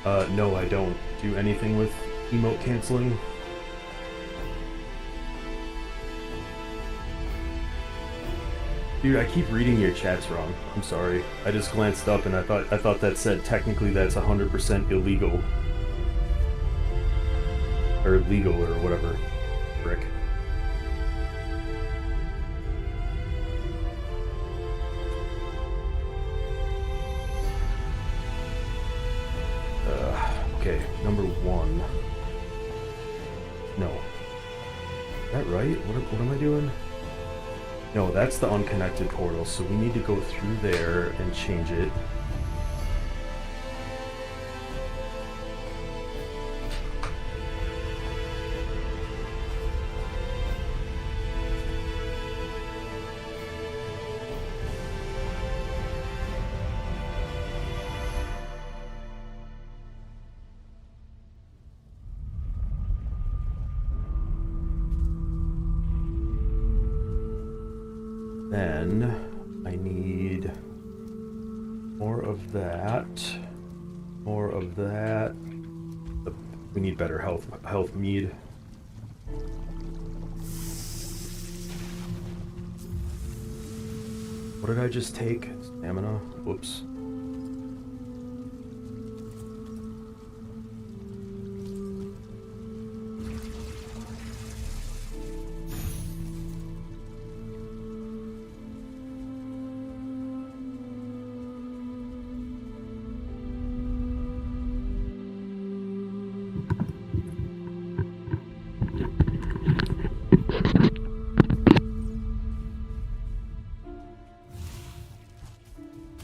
No, I don't do anything with emote canceling. Dude, I keep reading your chats wrong. I'm sorry. I just glanced up and I thought that said technically that's 100% illegal. Or legal or whatever. Frick. Okay, number 1. No. Is that right? What am I doing? No, that's the unconnected portal, so we need to go through there and change it. Then I need more of that, more of that. We need better health mead. What did I just take? Stamina? Whoops.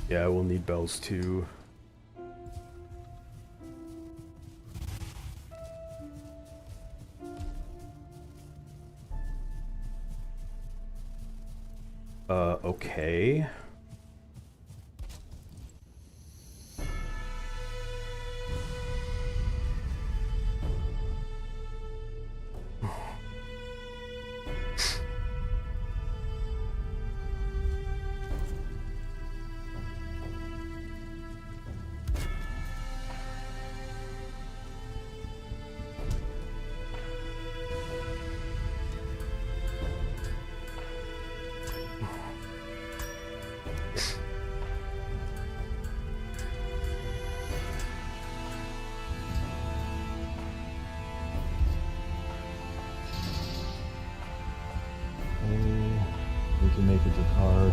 Yeah, we'll need bells too. Okay. We can make it to car.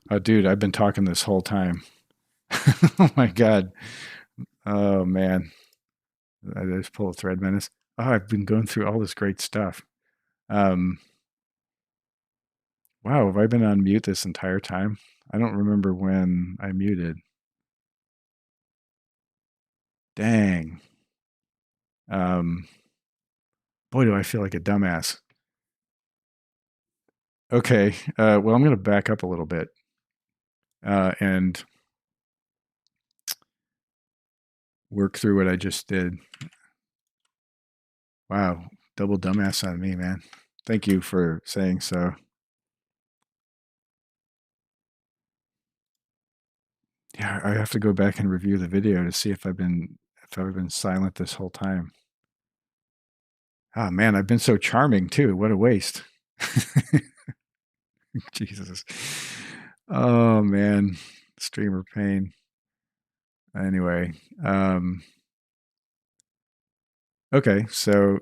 Oh, dude, I've been talking this whole time. Oh my God. Oh man. I just pull a thread menace. Oh, I've been going through all this great stuff. Um, wow, have I been on mute this entire time? I don't remember when I muted. Dang. Um, boy, do I feel like a dumbass. Okay, well, I'm going to back up a little bit and work through what I just did. Wow, double dumbass on me, man. Thank you for saying so. Yeah, I have to go back and review the video to see if I've been silent this whole time. Oh man, I've been so charming too. What a waste. Jesus. Oh man, streamer pain. Anyway, um, okay. So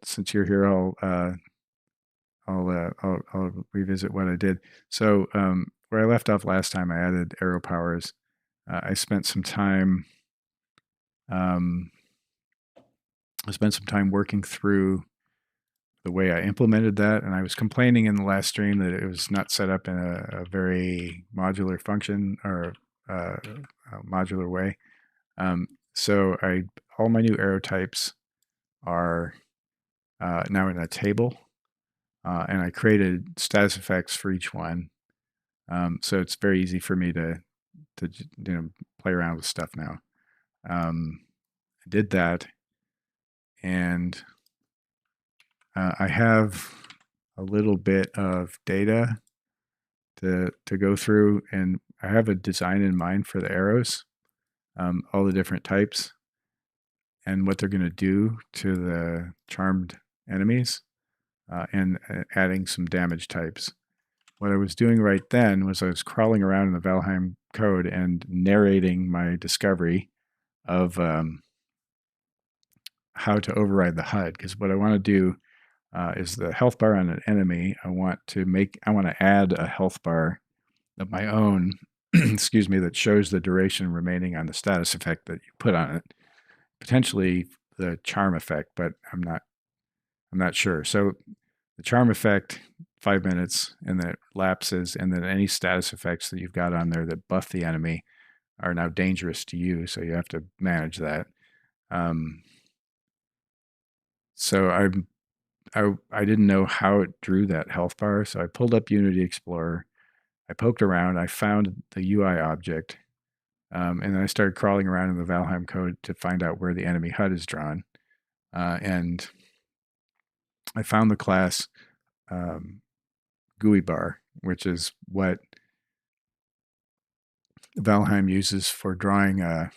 since you're here, I'll revisit what I did. So where I left off last time, I added arrow powers. I spent some time. Um, I spent some time working through the way I implemented that, and I was complaining in the last stream that it was not set up in a very modular function or a modular way. Um, so all my new arrow types are now in a table, and I created status effects for each one. So it's very easy for me to play around with stuff now. I did that, and I have a little bit of data to go through, and I have a design in mind for the arrows, all the different types, and what they're going to do to the charmed enemies, and adding some damage types. What I was doing right then was I was crawling around in the Valheim code and narrating my discovery of how to override the HUD. Because what I want to do is the health bar on an enemy. I want to add a health bar of my own, excuse me, that shows the duration remaining on the status effect that you put on it. Potentially the charm effect, but I'm not sure. So the charm effect, 5 minutes, and then it lapses, and then any status effects that you've got on there that buff the enemy are now dangerous to you. So you have to manage that. Um, so I didn't know how it drew that health bar, so I pulled up Unity Explorer. I poked around. I found the UI object, and then I started crawling around in the Valheim code to find out where the enemy HUD is drawn. And I found the class um, GUI bar, which is what Valheim uses for drawing a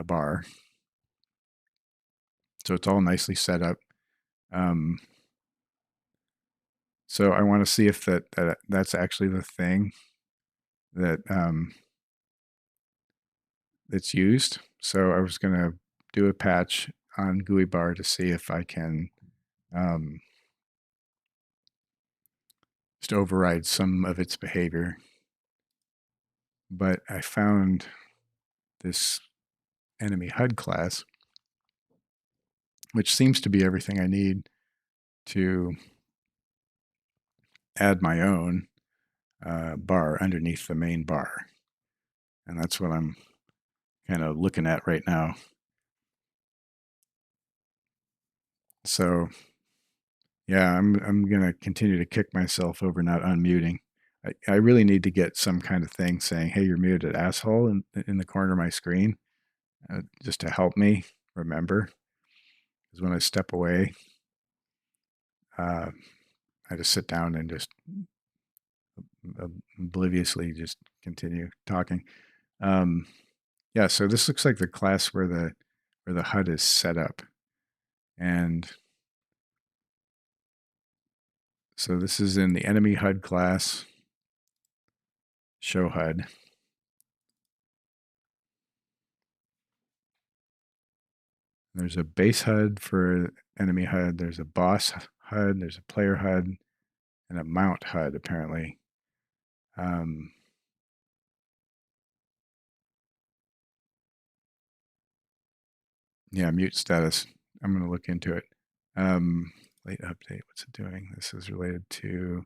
bar. So it's all nicely set up. Um, so I want to see if that's actually the thing that that's used. So I was going to do a patch on GUI bar to see if I can um, just override some of its behavior. But I found this enemy HUD class, which seems to be everything I need to add my own bar underneath the main bar. And that's what I'm kind of looking at right now. So yeah, I'm gonna continue to kick myself over not unmuting. I really need to get some kind of thing saying, "Hey, you're muted, asshole," in the corner of my screen, just to help me remember. Because when I step away, uh, I just sit down and just obliviously just continue talking. Um, yeah, so this looks like the class where the HUD is set up, and so this is in the enemy HUD class, show HUD. There's a base HUD for enemy HUD. There's a boss HUD. There's a player HUD and a mount HUD apparently. Yeah, mute status. I'm going to look into it. Late update. What's it doing? This is related to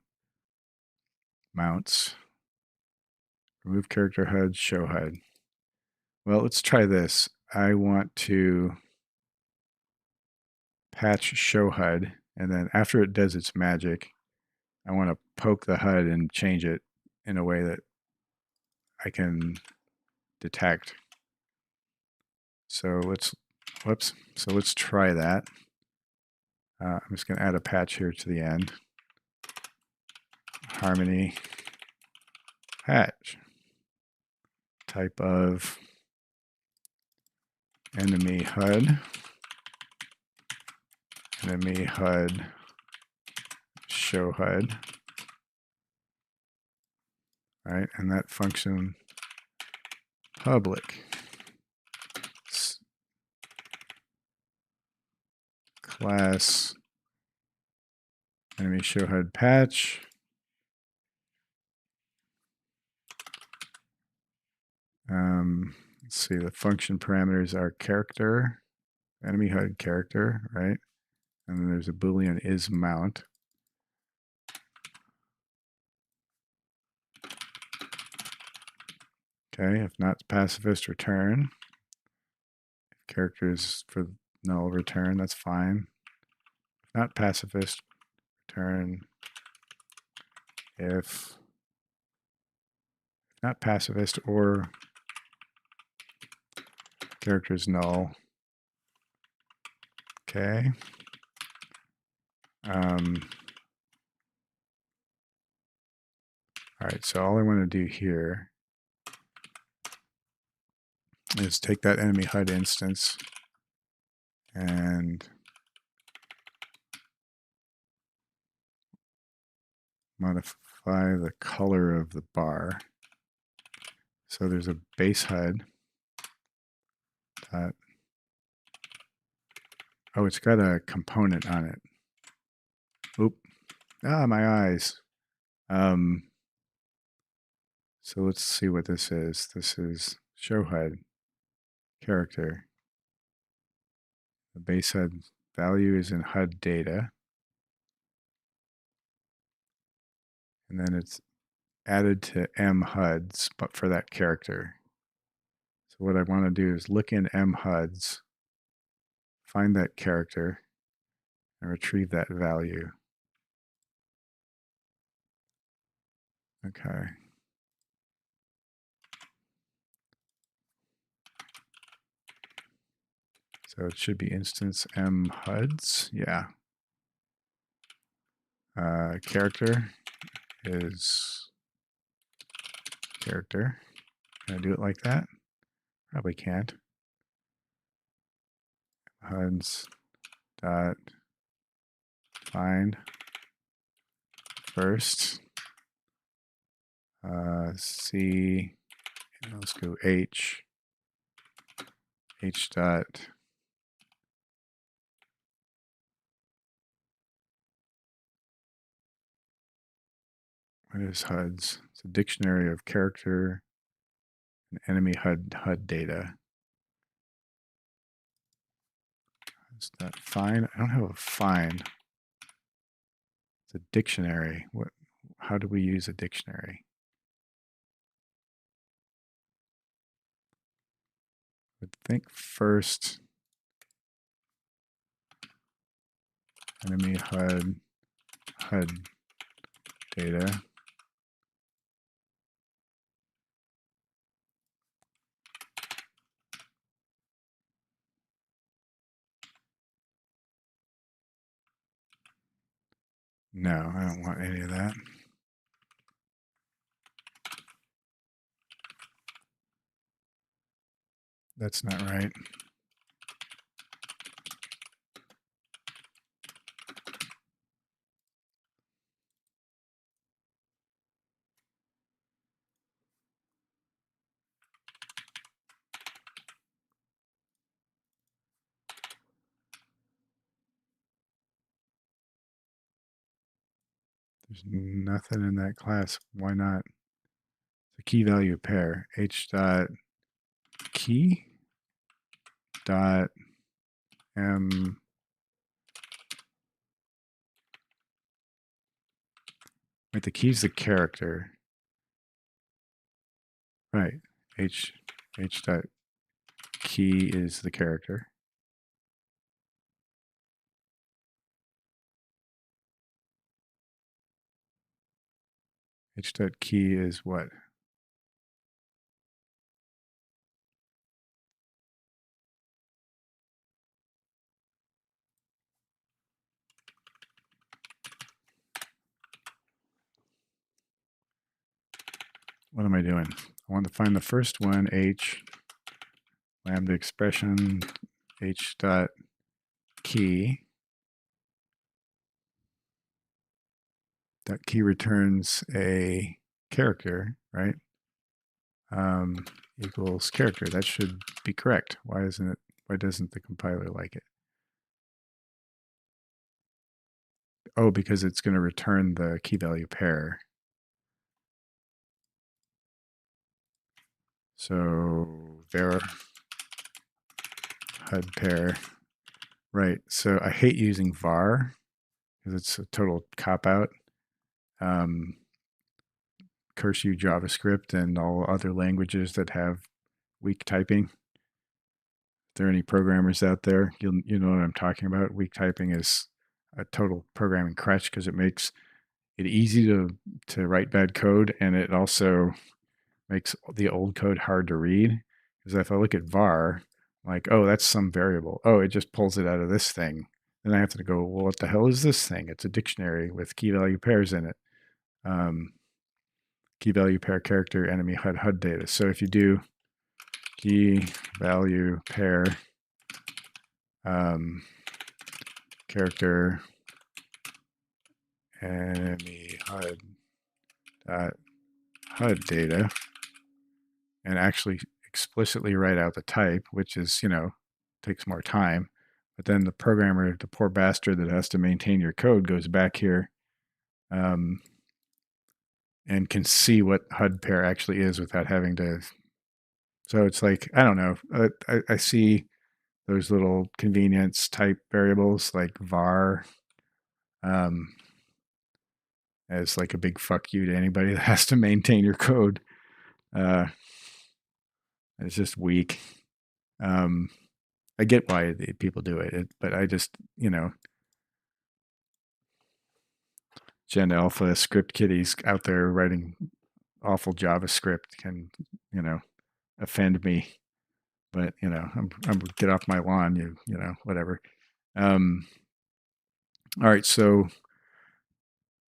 mounts. Remove character HUD, show HUD. Well, let's try this. I want to patch show HUD, and then after it does its magic, I want to poke the HUD and change it in a way that I can detect. So let's try that. I'm just going to add a patch here to the end. Harmony patch. Type of enemy HUD. Enemy HUD. Show HUD. All right, and that function public. Class enemy show HUD patch. Let's see, the function parameters are character, enemy HUD character, right? And then there's a Boolean is mount. Okay, if not pacifist, return. If character is for null, return, that's fine. If not pacifist, return. If not pacifist or character is null. Okay. All right, so all I want to do here is take that enemy HUD instance and modify the color of the bar. So there's a base HUD. Oh, it's got a component on it. Oop. Ah, my eyes. So let's see what this is. This is show HUD character. The base HUD value is in HUD data. And then it's added to M HUDs, but for that character. So what I want to do is look in M HUDs, find that character, and retrieve that value. Okay. So it should be instance M HUDs. Yeah. Character is character. Can I do it like that? Probably can't. HUDs dot find first. C. Let's go H. H dot. What is HUDs? It's a dictionary of character and enemy HUD data. Is that find? I don't have a find. It's a dictionary. What? How do we use a dictionary? I think first enemy HUD data. No, I don't want any of that. That's not right. There's nothing in that class. Why not? key value pair, h dot key dot m. Right, the key's the character. Right. H dot key is the character. H dot key is what? What am I doing? I want to find the first one, H, lambda expression, H dot key. That key returns a character, right? Equals character. That should be correct. Why isn't it? Why doesn't the compiler like it? Oh, because it's going to return the key value pair. So var HUD pair. Right. So I hate using var because it's a total cop out. Curse you, JavaScript and all other languages that have weak typing. If there are any programmers out there, you know what I'm talking about. Weak typing is a total programming crutch because it makes it easy to write bad code, and it also makes the old code hard to read. Because if I look at var, I'm like, oh, that's some variable. Oh, it just pulls it out of this thing. Then I have to go, well, what the hell is this thing? It's a dictionary with key value pairs in it. Key value pair character enemy HUD data. So if you do key value pair character enemy HUD data and actually explicitly write out the type, which is, takes more time. But then the programmer, the poor bastard that has to maintain your code, goes back here and can see what HUD pair actually is without having to. So it's like, I don't know. I see those little convenience type variables like var as like a big fuck you to anybody that has to maintain your code. It's just weak. I get why people do it, but I just, Gen Alpha script kiddies out there writing awful JavaScript can, offend me. But I'm get off my lawn, whatever. All right, so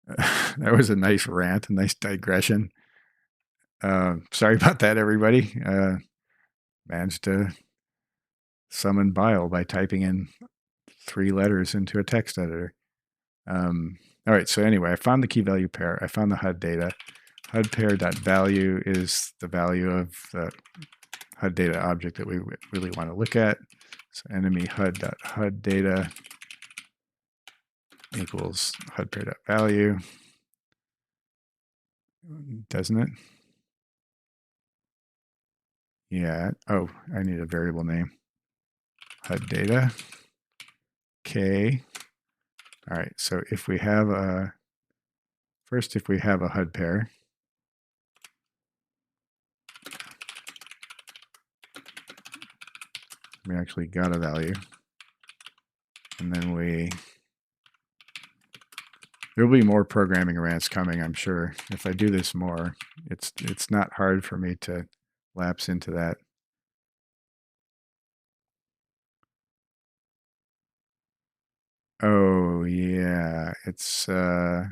that was a nice rant, a nice digression. Sorry about that, everybody. Managed to summon bile by typing in 3 letters into a text editor. All right, so anyway, I found the key value pair. I found the HUD data. HUD pair.value is the value of the HUD data object that we really want to look at. So enemy HUD data equals HUD pair.value. Doesn't it? Yeah. Oh, I need a variable name. HUD data. K. All right. So if we have a if we have a HUD pair, we actually got a value, and then there'll be more programming rants coming, I'm sure. If I do this more, it's not hard for me to lapse into that. Oh yeah, it's not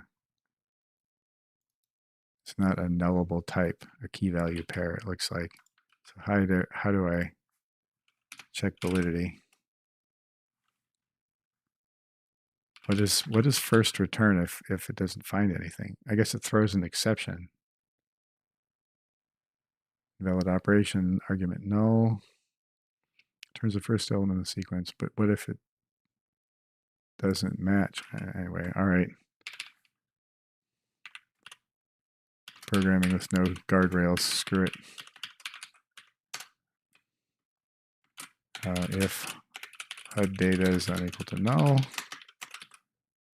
a nullable type, a key value pair, it looks like. So how do I check validity? What does first return if it doesn't find anything? I guess it throws an exception. Valid operation, argument null. Turns the first element of the sequence, but what if it doesn't match? Anyway, all right. programming with no guardrails. Screw it. If HUD data is not equal to null,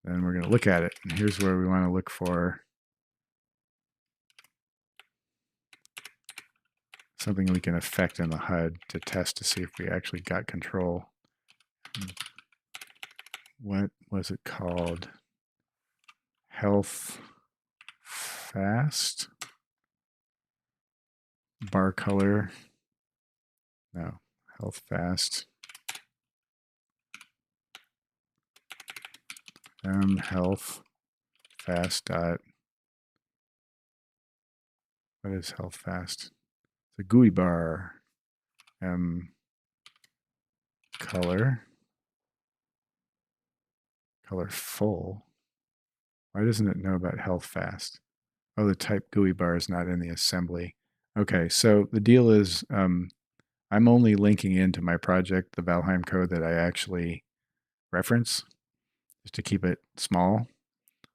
then we're going to look at it. And here's where we want to look for something we can affect in the HUD to test to see if we actually got control. What was it called? Health fast? Bar color? No, health fast. Health fast dot. What is health fast? The GUI bar. Color full. Why doesn't it know about health fast? Oh, the type GUI bar is not in the assembly. Okay, so the deal is I'm only linking into my project the Valheim code that I actually reference, just to keep it small.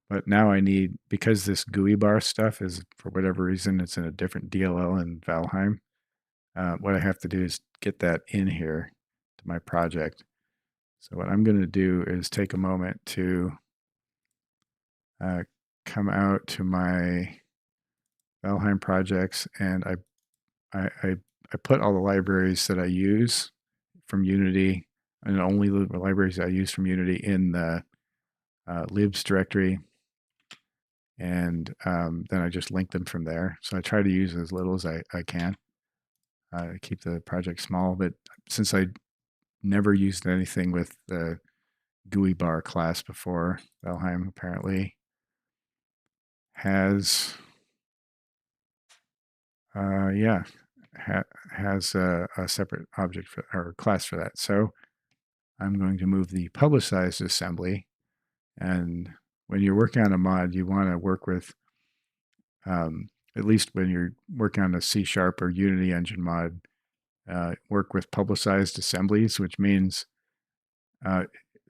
But now I need, because this GUI bar stuff is, for whatever reason, it's in a different DLL in Valheim, what I have to do is get that in here to my project. So what I'm going to do is take a moment to come out to my Valheim projects, and I put all the libraries that I use from Unity, and only the libraries I use from Unity, in the libs directory, and then I just link them from there. So I try to use as little as I can to keep the project small. But since I never used anything with the GUI bar class before, Valheim apparently has has a separate object for, or class for that. So I'm going to move the publicized assembly. And when you're working on a mod, you want to work with, at least when you're working on a C# or Unity engine mod, work with publicized assemblies, which means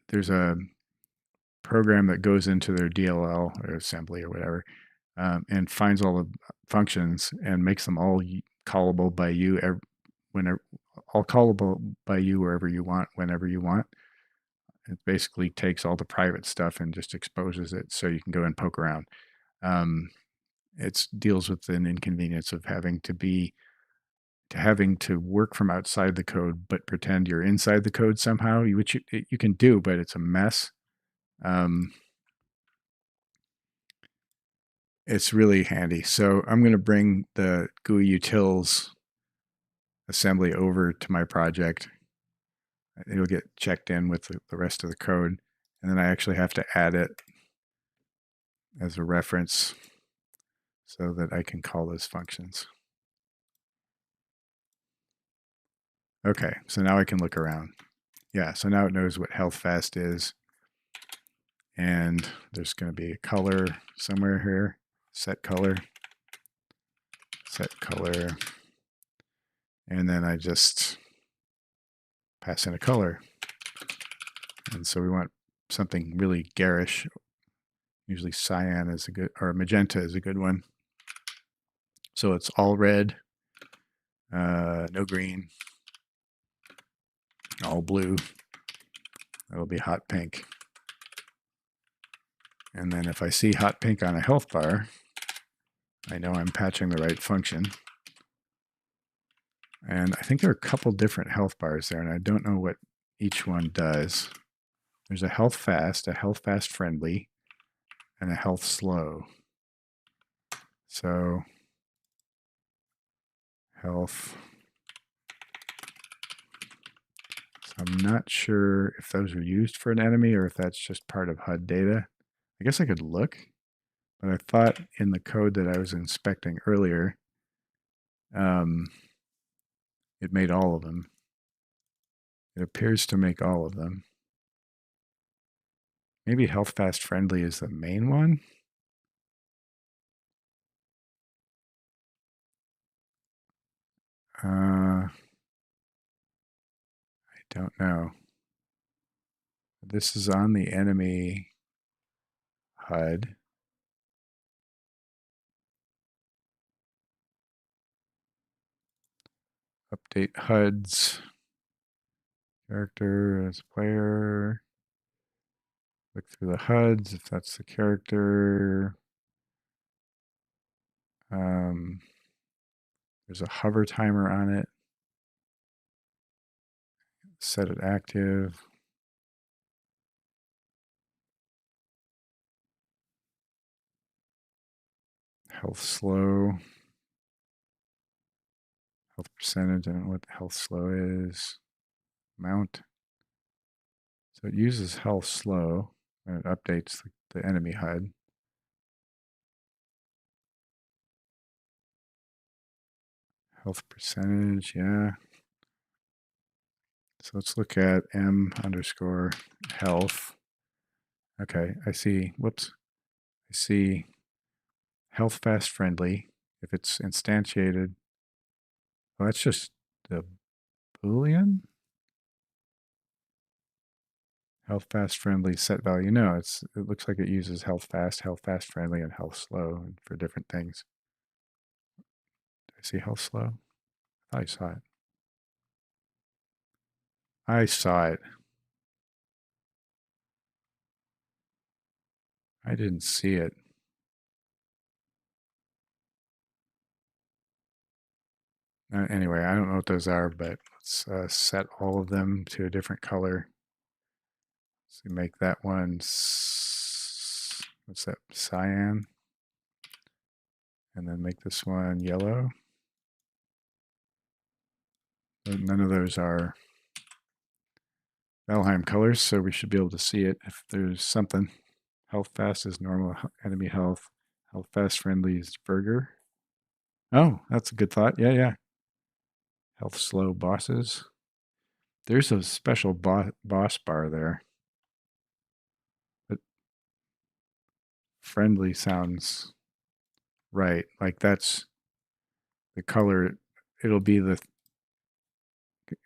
there's a program that goes into their DLL or assembly or whatever, and finds all the functions and makes them all callable by you all callable by you wherever you want, whenever you want. It basically takes all the private stuff and just exposes it so you can go and poke around. It deals with an inconvenience of having to work from outside the code but pretend you're inside the code somehow, which you can do, but it's a mess. It's really handy. So I'm going to bring the GUI utils assembly over to my project. It'll get checked in with the rest of the code, and then I actually have to add it as a reference so that I can call those functions. Okay, so now I can look around. Yeah, so now it knows what health fast is, and there's going to be a color somewhere here. Set color, and then I just pass in a color. And so we want something really garish. Usually cyan is a good, or magenta is a good one. So it's all red, no green, all blue. That'll be hot pink. And then if I see hot pink on a health bar, I know I'm patching the right function. And I think there are a couple different health bars there, and I don't know what each one does. There's a health fast friendly, and a health slow. So health. So I'm not sure if those are used for an enemy or if that's just part of HUD data. I guess I could look, but I thought in the code that I was inspecting earlier, it made all of them. It appears to make all of them. Maybe health fast friendly is the main one. I don't know. This is on the enemy HUD. update HUDs. Character as player. Look through the HUDs if that's the character. There's a hover timer on it. Set it active. Health slow. Health percentage. I don't know what the health slow is. Mount. So it uses health slow and it updates the enemy HUD. Health percentage, yeah. So let's look at m_health. Okay, I see. Whoops. I see health fast friendly. If it's instantiated, well, that's just the Boolean. Health fast friendly set value. No, it looks like it uses health fast friendly, and health slow for different things. Did I see health slow? I thought I saw it. I saw it. I didn't see it. Anyway, I don't know what those are, but let's set all of them to a different color. So make that one, what's that, cyan? And then make this one yellow. None of those are Valheim colors, so we should be able to see it if there's something. Health fast is normal enemy health. Health fast friendly is burger. Oh, that's a good thought. Yeah. Health slow bosses. There's a special boss bar there. But friendly sounds right. Like that's the color. It'll be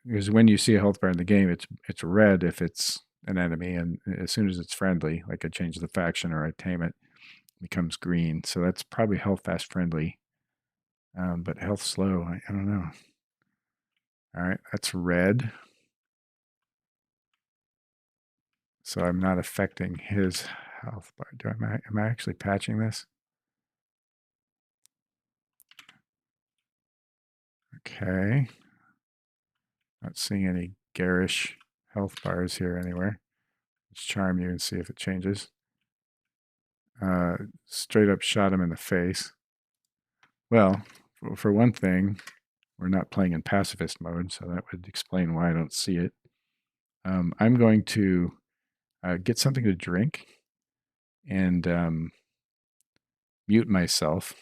because when you see a health bar in the game, it's red if it's an enemy, and as soon as it's friendly, like I change the faction or I tame it, becomes green. So that's probably health fast friendly. But health slow, I don't know. All right, that's red. So I'm not affecting his health bar. Am I actually patching this? Okay. Not seeing any garish health bars here anywhere. Let's charm you and see if it changes. Straight up shot him in the face. Well, for one thing, we're not playing in pacifist mode, so that would explain why I don't see it. I'm going to get something to drink and mute myself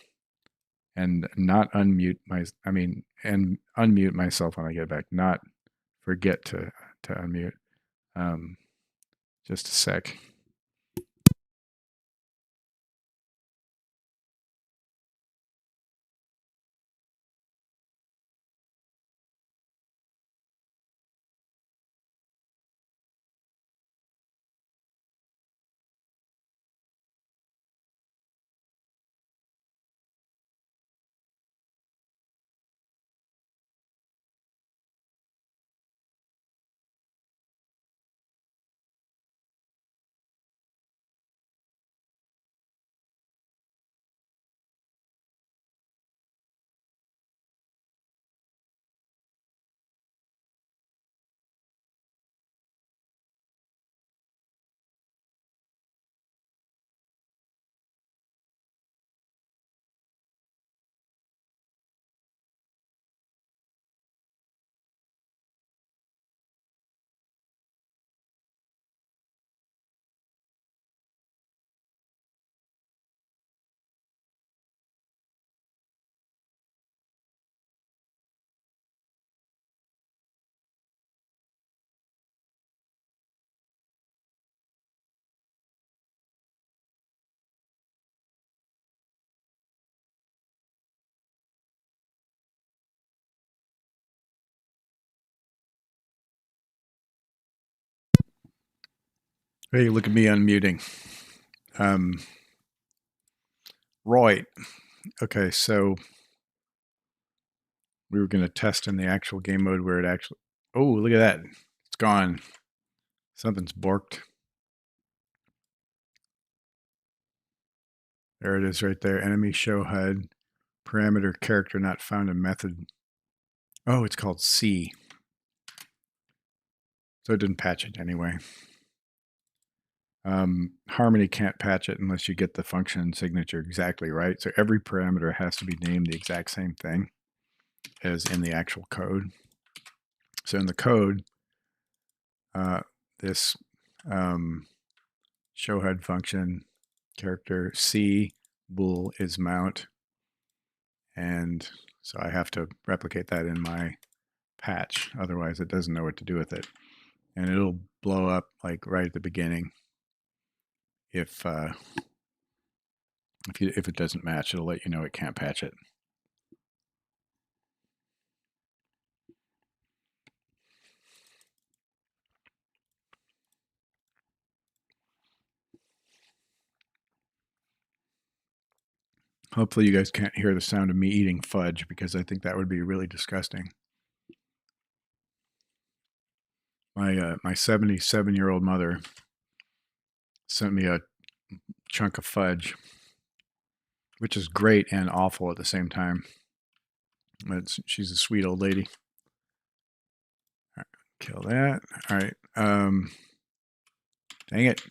and not unmute and unmute myself when I get back, not forget to unmute. Just a sec. Hey, look at me unmuting. Right. Okay, so we were going to test in the actual game mode where it actually. Oh, look at that! It's gone. Something's borked. There it is, right there. Enemy show HUD parameter character not found in method. Oh, it's called C. So it didn't patch it anyway. Harmony can't patch it unless you get the function signature exactly right. So every parameter has to be named the exact same thing as in the actual code. So in the code, this show HUD function character C bool is mount. And so I have to replicate that in my patch. Otherwise, it doesn't know what to do with it. And it'll blow up like right at the beginning. If it doesn't match, it'll let you know it can't patch it. Hopefully you guys can't hear the sound of me eating fudge because I think that would be really disgusting. My 77-year-old mother sent me a chunk of fudge, which is great and awful at the same time. She's a sweet old lady. All right, kill that. All right. Dang it.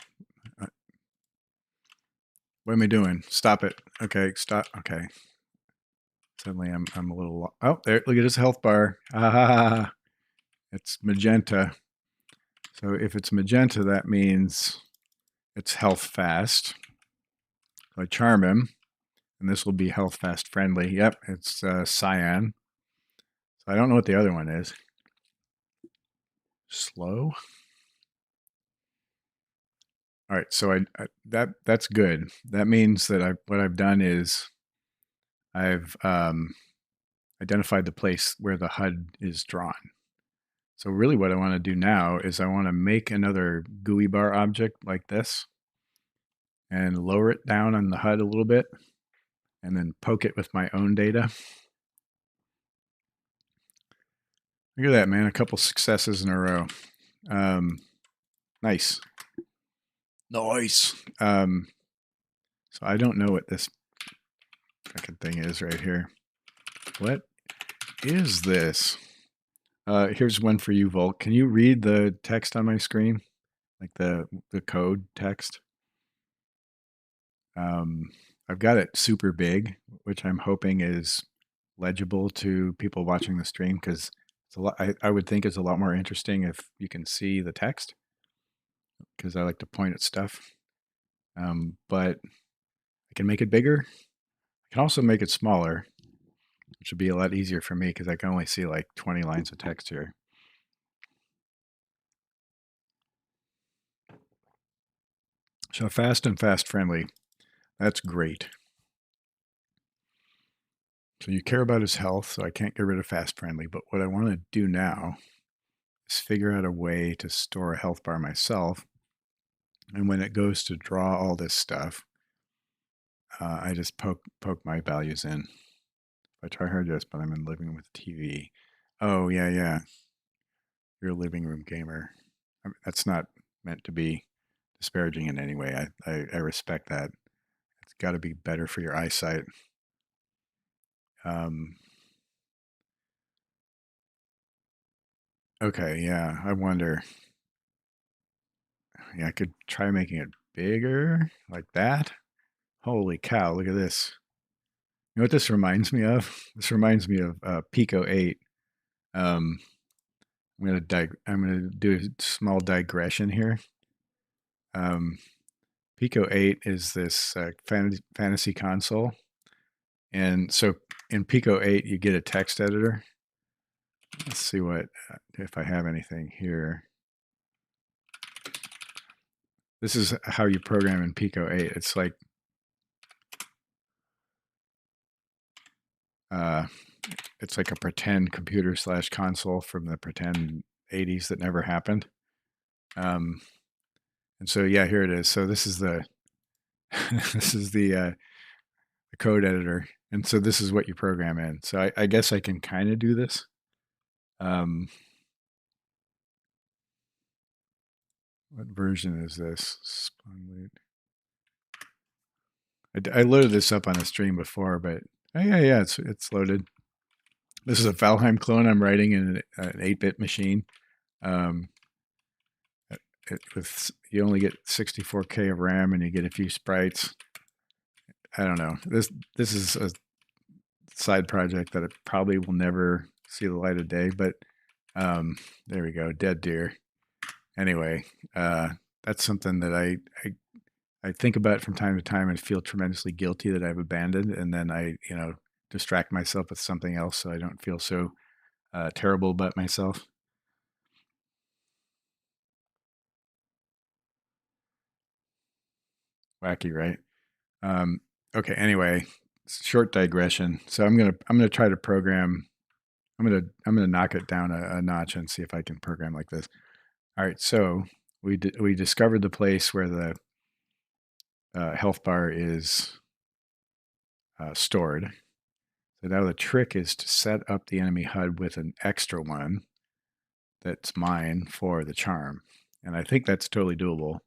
What am I doing? Stop it. Okay, stop. Okay. Suddenly I'm a little. Oh, there! Look at his health bar. Ah, it's magenta. So if it's magenta, that means it's health fast. So I charm him, and this will be health fast friendly. Yep, it's cyan. So I don't know what the other one is. Slow. All right, so that's good. That means that what I've done is I've identified the place where the HUD is drawn. So really what I want to do now is I want to make another GUI bar object like this and lower it down on the HUD a little bit and then poke it with my own data. Look at that, man. A couple successes in a row. Nice. Nice. So I don't know what this fucking thing is right here. What is this? Here's one for you, Volt. Can you read the text on my screen? Like the code text? I've got it super big, which I'm hoping is legible to people watching the stream because it's a lot. I would think it's a lot more interesting if you can see the text because I like to point at stuff. But I can make it bigger. I can also make it smaller, which would be a lot easier for me because I can only see like 20 lines of text here. So fast and fast friendly. That's great. So you care about his health, so I can't get rid of fast friendly. But what I want to do now is figure out a way to store a health bar myself. And when it goes to draw all this stuff, I just poke my values in. If I try hard, yes, but I'm in living room with TV. Oh, yeah. You're a living room gamer. That's not meant to be disparaging in any way. I respect that. It's got to be better for your eyesight. Okay, yeah, I wonder. Yeah, I could try making it bigger like that. Holy cow, look at this. You know what this reminds me of? This reminds me of Pico 8. I'm gonna do a small digression here. Pico 8 is this fantasy console. And so in Pico 8, you get a text editor. Let's see what if I have anything here. This is how you program in Pico 8. It's like a pretend computer / console from the pretend 80s that never happened. And so yeah, here it is. So this is the this is the code editor, And so this is what you program in. So I guess I can kind of do this. What version is this? Spawn loot. I loaded this up on a stream before, but oh, yeah, it's loaded. This is a Valheim clone I'm writing in an 8-bit machine. With you only get 64K of RAM and you get a few sprites. I don't know. This is a side project that it probably will never see the light of day, but there we go, dead deer. Anyway, that's something that I think about from time to time and feel tremendously guilty that I've abandoned, and then I distract myself with something else so I don't feel so terrible about myself. Wacky, right? Okay. Anyway, short digression. So I'm gonna try to program. I'm gonna knock it down a notch and see if I can program like this. All right. So we discovered the place where the health bar is stored. So now the trick is to set up the enemy HUD with an extra one that's mine for the charm, and I think that's totally doable.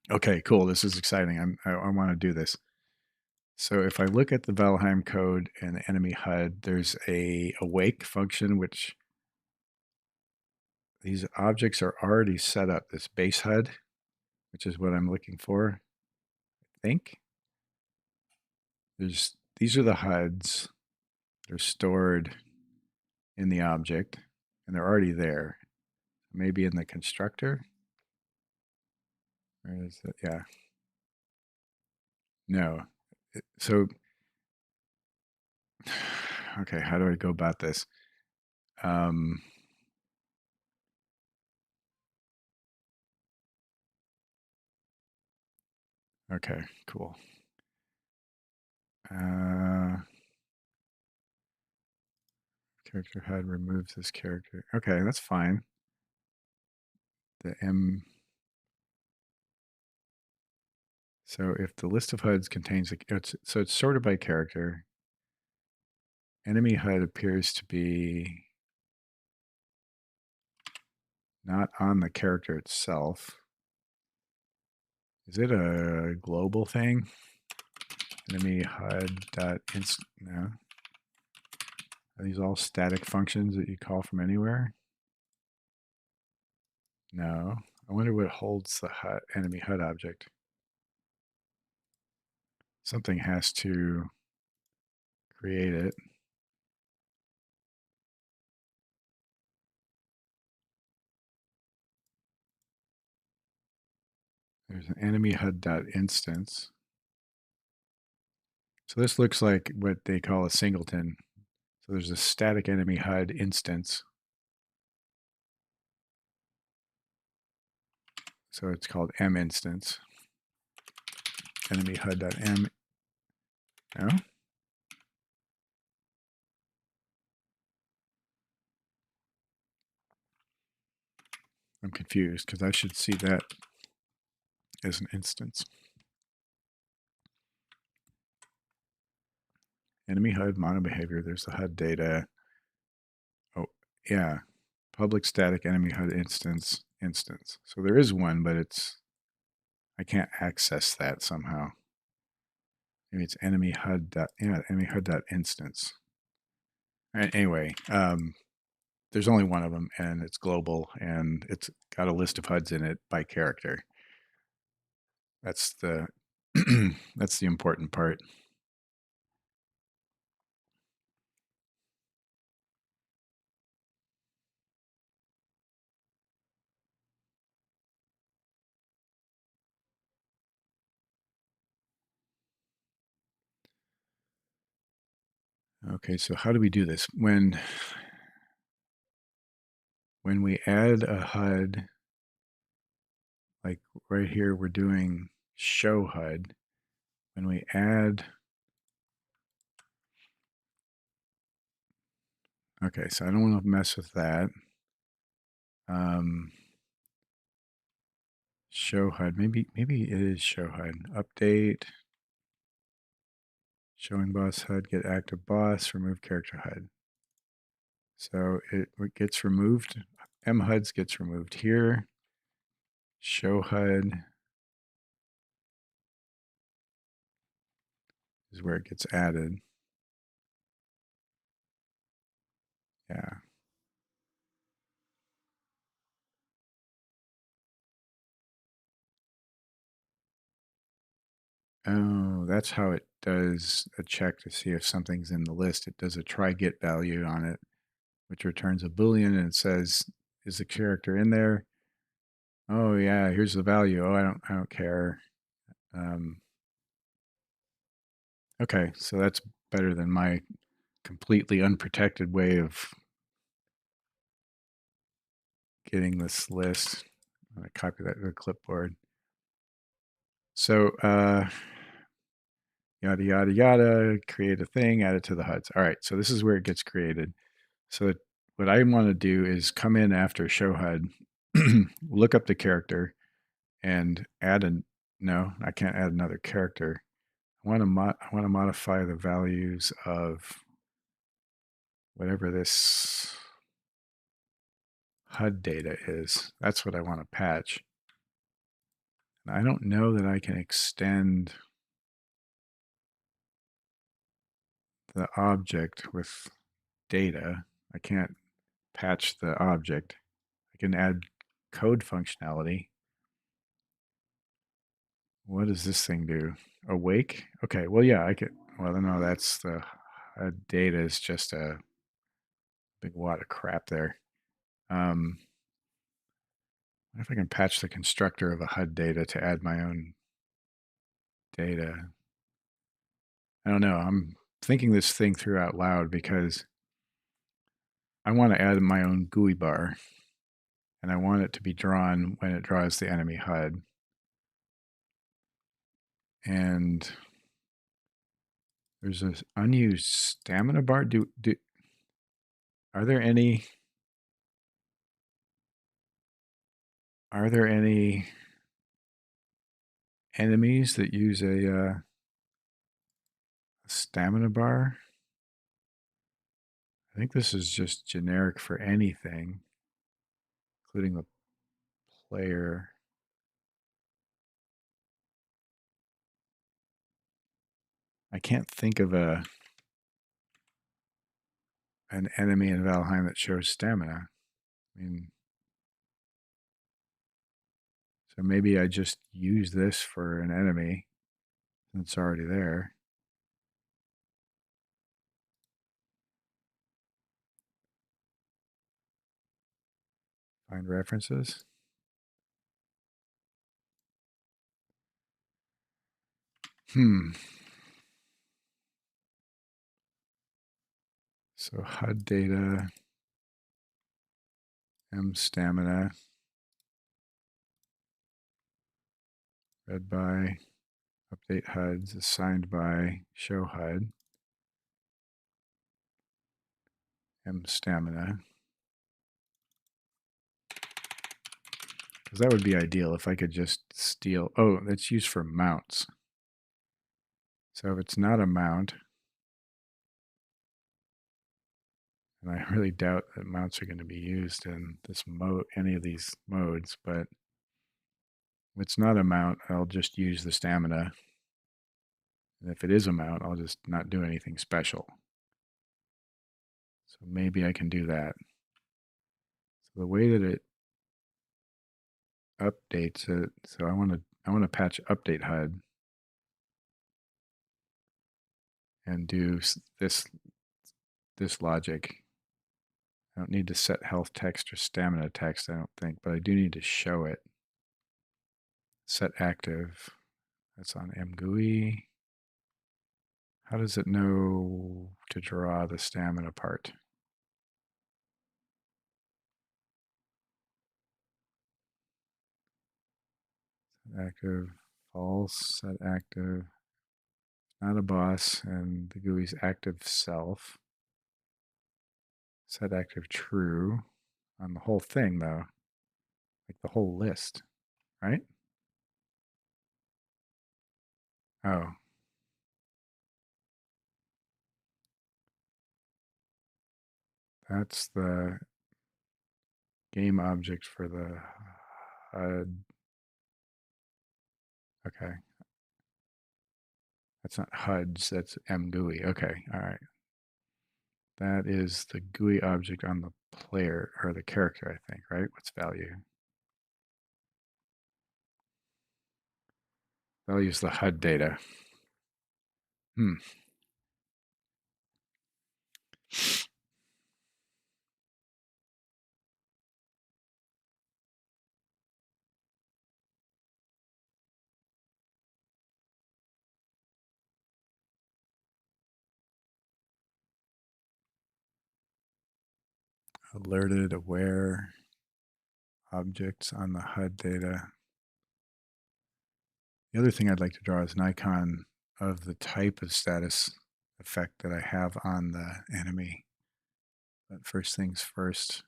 Okay, cool. This is exciting. I want to do this. So if I look at the Valheim code and the enemy HUD, there's a awake function, which these objects are already set up. This base HUD, which is what I'm looking for, I think. These are the HUDs. They're stored in the object, and they're already there. Maybe in the constructor. Where is it? Yeah. No. So, okay, how do I go about this? Okay, cool. Character HUD removes this character. Okay, that's fine. The M. So if the list of HUDs contains so it's sorted by character. Enemy HUD appears to be not on the character itself. Is it a global thing? Enemy HUD dot inst. No. Are these all static functions that you call from anywhere? No. I wonder what holds the enemy HUD object. Something has to create it. There's an enemy HUD.instance. So this looks like what they call a singleton. So there's a static enemy HUD instance. So it's called M instance. Enemy HUD.m. No? I'm confused because I should see that as an instance. Enemy HUD mono behavior. There's the HUD data. Oh, yeah. Public static enemy HUD instance. So there is one, but I can't access that somehow. Maybe it's enemy HUD. Enemy HUD.instance. Anyway, there's only one of them, and it's global, and it's got a list of HUDs in it by character. That's the that's the important part. Okay, so how do we do this? When we add a HUD, like right here, we're doing show HUD. When we add, okay, so I don't want to mess with that. Show HUD, maybe it is show HUD. Update. Showing boss HUD, get active boss, remove character HUD. So it gets removed. MHUDs gets removed here. Show HUD is where it gets added. Yeah. Oh, that's how it does a check to see if something's in the list. It does a try get value on it, which returns a Boolean and it says, is the character in there? Oh yeah, here's the value. Oh, I don't care. Okay, so that's better than my completely unprotected way of getting this list. I'm gonna copy that to the clipboard. So yada yada yada, create a thing, add it to the HUDs. All right, so this is where it gets created. So what I want to do is come in after show HUD, look up the character, and add a no, I can't add another character. I want to modify the values of whatever this HUD data is. That's what I want to patch. And I don't know that I can extend the object with data. I can't patch the object. I can add code functionality. What does this thing do? Awake? Okay, well, yeah, I could. Well, no, that's the data is just a big wad of crap there. What if I can patch the constructor of a HUD data to add my own data? I don't know. I'm thinking this thing through out loud because I want to add my own GUI bar and I want it to be drawn when it draws the enemy HUD. And there's this unused stamina bar. Are there any enemies that use a stamina bar? I think this is just generic for anything, including the player. I can't think of an enemy in Valheim that shows stamina. I mean, so maybe I just use this for an enemy that's already there. Find references. So HUD data, M stamina, read by, update HUDs, assigned by, show HUD, M stamina. Because that would be ideal if I could just steal. Oh, that's used for mounts. So if it's not a mount, and I really doubt that mounts are going to be used in this mode, any of these modes, but if it's not a mount, I'll just use the stamina. And if it is a mount, I'll just not do anything special. So maybe I can do that. So the way that it updates it, so I want to patch update HUD and do this logic. I don't need to set health text or stamina text, I don't think, but I do need to show it. Set active. That's on mGUI. How does it know to draw the stamina part? Set active, false, set active. Not a boss, and the GUI's active self. Set active true on the whole thing, though. Like the whole list, right? Oh. That's the game object for the HUD. Okay. That's not HUDs, that's mGUI. Okay, all right. That is the GUI object on the player, or the character, I think, right? What's value? Value is the HUD data. Alerted, aware, objects on the HUD data. The other thing I'd like to draw is an icon of the type of status effect that I have on the enemy. But first things first.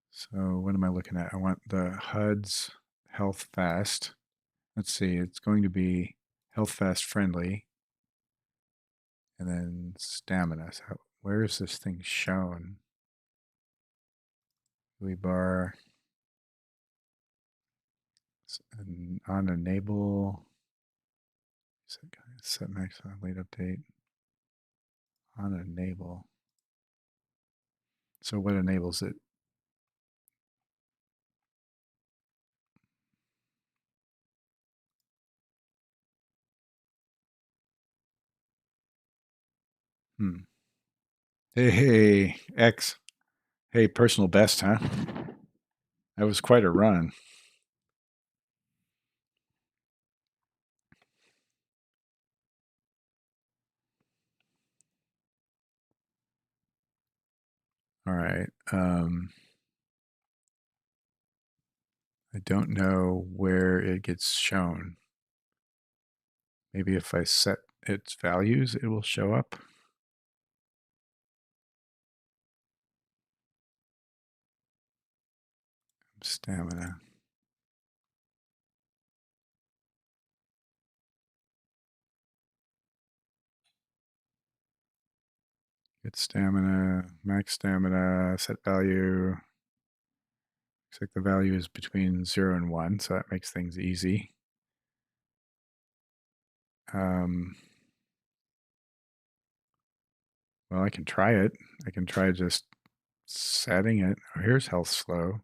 So what am I looking at? I want the HUD's health fast. Let's see, it's going to be health fast friendly. And then stamina. So where is this thing shown? GUI bar. On enable. Set max on late update. On enable. So what enables it? Hey, X. Hey, personal best, huh? That was quite a run. All right. I don't know where it gets shown. Maybe if I set its values, it will show up. Stamina. Get stamina, max stamina, set value. Looks like the value is between 0 and 1, so that makes things easy. Well, I can try it. I can try just setting it. Oh, here's health slow.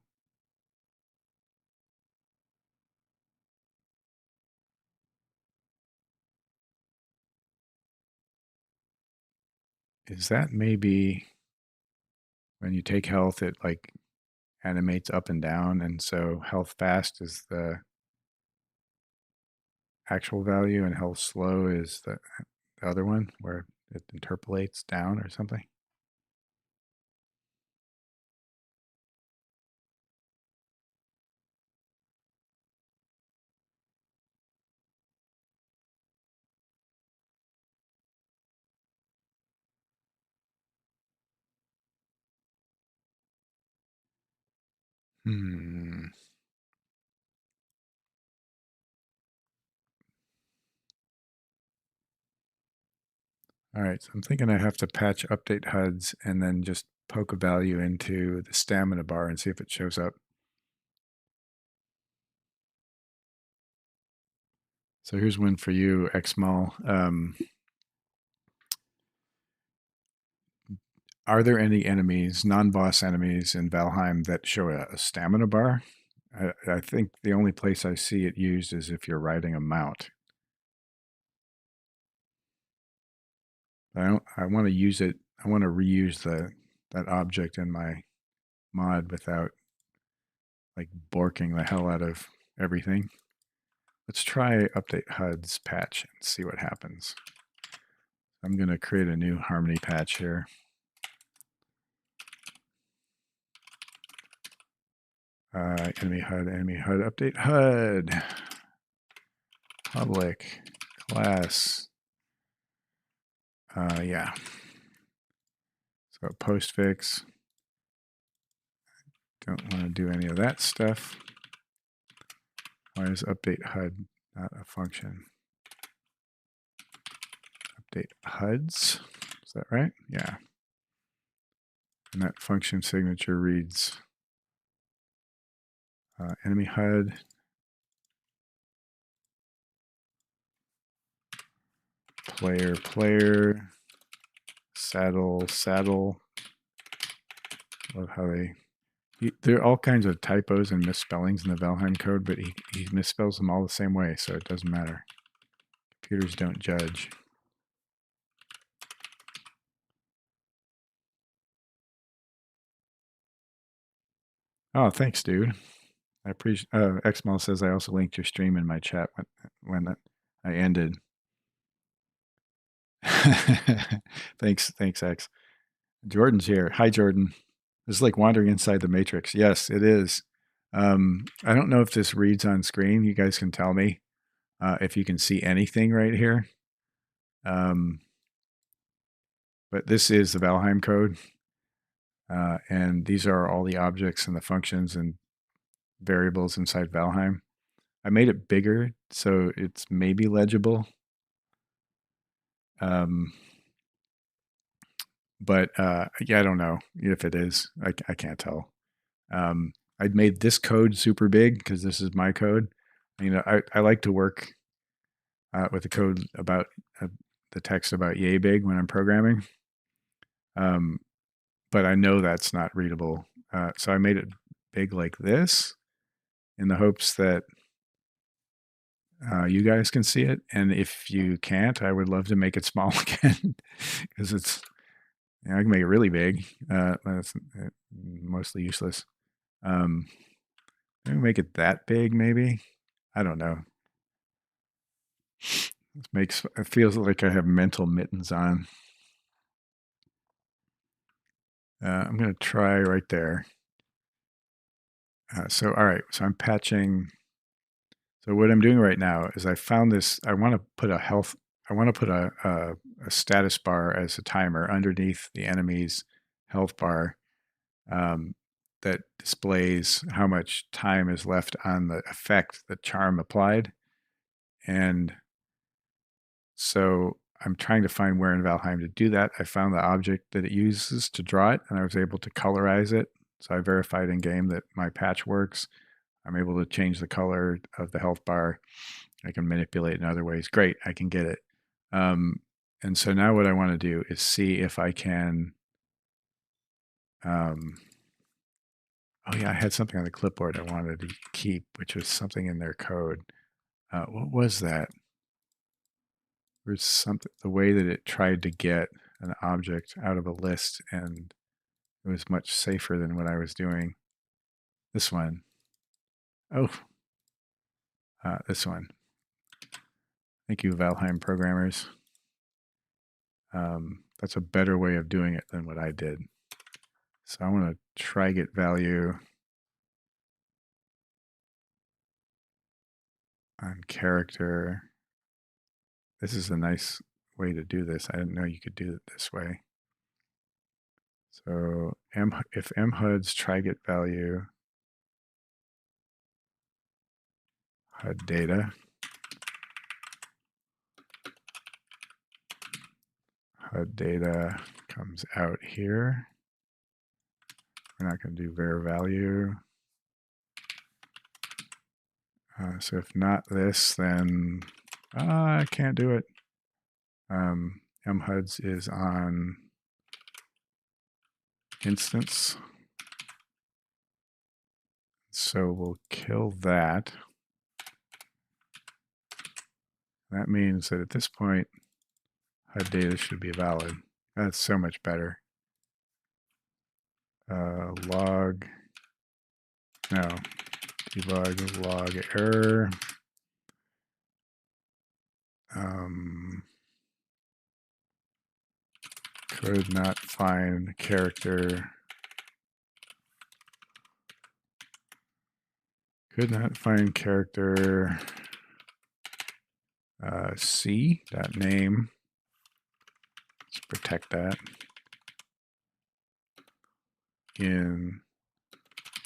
Is that maybe when you take health, it like animates up and down, and so health fast is the actual value and health slow is the other one where it interpolates down or something? All right, so I'm thinking I have to patch update HUDs and then just poke a value into the stamina bar and see if it shows up. So here's one for you, Xmal. Are there any enemies, non-boss enemies in Valheim that show a stamina bar? I think the only place I see it used is if you're riding a mount. I want to use it. I want to reuse that object in my mod without like borking the hell out of everything. Let's try update HUDs patch and see what happens. I'm going to create a new Harmony patch here. Enemy HUD, update HUD. Public class. Yeah. So postfix. Don't want to do any of that stuff. Why is update HUD not a function? update HUDs. Is that right? Yeah. And that function signature reads enemy HUD, player, saddle. Love how there are all kinds of typos and misspellings in the Valheim code, but he misspells them all the same way, so it doesn't matter. Computers don't judge. Oh, thanks, dude. I appreciate. Xmal says I also linked your stream in my chat when I ended. Thanks, X. Jordan's here. Hi, Jordan. This is like wandering inside the Matrix. Yes, it is. I don't know if this reads on screen. You guys can tell me if you can see anything right here. But this is the Valheim code. And these are all the objects and the functions and variables inside Valheim. I made it bigger so it's maybe legible. But yeah, I don't know if it is. I can't tell. I'd made this code super big because this is my code. You know, I like to work with the code about the text about yay big when I'm programming. But I know that's not readable. So I made it big like this in the hopes that you guys can see it. And if you can't, I would love to make it small again because it's, you know, I can make it really big. That's mostly useless. Maybe make it that big, maybe. I don't know. It feels like I have mental mittens on. I'm going to try right there. So, all right. So I'm patching. So what I'm doing right now is I found this. I want to put a status bar as a timer underneath the enemy's health bar that displays how much time is left on the effect that charm applied. And so I'm trying to find where in Valheim to do that. I found the object that it uses to draw it, and I was able to colorize it. So I verified in game that my patch works. I'm able to change the color of the health bar. I can manipulate it in other ways. Great, I can get it. And so now what I want to do is see if I can. Oh yeah, I had something on the clipboard I wanted to keep, which was something in their code. What was that? There's something, the way that it tried to get an object out of a list, and it was much safer than what I was doing. This one. Oh, this one. Thank you, Valheim programmers. That's a better way of doing it than what I did. So I want to try get value on character. This is a nice way to do this. I didn't know you could do it this way. So if mhuds try get value, HUD data, HUD data comes out here. We're not going to do var value. So if not this, then I can't do it. mhuds is on instance. So we'll kill that. That means that at this point, HUD data should be valid. That's so much better. Debug log error. Could not find character. Could not find character C.name. Let's protect that. In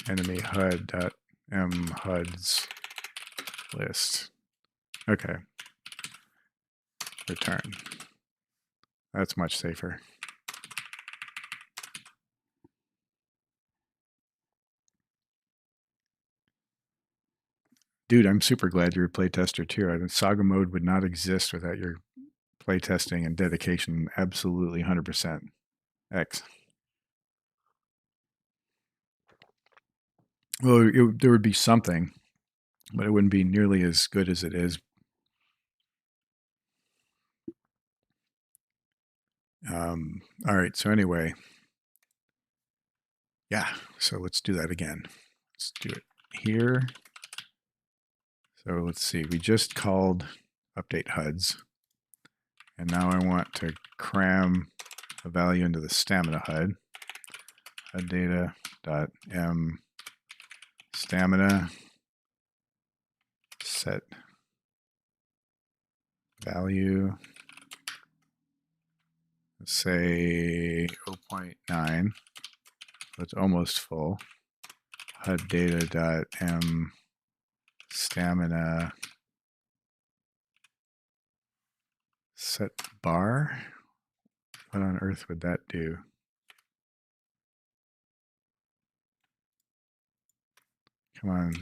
enemy HUD.mhuds list. Okay. Return. That's much safer. Dude, I'm super glad you're a playtester too. Saga mode would not exist without your playtesting and dedication. Absolutely 100%. X. Well, there would be something, but it wouldn't be nearly as good as it is. All right, so anyway. Yeah, so let's do that again. Let's do it here. So let's see, we just called update HUDs. And now I want to cram a value into the stamina HUD. HUD data dot m stamina set value, let's say 0.9. So it's almost full. HUD data dot m stamina set bar. What on earth would that do? Come on,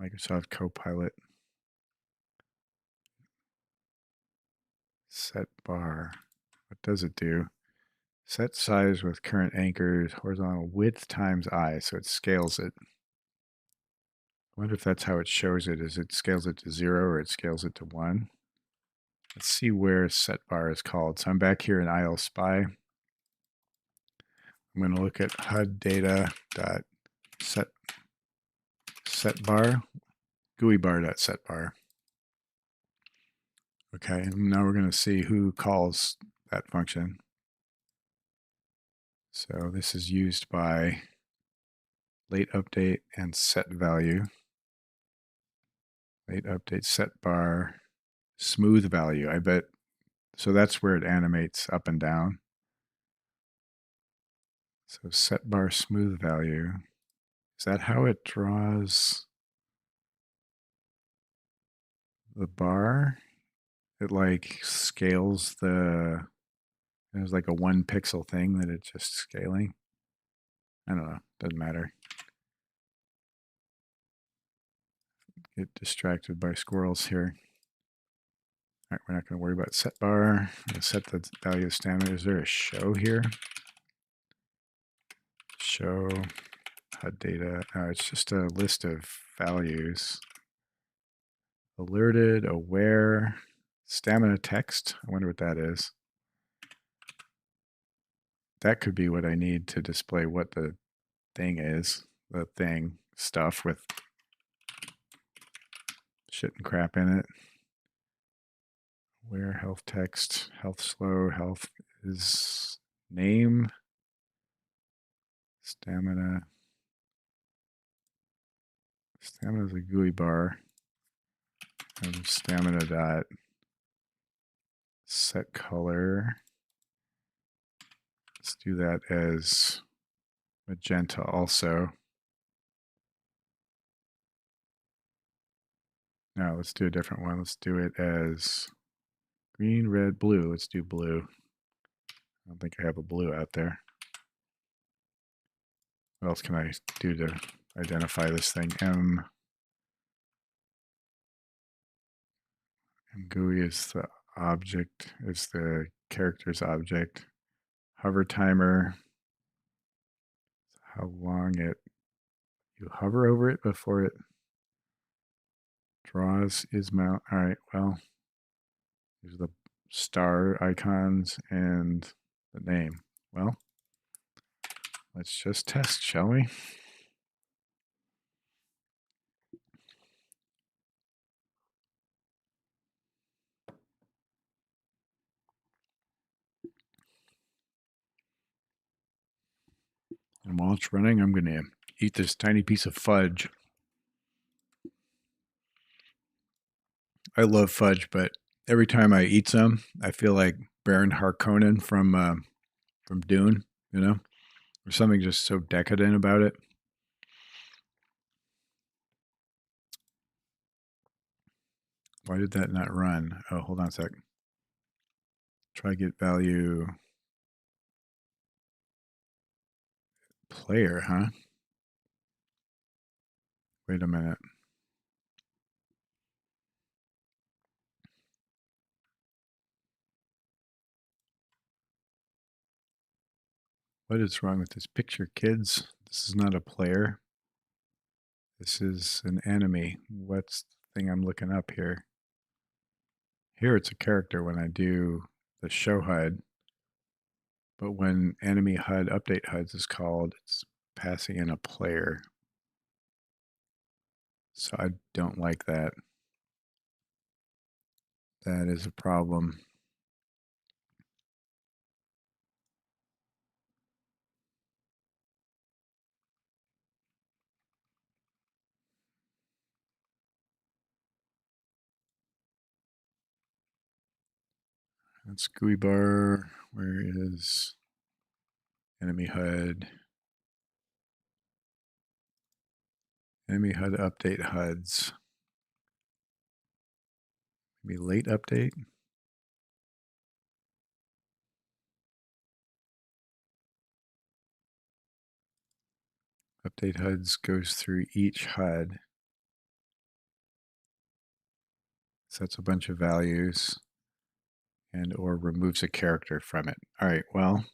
Microsoft Copilot. Set bar. What does it do? Set size with current anchors, horizontal width times I, so it scales it. I wonder if that's how it shows it. Is it scales it to 0 or it scales it to 1? Let's see where set bar is called. So I'm back here in IL Spy. I'm going to look at HUD data dot set bar, GUI bar dot set bar. Okay, and now we're going to see who calls that function. So this is used by late update and set value. Late update set bar, smooth value. I bet, so that's where it animates up and down. So set bar smooth value. Is that how it draws the bar? It like scales there's like a 1 pixel thing that it's just scaling. I don't know, doesn't matter. Get distracted by squirrels here. All right, we're not going to worry about set bar. I'm going to set the value of stamina. Is there a show here? Show HUD data. It's just a list of values. Alerted, aware, stamina text. I wonder what that is. That could be what I need to display what the thing is. The thing stuff with shit and crap in it. Where health text, health slow, health is name, stamina. Stamina is a GUI bar. And stamina dot set color. Let's do that as magenta also. No, let's do a different one. Let's do it as green, red, blue. Let's do blue. I don't think I have a blue out there. What else can I do to identify this thing? M GUI is the object, is the character's object. Hover timer, how long you hover over it before it draws is mount. All right, well, these are the star icons and the name. Well, let's just test, shall we? And while it's running, I'm going to eat this tiny piece of fudge. I love fudge, but every time I eat some, I feel like Baron Harkonnen from Dune, you know? There's something just so decadent about it. Why did that not run? Oh, hold on a sec. Try get value player, huh? Wait a minute. What is wrong with this picture, kids? This is not a player. This is an enemy. What's the thing I'm looking up here? Here it's a character when I do the show HUD, but when enemy HUD update HUDs is called, it's passing in a player. So I don't like that. That is a problem. That's GUI bar. Where is enemy HUD? Enemy HUD update HUDs. Maybe late update. Update HUDs goes through each HUD. Sets a bunch of values and or removes a character from it. All right, well,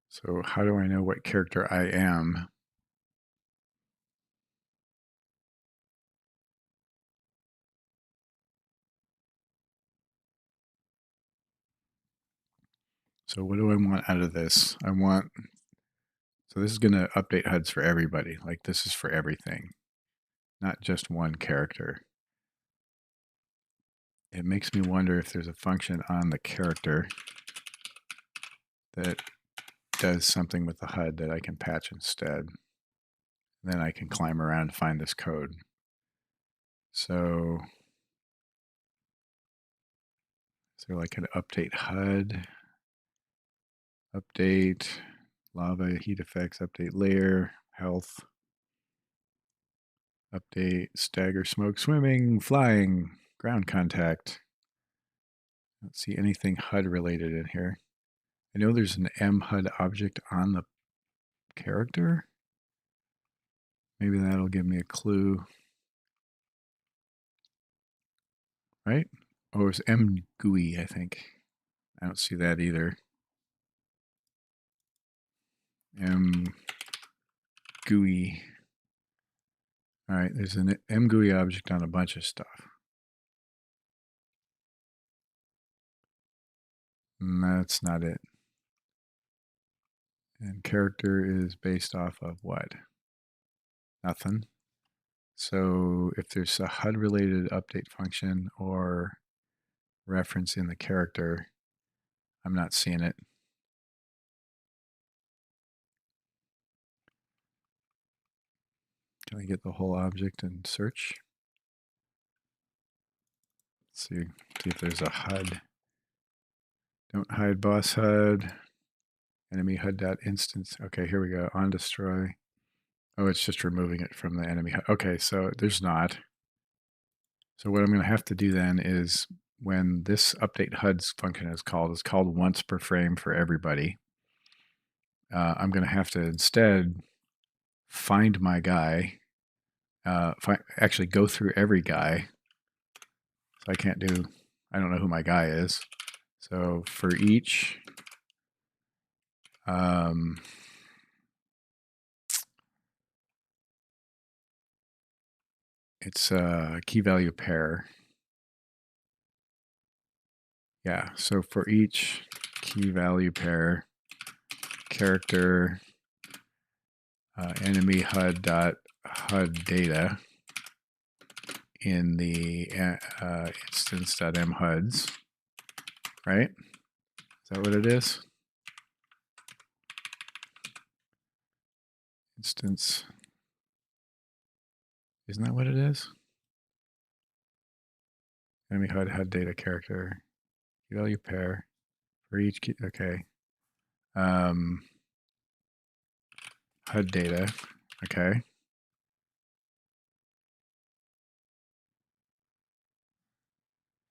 so how do I know what character I am? So what do I want out of this? I want, so this is going to update HUDs for everybody. Like this is for everything, not just one character. It makes me wonder if there's a function on the character that does something with the HUD that I can patch instead. Then I can climb around and find this code. So is there like an update HUD? Update, lava, heat effects, update layer, health, update, stagger, smoke, swimming, flying, ground contact. I don't see anything HUD related in here. I know there's an mHUD object on the character. Maybe that'll give me a clue. Right? Oh, it's mGUI, I think. I don't see that either. mGUI. All right, there's an mGUI object on a bunch of stuff. That's not it. And character is based off of what? Nothing. So if there's a HUD related update function or reference in the character, I'm not seeing it. Can I get the whole object and search? Let's see if there's a HUD. Don't hide boss HUD. Enemy HUD.instance. Okay, here we go. On destroy. Oh, it's just removing it from the enemy HUD. Okay, so there's not. So what I'm going to have to do then is when this update HUDs function is called once per frame for everybody. I'm going to have to instead find my guy, actually go through every guy. So I don't know who my guy is. So for each, it's a key value pair. Yeah, so for each key value pair, character enemy HUD data in the instance.mhuds, right? Is that what it is? Instance, isn't that what it is? Enemy HUD data character, key value pair for each key, okay. HUD data, okay.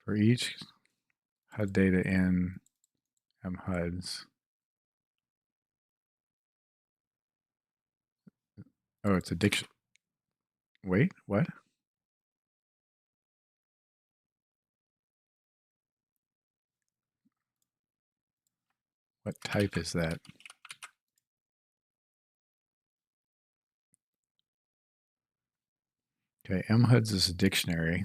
For each HUD data in mHUDs. Oh, it's a diction. Wait, what? What type is that? Okay, mHUDs is a dictionary.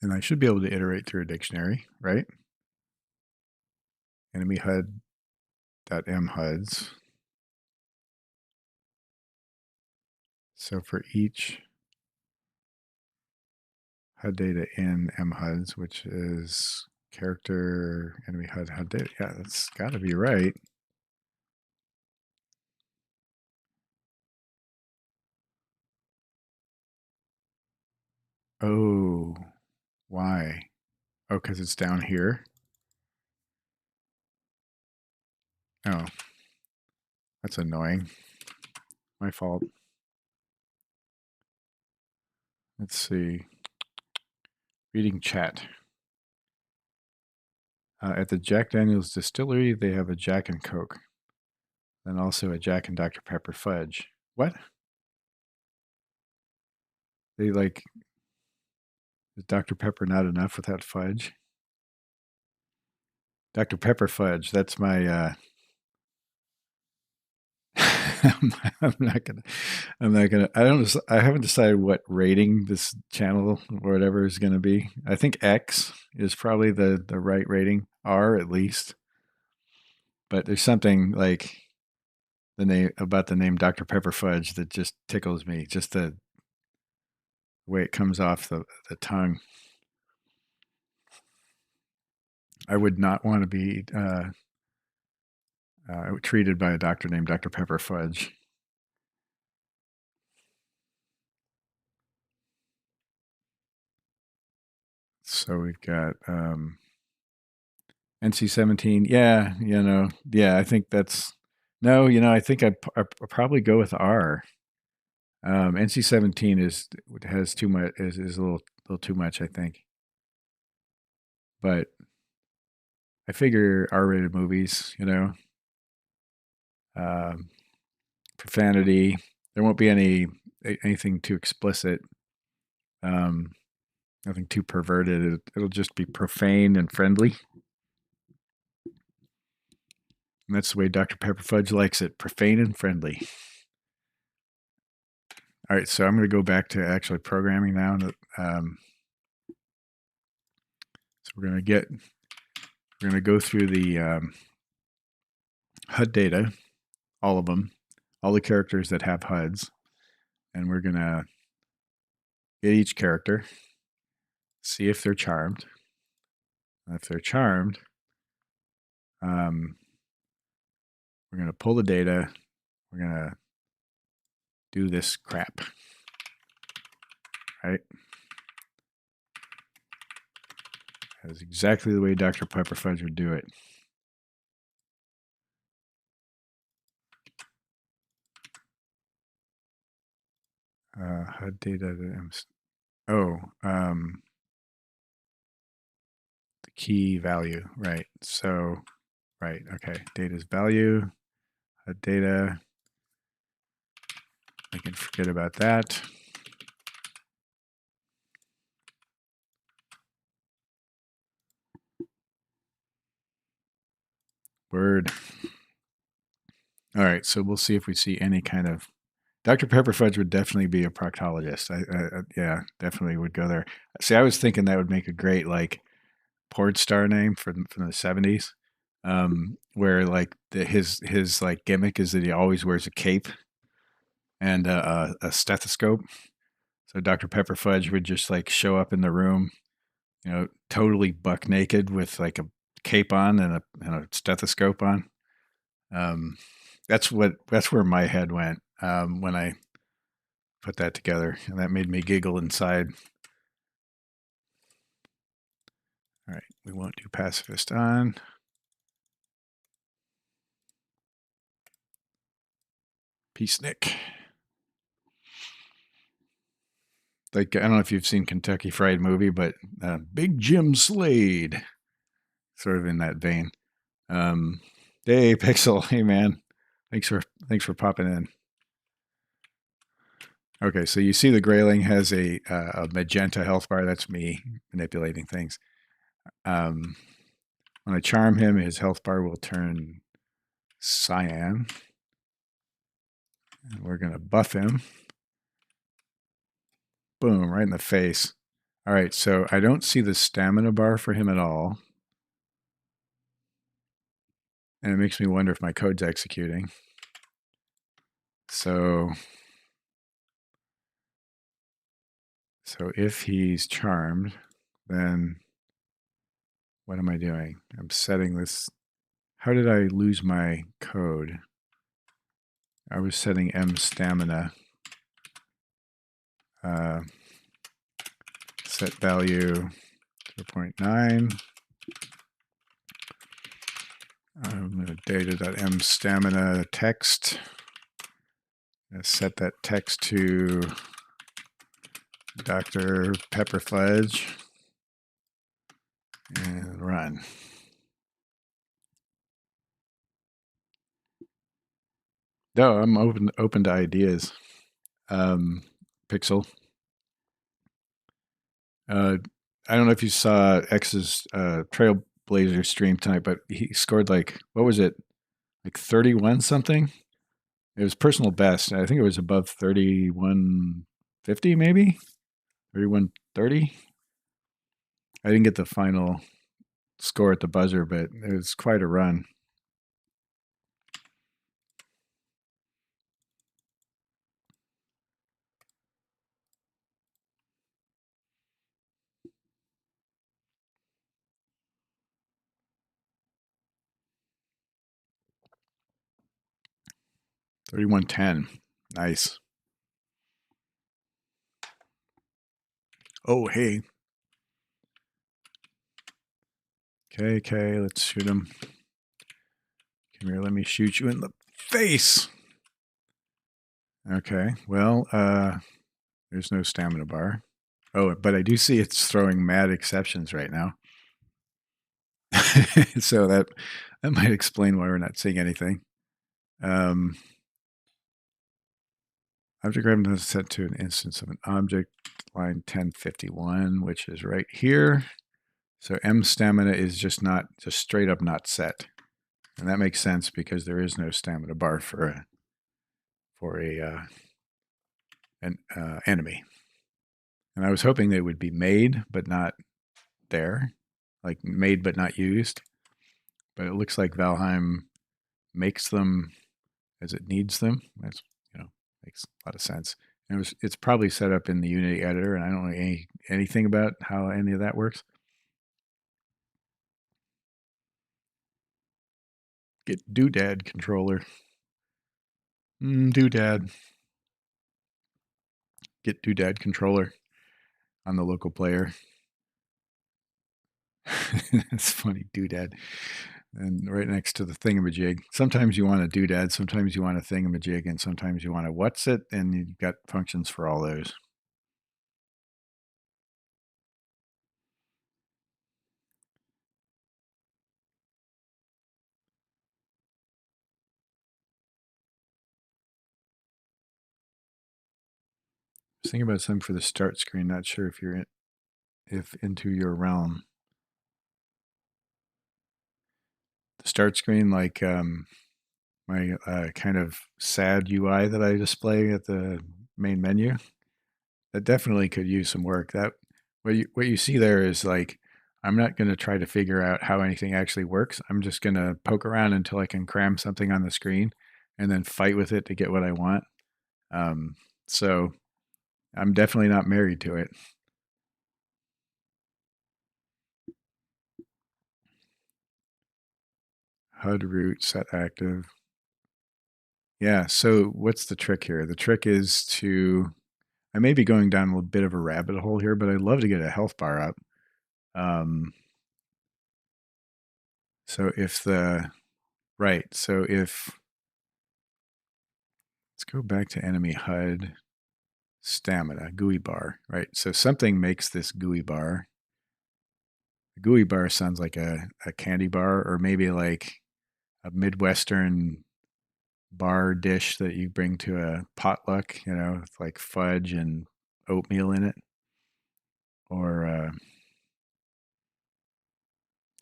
And I should be able to iterate through a dictionary, right? Enemy HUD.mHUDs. So for each HUD data in mHUDs, which is character enemy HUD data. Yeah, that's got to be right. Oh, why? Oh, because it's down here. Oh, that's annoying. My fault. Let's see. Reading chat. At the Jack Daniels Distillery, they have a Jack and Coke, and also a Jack and Dr. Pepper Fudge. What? They like, is Dr. Pepper not enough without fudge? Dr. Pepper Fudge. That's my. I'm not gonna. I'm not gonna. I don't. I haven't decided what rating this channel or whatever is gonna be. I think X is probably the right rating. R at least. But there's something like the name about the name Dr. Pepper Fudge that just tickles me. Just the way it comes off the tongue. I would not want to be treated by a doctor named Dr. Pepper Fudge. So we've got NC-17. Yeah, yeah. I think that's no. I think I'd probably go with R. NC-17 has too much. Is a little too much, I think. But I figure R-rated movies. Um, profanity. There won't be anything too explicit. Nothing too perverted. It'll just be profane and friendly. And that's the way Dr. Pepper Fudge likes it, profane and friendly. All right, so I'm going to go back to actually programming now. So we're going to go through the HUD data, all of them, all the characters that have HUDs, and we're going to get each character, see if they're charmed. If they're charmed, we're going to pull the data. We're going to do this crap, right? That's exactly the way Dr. Pepper Fudge would do it. HUD data. The key value, right? So, right, okay. Data's value, HUD data. I can forget about that. Word. All right, so we'll see if we see any kind of. Dr. Pepper Fudge would definitely be a proctologist. Yeah, definitely would go there. See, I was thinking that would make a great like porn star name from the 70s, where like his like gimmick is that he always wears a cape and a stethoscope. So Dr. Pepper Fudge would just like show up in the room, totally buck naked with like a cape on and a stethoscope on. That's where my head went when I put that together, and that made me giggle inside. All right, we won't do pacifist on. Peace, Nick. like, I don't know if you've seen Kentucky Fried Movie, but Big Jim Slade, sort of in that vein. Hey, Pixel. Hey, man. Thanks for popping in. Okay, so you see the Grayling has a magenta health bar. That's me manipulating things. When I charm him, his health bar will turn cyan. And we're going to buff him. Boom, right in the face. All right, so I don't see the stamina bar for him at all. And it makes me wonder if my code's executing. So if he's charmed, then what am I doing? I'm setting this. How did I lose my code? I was setting M stamina. Set value 0.9. I'm going to data.m stamina text. Set that text to Dr. Pepperfudge and run. No, I'm open to ideas. Pixel. I don't know if you saw X's Trailblazer stream tonight, but he scored like, what was it? Like 31 something? It was personal best. I think it was above 3150 maybe? 3130? I didn't get the final score at the buzzer, but it was quite a run. $31.10. Nice. Oh, hey. Okay, let's shoot him. Come here, let me shoot you in the face. Okay, well, there's no stamina bar. Oh, but I do see it's throwing mad exceptions right now. So that might explain why we're not seeing anything. Object grab is set to an instance of an object, line 1051, which is right here. So M stamina is just straight up not set. And that makes sense because there is no stamina bar for an enemy. And I was hoping they would be made, but not there, like made but not used. But it looks like Valheim makes them as it needs them. That's, makes a lot of sense. And it's probably set up in the Unity editor, and I don't know anything about how any of that works. Get doodad controller. Doodad. Get doodad controller on the local player. It's funny, doodad. And right next to the thingamajig. Sometimes you want a doodad, sometimes you want a thingamajig, and sometimes you want a what's it, and you've got functions for all those. I was thinking about something for the start screen, not sure if you're into your realm. The start screen, like my kind of sad UI that I display at the main menu, that definitely could use some work. That what you see there is like, I'm not going to try to figure out how anything actually works. I'm just going to poke around until I can cram something on the screen and then fight with it to get what I want. So I'm definitely not married to it. HUD root set active. Yeah, so what's the trick here? The trick is I may be going down a little bit of a rabbit hole here, but I'd love to get a health bar up. So if let's go back to enemy HUD. Stamina, GUI bar, right? So something makes this GUI bar. The GUI bar sounds like a candy bar, or maybe like a Midwestern bar dish that you bring to a potluck, with like fudge and oatmeal in it. Or, I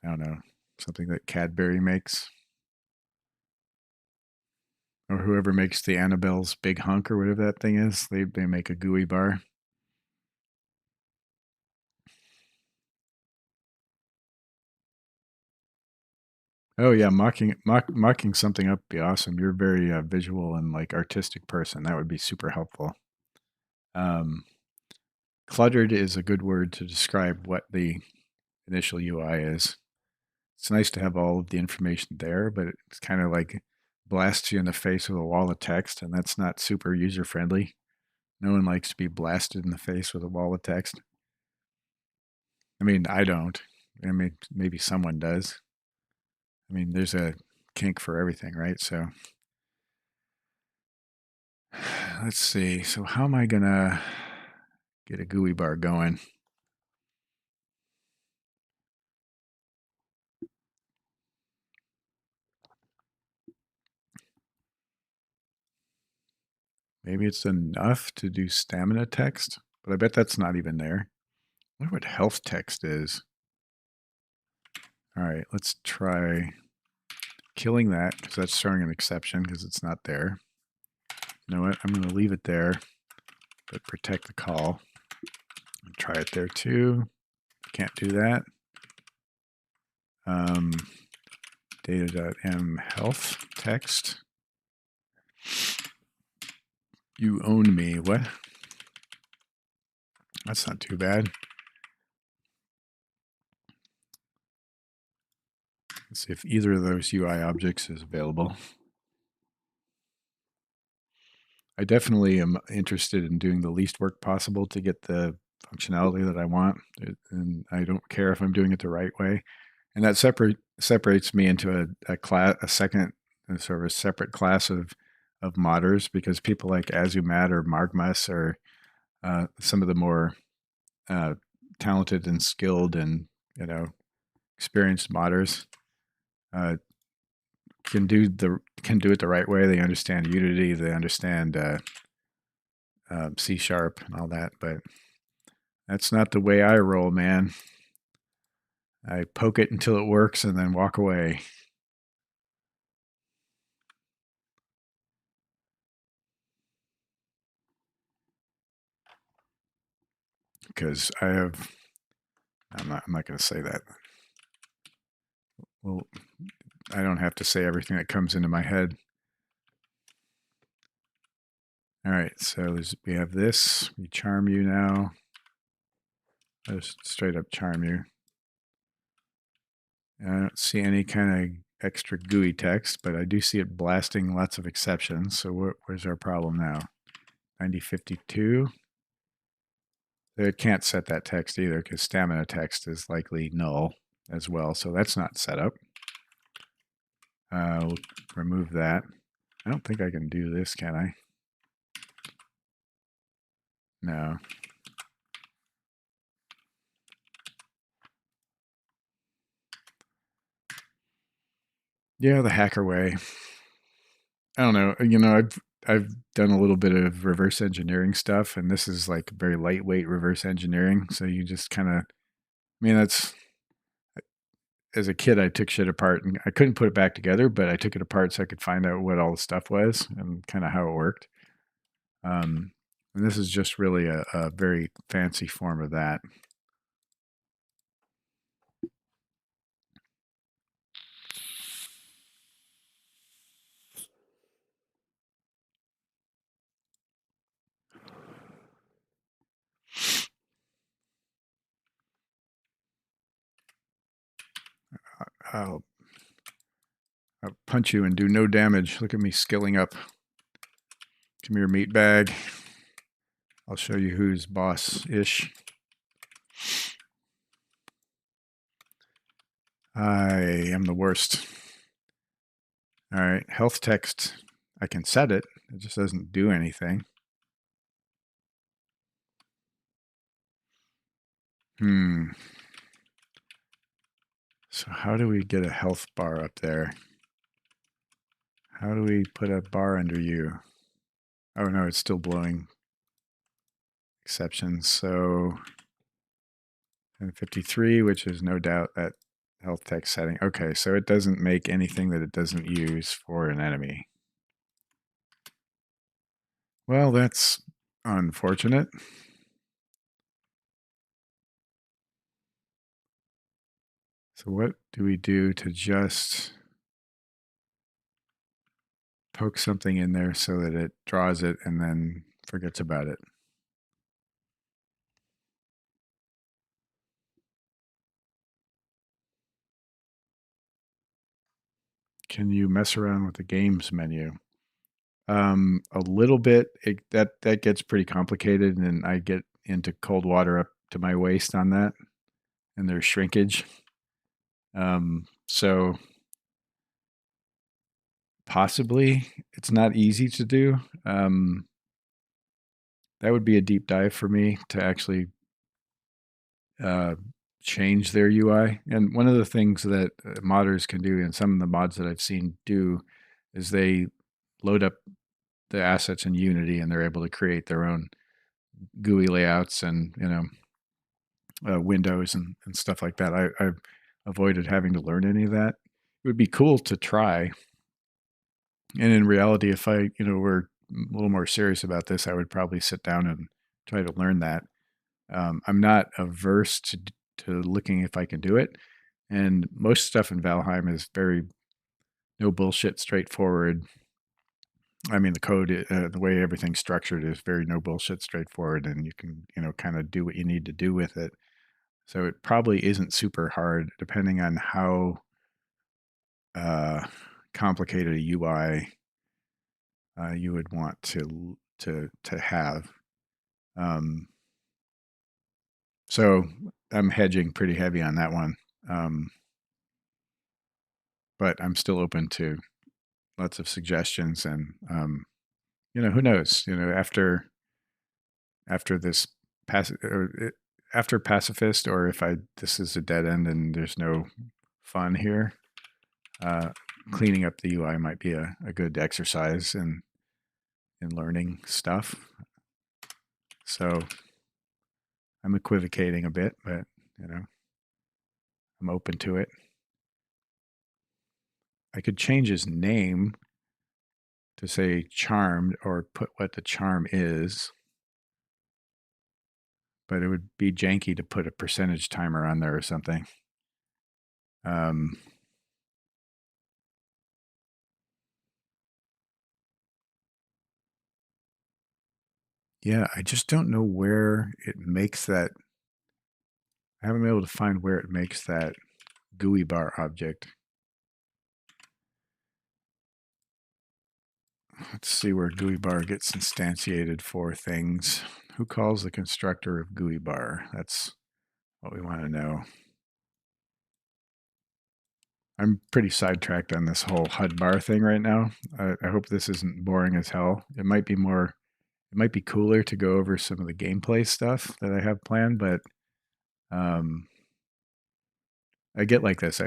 don't know, something that Cadbury makes. Or whoever makes the Annabelle's Big Hunk or whatever that thing is, they make a GUI bar. Oh yeah, mocking something up would be awesome. You're a very visual and like artistic person. That would be super helpful. Cluttered is a good word to describe what the initial UI is. It's nice to have all of the information there, but it's kind of like blasts you in the face with a wall of text, and that's not super user friendly. No one likes to be blasted in the face with a wall of text. I mean, I don't. I mean, maybe someone does. I mean, there's a kink for everything, right? So let's see. So how am I gonna get a GUI bar going? Maybe it's enough to do stamina text, but I bet that's not even there. I wonder what health text is. All right, let's try killing that because that's throwing an exception because it's not there. You know what? I'm going to leave it there, but protect the call. And try it there too. Can't do that. Data.m health text. You own me. What? That's not too bad. Let's see if either of those UI objects is available. I definitely am interested in doing the least work possible to get the functionality that I want, and I don't care if I'm doing it the right way. And that separates me into a second sort of a separate class of modders, because people like Azumat or Margmas or some of the more talented and skilled and experienced modders can do it the right way. They understand Unity, they understand C# and all that, but that's not the way I roll, man. I poke it until it works and then walk away. Because I'm not going to say that. Well, I don't have to say everything that comes into my head. All right, so we have this. We charm you now. Just straight up charm you. I don't see any kind of extra GUI text, but I do see it blasting lots of exceptions. So where's our problem now? 9052. It can't set that text either because stamina text is likely null as well. So that's not set up. We'll remove that. I don't think I can do this, can I? No. Yeah, the hacker way. I don't know. I've done a little bit of reverse engineering stuff, and this is like very lightweight reverse engineering. So you just kind of, I mean, that's, as a kid, I took shit apart and I couldn't put it back together, but I took it apart so I could find out what all the stuff was and kind of how it worked. And this is just really a very fancy form of that. I'll punch you and do no damage. Look at me skilling up. Come here, meat bag. I'll show you who's boss-ish. I am the worst. All right, health text. I can set it. It just doesn't do anything. So how do we get a health bar up there? How do we put a bar under you? Oh no, it's still blowing exceptions. So 53, which is no doubt that health text setting. Okay, so it doesn't make anything that it doesn't use for an enemy. Well, that's unfortunate. So what do we do to just poke something in there so that it draws it and then forgets about it? Can you mess around with the games menu? A little bit. That gets pretty complicated, and I get into cold water up to my waist on that, and there's shrinkage. So possibly it's not easy to do. That would be a deep dive for me to actually uh, change their UI. And one of the things that modders can do, and some of the mods that I've seen do, is they load up the assets in Unity and they're able to create their own GUI layouts and windows and stuff like that. I've avoided having to learn any of that. It would be cool to try. And in reality, if I were a little more serious about this, I would probably sit down and try to learn that. I'm not averse to looking if I can do it. And most stuff in Valheim is very no bullshit, straightforward. I mean, the code, the way everything's structured is very no bullshit, straightforward, and you can, kind of do what you need to do with it. So it probably isn't super hard, depending on how complicated a UI you would want to have. So I'm hedging pretty heavy on that one, but I'm still open to lots of suggestions. And who knows? After this after Pacifist, or if this is a dead end and there's no fun here, cleaning up the UI might be a good exercise in learning stuff. So I'm equivocating a bit, but I'm open to it. I could change his name to say charmed or put what the charm is, but it would be janky to put a percentage timer on there or something. Yeah, I just don't know where it makes that. I haven't been able to find where it makes that GUI bar object. Let's see where GUI bar gets instantiated for things. Who calls the constructor of GUI bar? That's what we want to know. I'm pretty sidetracked on this whole HUD bar thing right now. I hope this isn't boring as hell. It might be more. It might be cooler to go over some of the gameplay stuff that I have planned, but I get like this.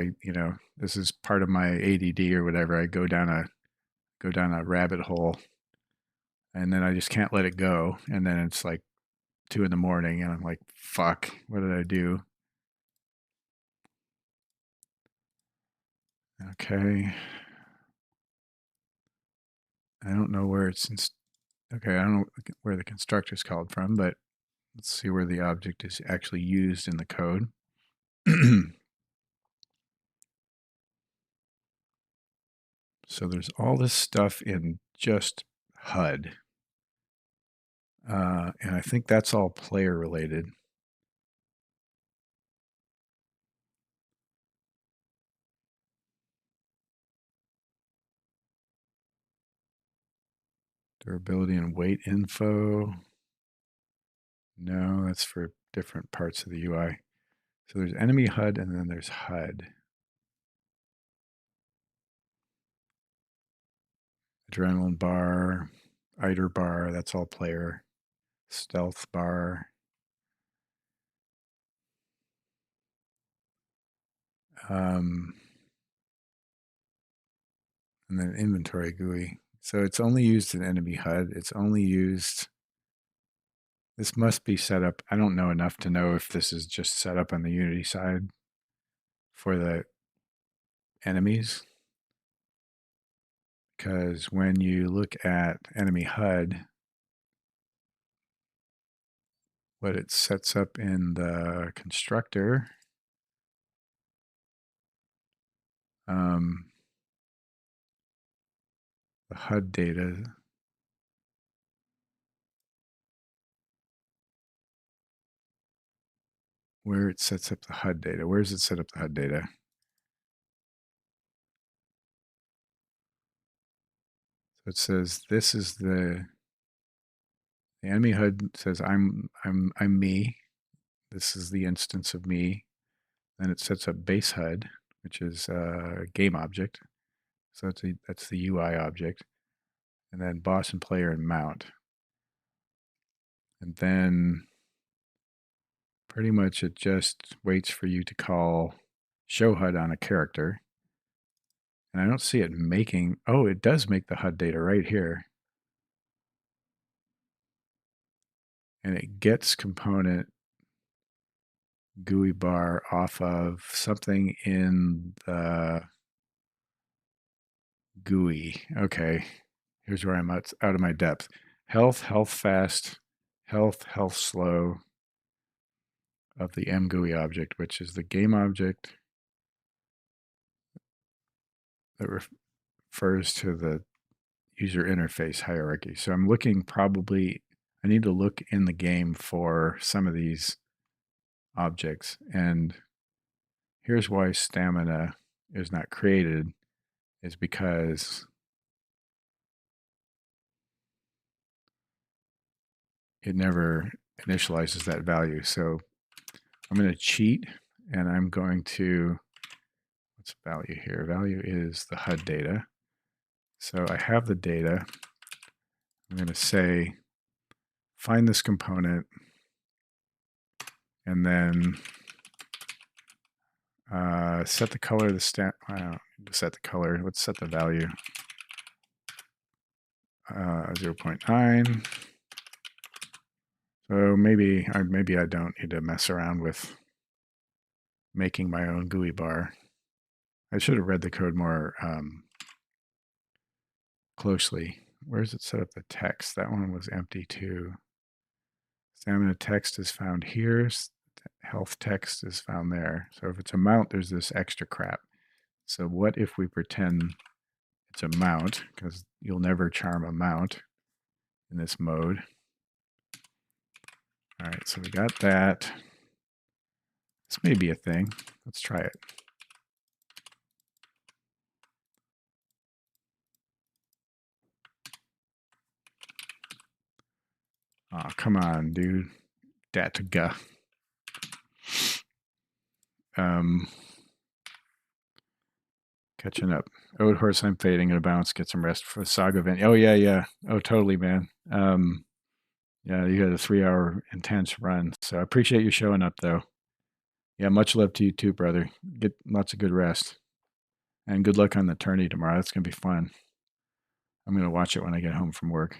This is part of my ADD or whatever. I go down a rabbit hole, and then I just can't let it go. And then it's like 2 a.m, and I'm like, "Fuck, what did I do?" Okay, I don't know where it's. Okay, I don't know where the constructor's called from, but let's see where the object is actually used in the code. So there's all this stuff in just HUD. And I think that's all player related. Durability and weight info. No, that's for different parts of the UI. So there's enemy HUD and then there's HUD. Adrenaline bar, ITER bar, that's all player. Stealth bar. and then inventory GUI. So it's only used in enemy HUD. It's only used. This must be set up. I don't know enough to know if this is just set up on the Unity side for the enemies. Because when you look at enemy HUD, what it sets up in the constructor, the HUD data, where it sets up the HUD data. Where does it set up the HUD data? So it says this is the enemy HUD says I'm me. This is the instance of me. Then it sets up base HUD, which is a game object. So that's the UI object. And then boss and player and mount. And then pretty much it just waits for you to call show HUD on a character. And I don't see it making, oh, it does make the HUD data right here. And it gets component GUI bar off of something in the GUI. Okay, here's where I'm out of my depth. Health, health fast, health, health slow of the mGUI object, which is the game object that refers to the user interface hierarchy. So I'm looking probably, I need to look in the game for some of these objects. And here's why stamina is not created is because it never initializes that value. So I'm going to cheat and I'm going to, what's value here? Value is the HUD data. So I have the data. I'm going to say, find this component and then set the color of the stat. I don't need to set the color. Let's set the value. 0.9. So maybe I don't need to mess around with making my own GUI bar. I should have read the code more closely. Where does it set up the text? That one was empty too. Stamina text is found here. Health text is found there. So if it's a mount, there's this extra crap. So what if we pretend it's a mount? Because you'll never charm a mount in this mode. All right, so we got that. This may be a thing. Let's try it. Oh, come on, dude. Dataga. Catching up. Ode horse, I'm fading in a bounce. Get some rest for the saga event. Oh yeah, yeah. Oh, totally, man. Yeah, you had a 3-hour intense run. So I appreciate you showing up, though. Yeah, much love to you too, brother. Get lots of good rest, and good luck on the tourney tomorrow. That's gonna be fun. I'm gonna watch it when I get home from work.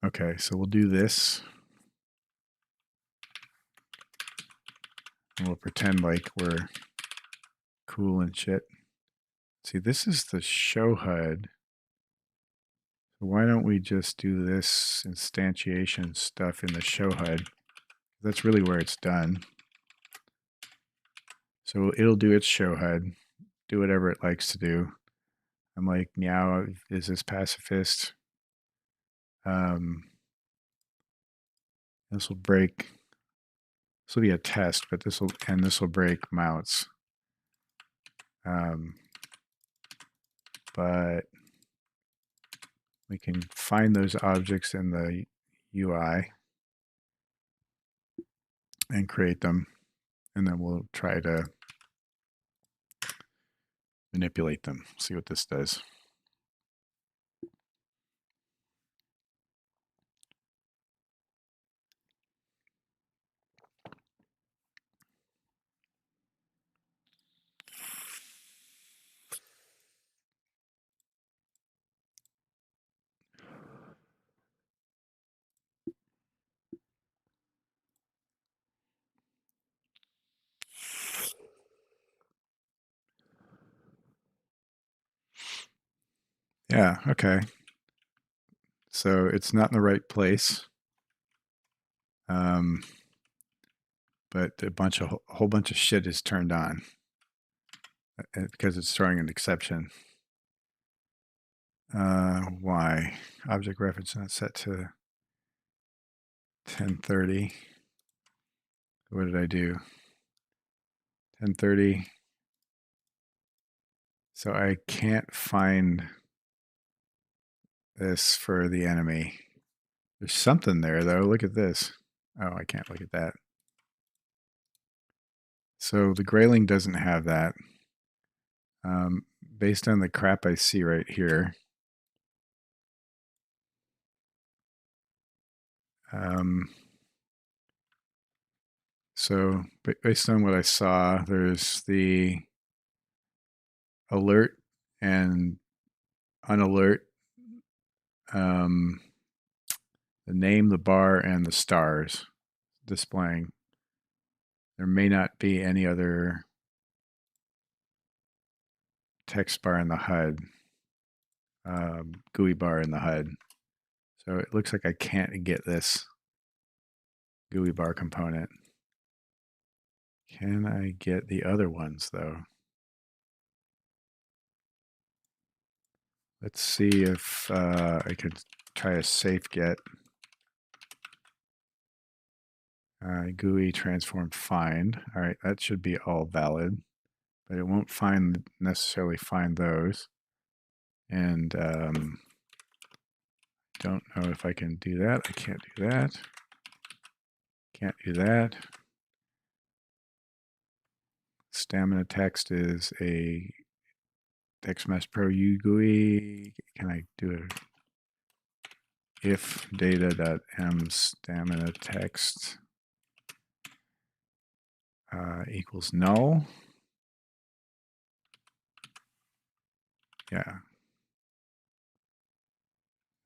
Okay, so we'll do this. And we'll pretend like we're cool and shit. See, this is the show HUD. So why don't we just do this instantiation stuff in the show HUD? That's really where it's done. So it'll do its show HUD, do whatever it likes to do. I'm like, meow, is this pacifist? This will break. This will be a test, but this will break mounts. But we can find those objects in the UI and create them, and then we'll try to manipulate them. See what this does. Yeah, okay. So it's not in the right place. But a whole bunch of shit is turned on because it's throwing an exception. Why? Object reference not set to 1030. What did I do? 1030. So I can't find this for the enemy. There's something there though. Look at this. Oh, I can't look at that. So the Grayling doesn't have that. Based on the crap I see right here. So based on what I saw, there's the alert and unalert, the name, the bar, and the stars displaying. There may not be any other text bar in the HUD, GUI bar in the HUD. So it looks like I can't get this GUI bar component. Can I get the other ones though? Let's see if I could try a safe get. GUI transform find. All right, that should be all valid, but it won't necessarily find those. And don't know if I can do that. I can't do that. Can't do that. Stamina text is a TextMesh Pro UGUI. Can I do it? If data.m stamina text equals null. Yeah.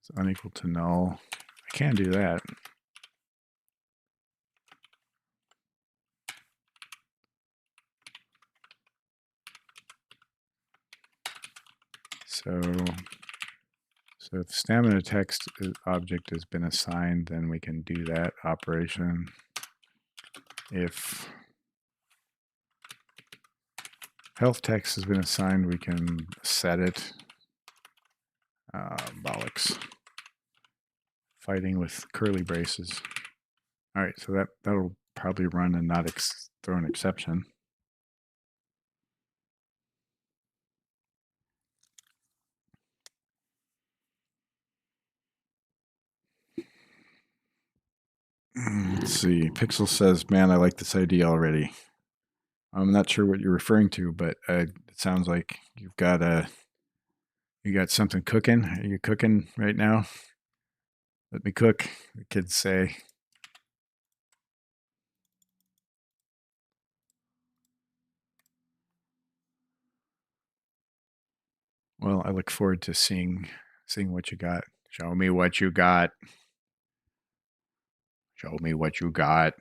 It's unequal to null. I can't do that. So if stamina text object has been assigned, then we can do that operation. If health text has been assigned, we can set it. Bollocks. Fighting with curly braces. All right, so that'll probably run and not throw an exception. Let's see. Pixel says, "Man, I like this idea already." I'm not sure what you're referring to, but it sounds like you got something cooking. Are you cooking right now? Let me cook, the kids say. Well, I look forward to seeing what you got. Show me what you got. Show me what you got.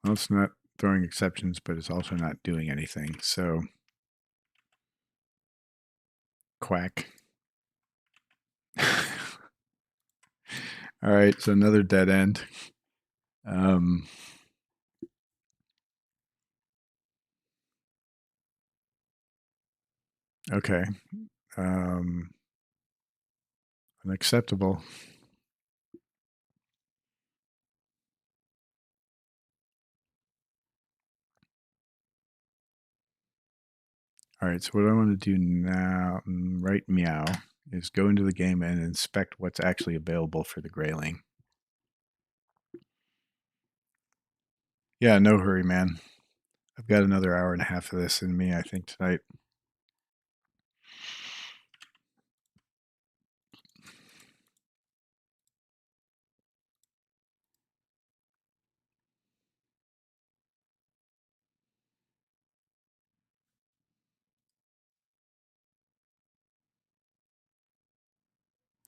Well, it's not throwing exceptions, but it's also not doing anything. So, quack. All right, so another dead end. Okay. Unacceptable. All right, so what I want to do now, right meow, is go into the game and inspect what's actually available for the Grayling. Yeah, no hurry, man. I've got another hour and a half of this in me, I think, tonight.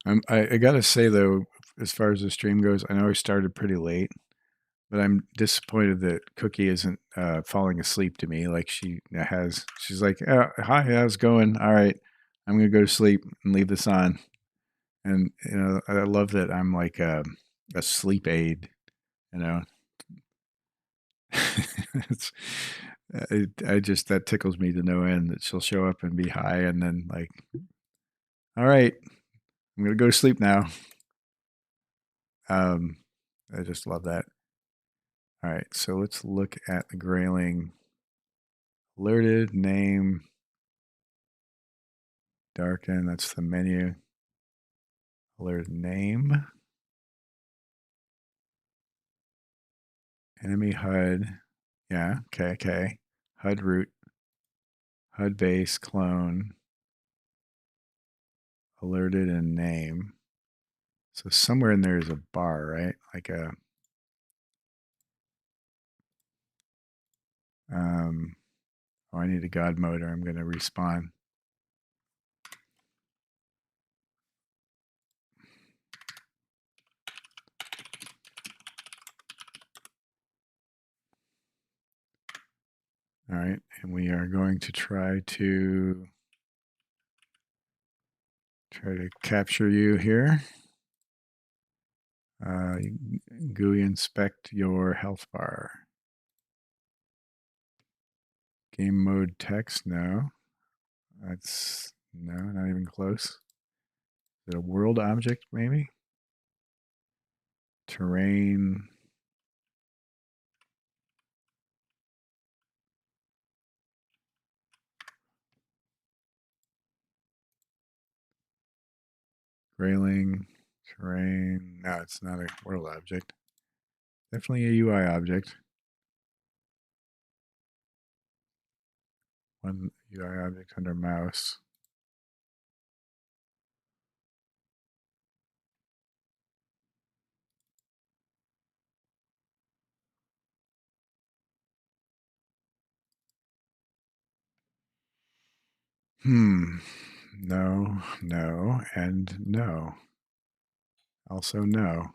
I gotta say though, as far as the stream goes, I know I started pretty late, but I'm disappointed that Cookie isn't falling asleep to me like she has. She's like, oh, "Hi, how's it going? All right, I'm gonna go to sleep and leave this on." And I love that I'm like a sleep aid. You know, it's, I just that tickles me to no end that she'll show up and be high, and then like, "All right, I'm gonna go to sleep now." Um, I just love that. All right, so let's look at the grayling. Alerted, name, darken, that's the menu. Alerted name. Enemy HUD. Yeah, okay. HUD root. HUD base, clone. Alerted and name. So somewhere in there is a bar, right? Like a oh, I need a god mode or I'm gonna respawn. All right, and we are going to try to capture you here. GUI inspect your health bar. Game mode text, no. That's no, not even close. Is it a world object, maybe? Terrain. Grayling. Terrain. No, it's not a world object. Definitely a UI object. One UI object under mouse. No, no, and no. Also no.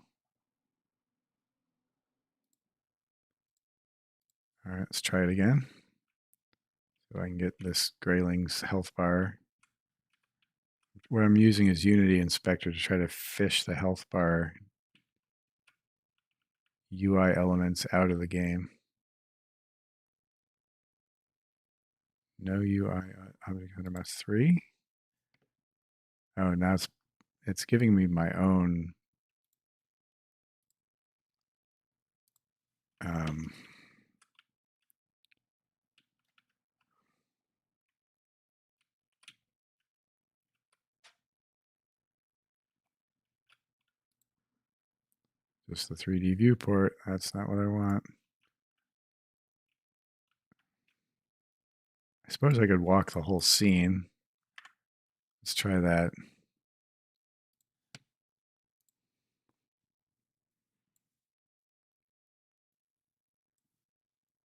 All right, let's try it again. So I can get this Grayling's health bar. What I'm using is Unity Inspector to try to fish the health bar UI elements out of the game. No UI object under mouse 3. Oh, now it's giving me my own just the 3D viewport. That's not what I want. I suppose I could walk the whole scene. Let's try that.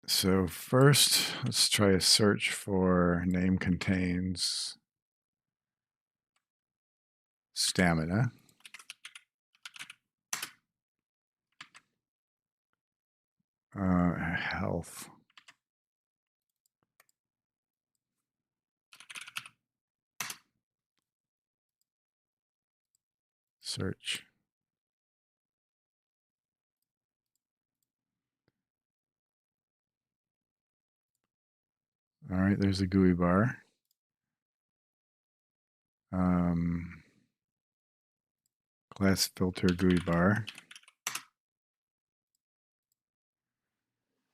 So first, let's try a search for name contains stamina. Health. Search. All right, there's a GUI bar. Class filter GUI bar.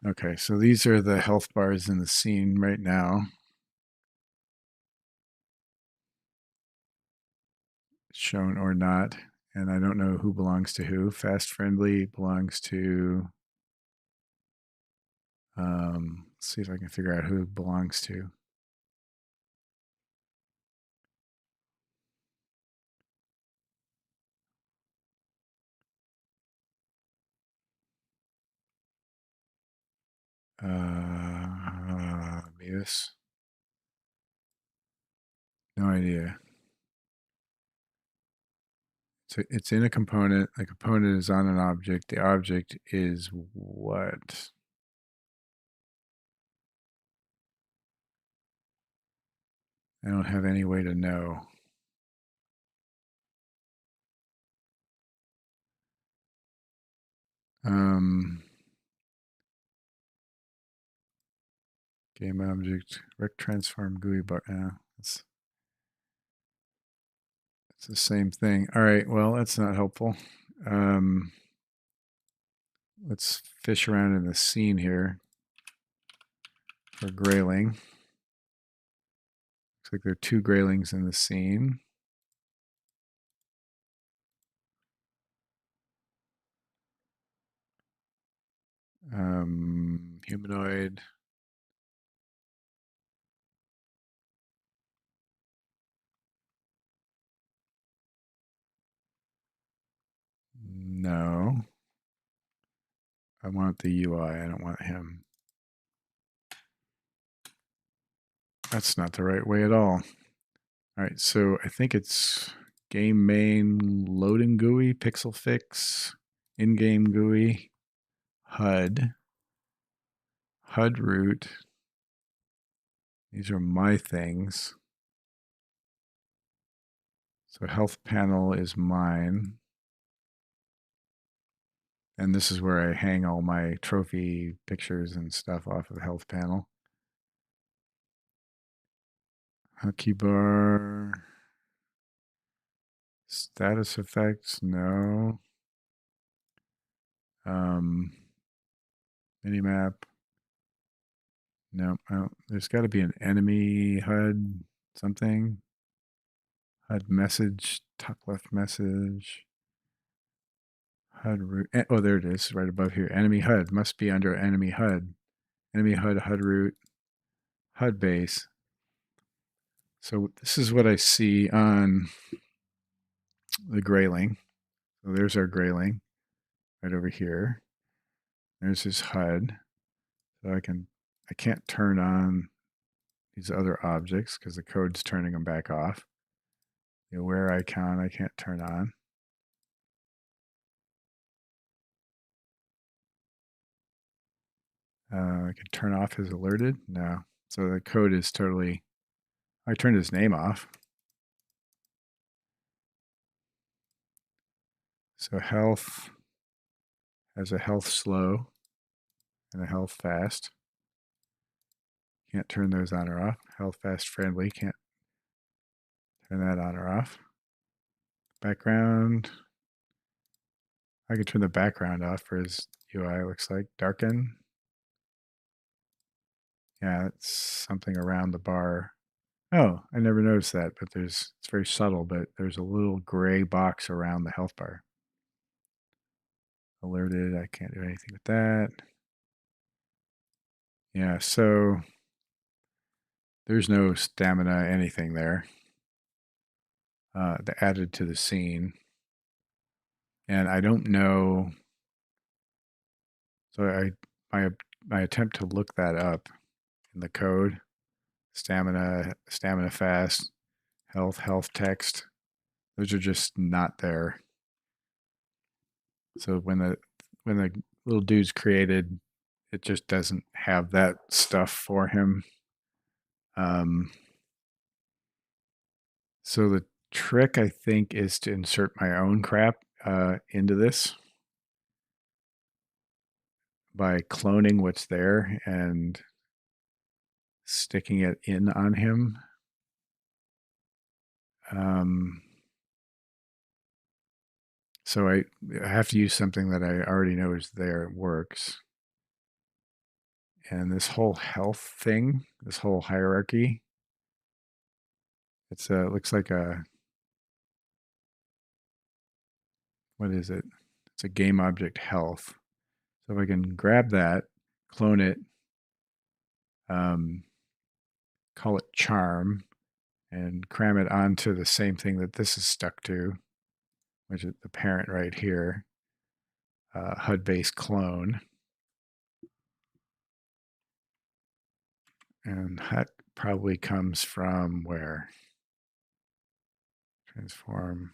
Okay, so these are the health bars in the scene right now. Shown or not. And I don't know who belongs to who. Fast friendly belongs to let's see if I can figure out who it belongs to. Beavis. No idea. It's in a component. The component is on an object. The object is what? I don't have any way to know. Game object, rect transform GUI bar. It's the same thing. All right, well, that's not helpful. Let's fish around in the scene here for grayling. Looks like there are 2 graylings in the scene. Humanoid. No. I want the UI. I don't want him. That's not the right way at all. All right, so I think it's game main loading GUI, pixel fix, in-game GUI, HUD, HUD root. These are my things. So health panel is mine. And this is where I hang all my trophy pictures and stuff off of the health panel. Hotkey bar. Status effects, no. Minimap. No, there's got to be an enemy HUD something. HUD message, top left message. HUD root. Oh, there it is, right above here. Enemy HUD must be under enemy HUD. Enemy HUD, HUD root, HUD base. So this is what I see on the grayling. So there's our grayling right over here. There's his HUD. So I can't turn on these other objects because the code's turning them back off. The aware icon I can't turn on. I can turn off his alerted. No. So the code is totally. I turned his name off. So health has a health slow and a health fast. Can't turn those on or off. Health fast friendly. Can't turn that on or off. Background. I can turn the background off for his UI. Looks like darken. Yeah, it's something around the bar. Oh, I never noticed that, but it's very subtle, but there's a little gray box around the health bar. Alerted, I can't do anything with that. Yeah, so there's no stamina, anything there. Added to the scene. And I don't know. So my attempt to look that up in the code, stamina fast, health text, those are just not there. So when the little dude's created, it just doesn't have that stuff for him. So the trick, I think, is to insert my own crap into this by cloning what's there and sticking it in on him. So I have to use something that I already know is there. It works. And this whole health thing, this whole hierarchy, it's looks like a, what is it? It's a game object health. So if I can grab that, clone it, call it charm, and cram it onto the same thing that this is stuck to, which is the parent right here, HUD-based clone. And that probably comes from where? Transform.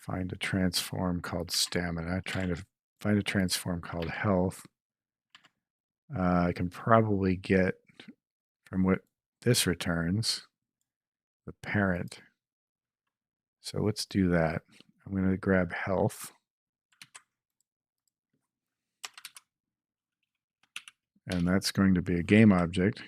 find a transform called stamina, trying to find a transform called health. I can probably get from what this returns, the parent. So let's do that. I'm going to grab health. And that's going to be a game object.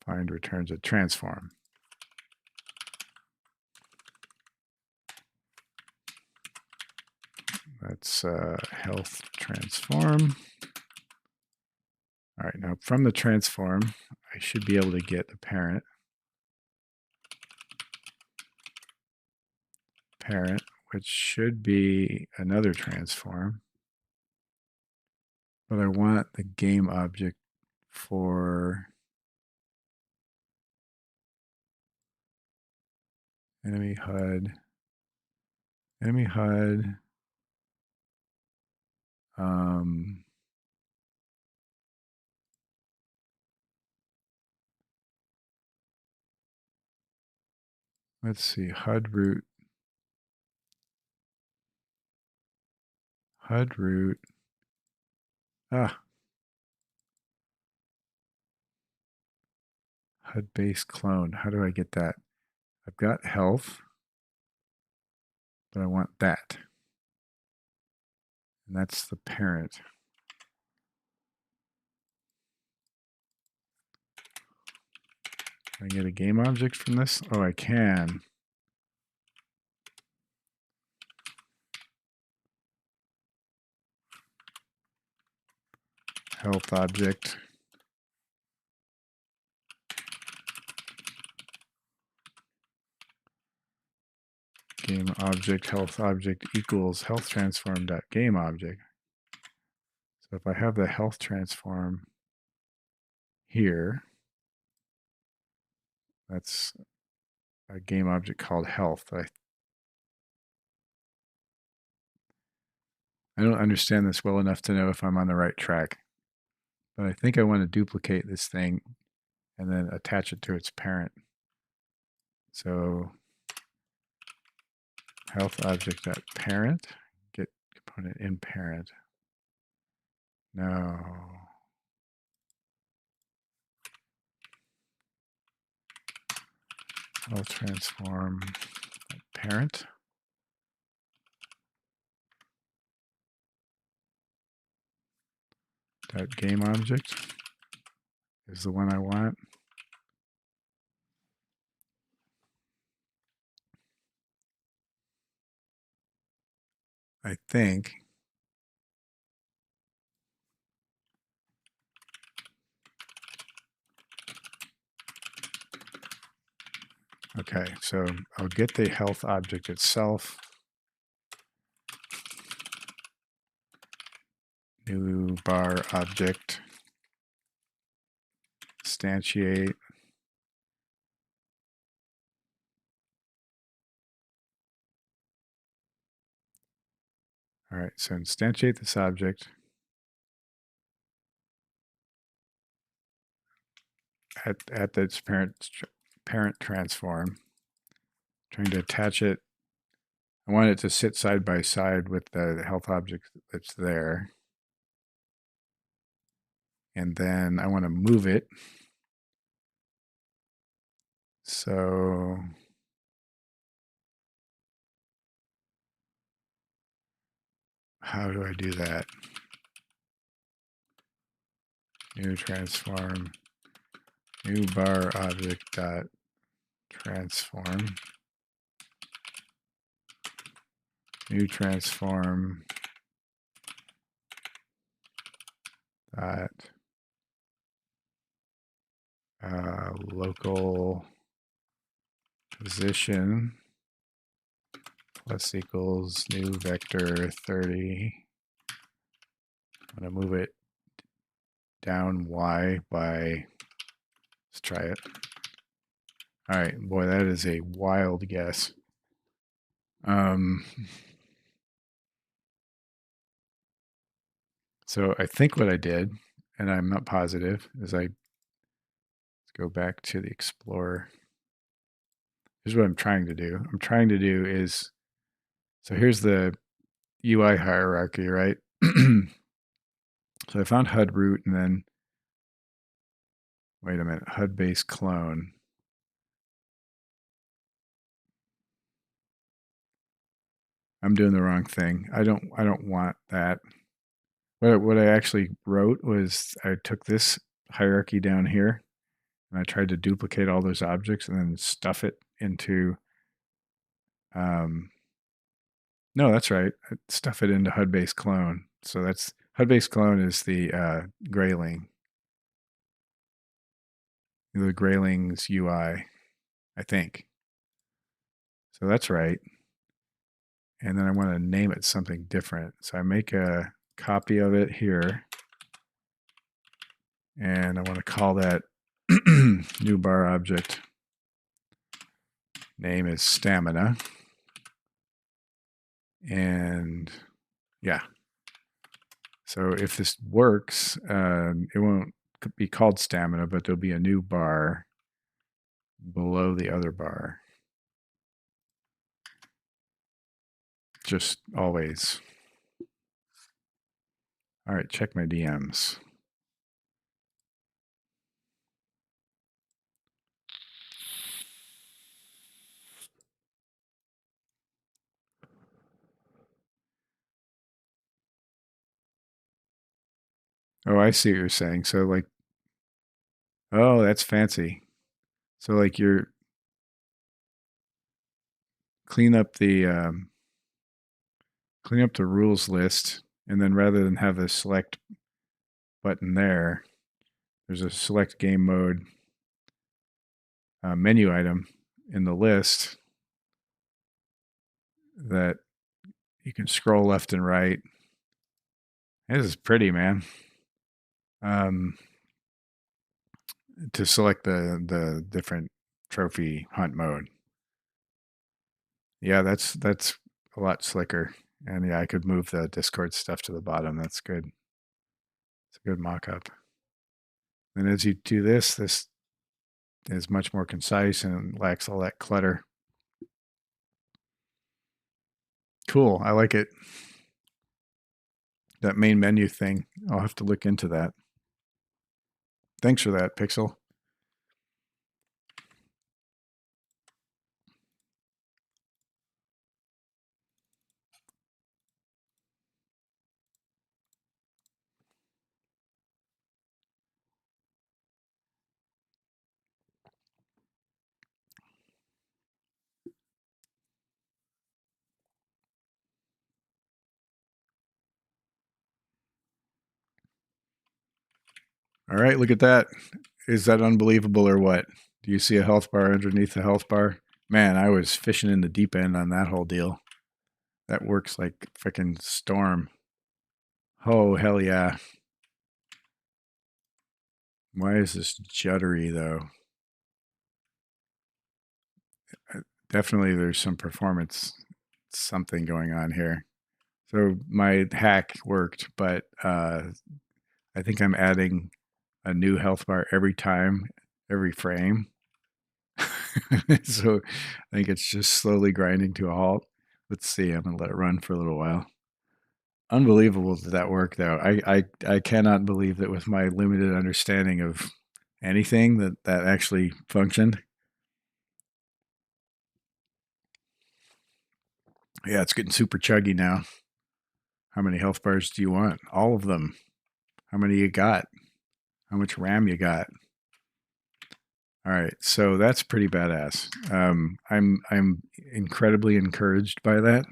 Find returns a transform. That's health transform. All right, now from the transform, I should be able to get the parent. Parent, which should be another transform. But I want the game object for enemy HUD. Enemy HUD. Let's see, HUD root. HUD root. HUD base clone. How do I get that? I've got health, but I want that. And that's the parent. Can I get a game object from this? Oh, I can. Health object. Game object, health object equals health transform dot game object. So if I have the health transform here, that's a game object called health. I don't understand this well enough to know if I'm on the right track, but I think I want to duplicate this thing and then attach it to its parent. So health object dot parent, get component in parent. No. Health transform parent. That game object is the one I want. I think. Okay, so I'll get the health object itself. New bar object. Instantiate. All right, so instantiate this object. At its parent transform. Trying to attach it. I want it to sit side by side with the health object that's there. And then I want to move it. So how do I do that? New transform, new bar object dot transform, new transform dot local position plus equals new vector 30. I'm going to move it down y by, let's try it. All right, boy, that is a wild guess. So I think what I did, and I'm not positive, is let's go back to the Explorer. Here's what I'm trying to do. I'm trying to do is, so here's the UI hierarchy, right? So I found HUD root and then, wait a minute, HUD base clone. I'm doing the wrong thing. I don't want that. What I actually wrote was I took this hierarchy down here and I tried to duplicate all those objects and then stuff it into, no, that's right. Stuff it into HUD base clone. So that's HUD base clone is the Grayling. The Grayling's UI, I think. So that's right. And then I want to name it something different. So I make a copy of it here. And I want to call that new bar object. Name is stamina. And yeah. So if this works, it won't be called stamina, but there'll be a new bar below the other bar. Just always. All right, check my DMs. Oh, I see what you're saying. So like, oh, that's fancy. So like you're clean up the rules list, and then rather than have a select button there, there's a select game mode menu item in the list that you can scroll left and right. This is pretty, man. To select the different trophy hunt mode. Yeah, that's a lot slicker. And yeah, I could move the Discord stuff to the bottom. That's good. It's a good mock-up. And as you do this, this is much more concise and lacks all that clutter. Cool. I like it. That main menu thing. I'll have to look into that. Thanks for that, Pixel. All right, look at that. Is that unbelievable or what? Do you see a health bar underneath the health bar? Man, I was fishing in the deep end on that whole deal. That works like freaking storm. Oh, hell yeah. Why is this juddery though? Definitely there's some performance something going on here. So my hack worked, but I think I'm adding a new health bar every time, every frame. So I think it's just slowly grinding to a halt. Let's see. I'm gonna let it run for a little while. Unbelievable that that worked though. I cannot believe that with my limited understanding of anything that actually functioned. Yeah, it's getting super chuggy now. How many health bars do you want? All of them. How many you got? How much RAM you got? All right, so that's pretty badass. I'm incredibly encouraged by that.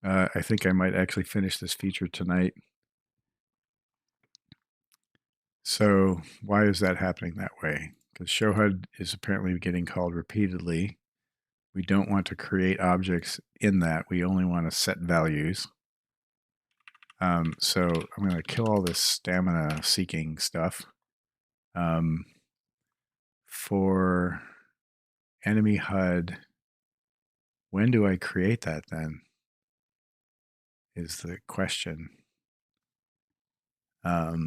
I think I might actually finish this feature tonight. So why is that happening that way? Because showHUD is apparently getting called repeatedly. We don't want to create objects in that. We only want to set values. So I'm going to kill all this stamina seeking stuff. For enemy HUD, when do I create that then? Is the question. All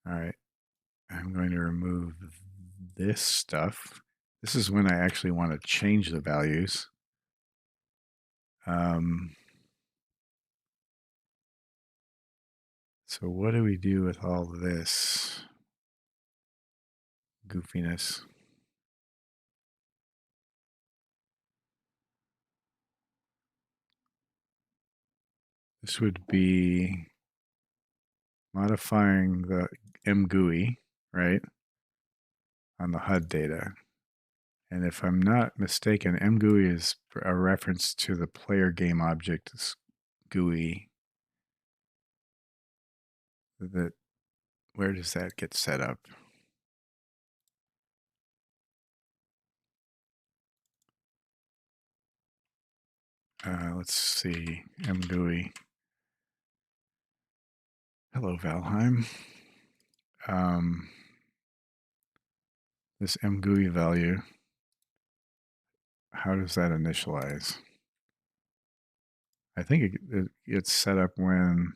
right, I'm going to remove this stuff. This is when I actually want to change the values. So what do we do with all this goofiness? This would be modifying the mGUI, right, on the HUD data. And if I'm not mistaken, mGUI is a reference to the player game object GUI. That, where does that get set up? Let's see, mGUI. Hello, Valheim. This mGUI value, how does that initialize? I think it gets set up when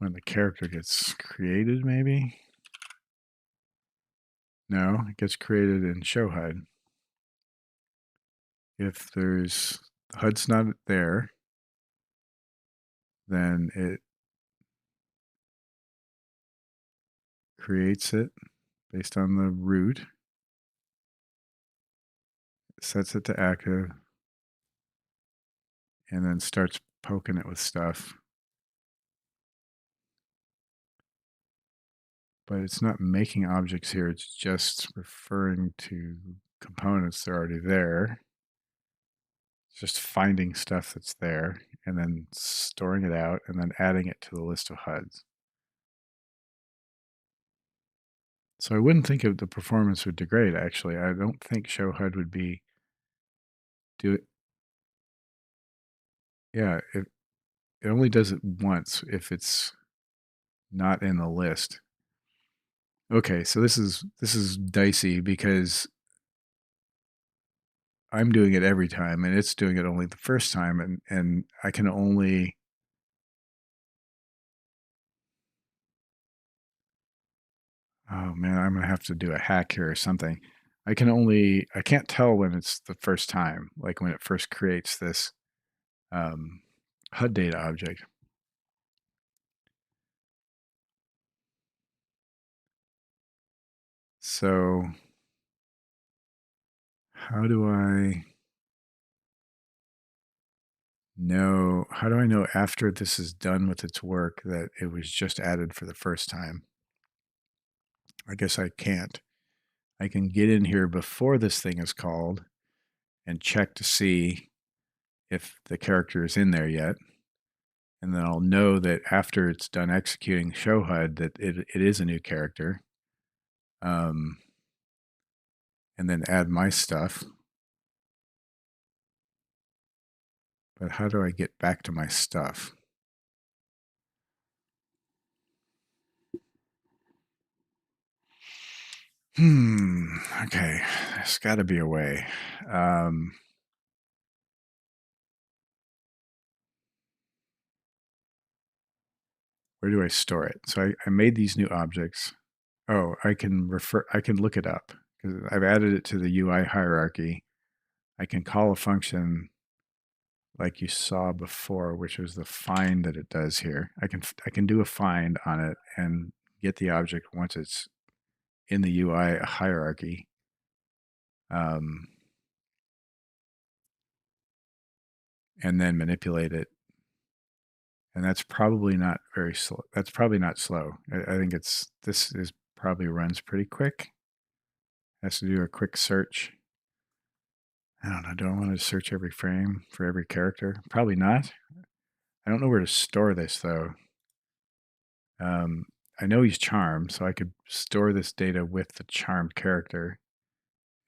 the character gets created, maybe? No, it gets created in show HUD. If there's HUD's not there, then it creates it based on the root, sets it to active, and then starts poking it with stuff. But it's not making objects here, it's just referring to components that are already there. It's just finding stuff that's there and then storing it out and then adding it to the list of HUDs. So I wouldn't think of the performance would degrade, actually. I don't think show HUD would be do it. Yeah, it only does it once if it's not in the list. Okay, so this is dicey because I'm doing it every time and it's doing it only the first time, and I can only oh man, I'm gonna have to do a hack here or something. I can't tell when it's the first time, like when it first creates this HUD data object. So how do I know after this is done with its work that it was just added for the first time? I guess I can't. I can get in here before this thing is called and check to see if the character is in there yet. And then I'll know that after it's done executing show HUD that it is a new character. And then add my stuff. But how do I get back to my stuff? Okay. There's got to be a way. Where do I store it? So I made these new objects. Oh, I can look it up because I've added it to the UI hierarchy. I can call a function like you saw before, which was the find that it does here. I can do a find on it and get the object once it's in the UI hierarchy. And then manipulate it. And that's probably not very slow. That's probably not slow. I think this is probably runs pretty quick. Has to do a quick search. I don't know. Do I want to search every frame for every character? Probably not. I don't know where to store this though. I know he's charmed, so I could store this data with the charmed character.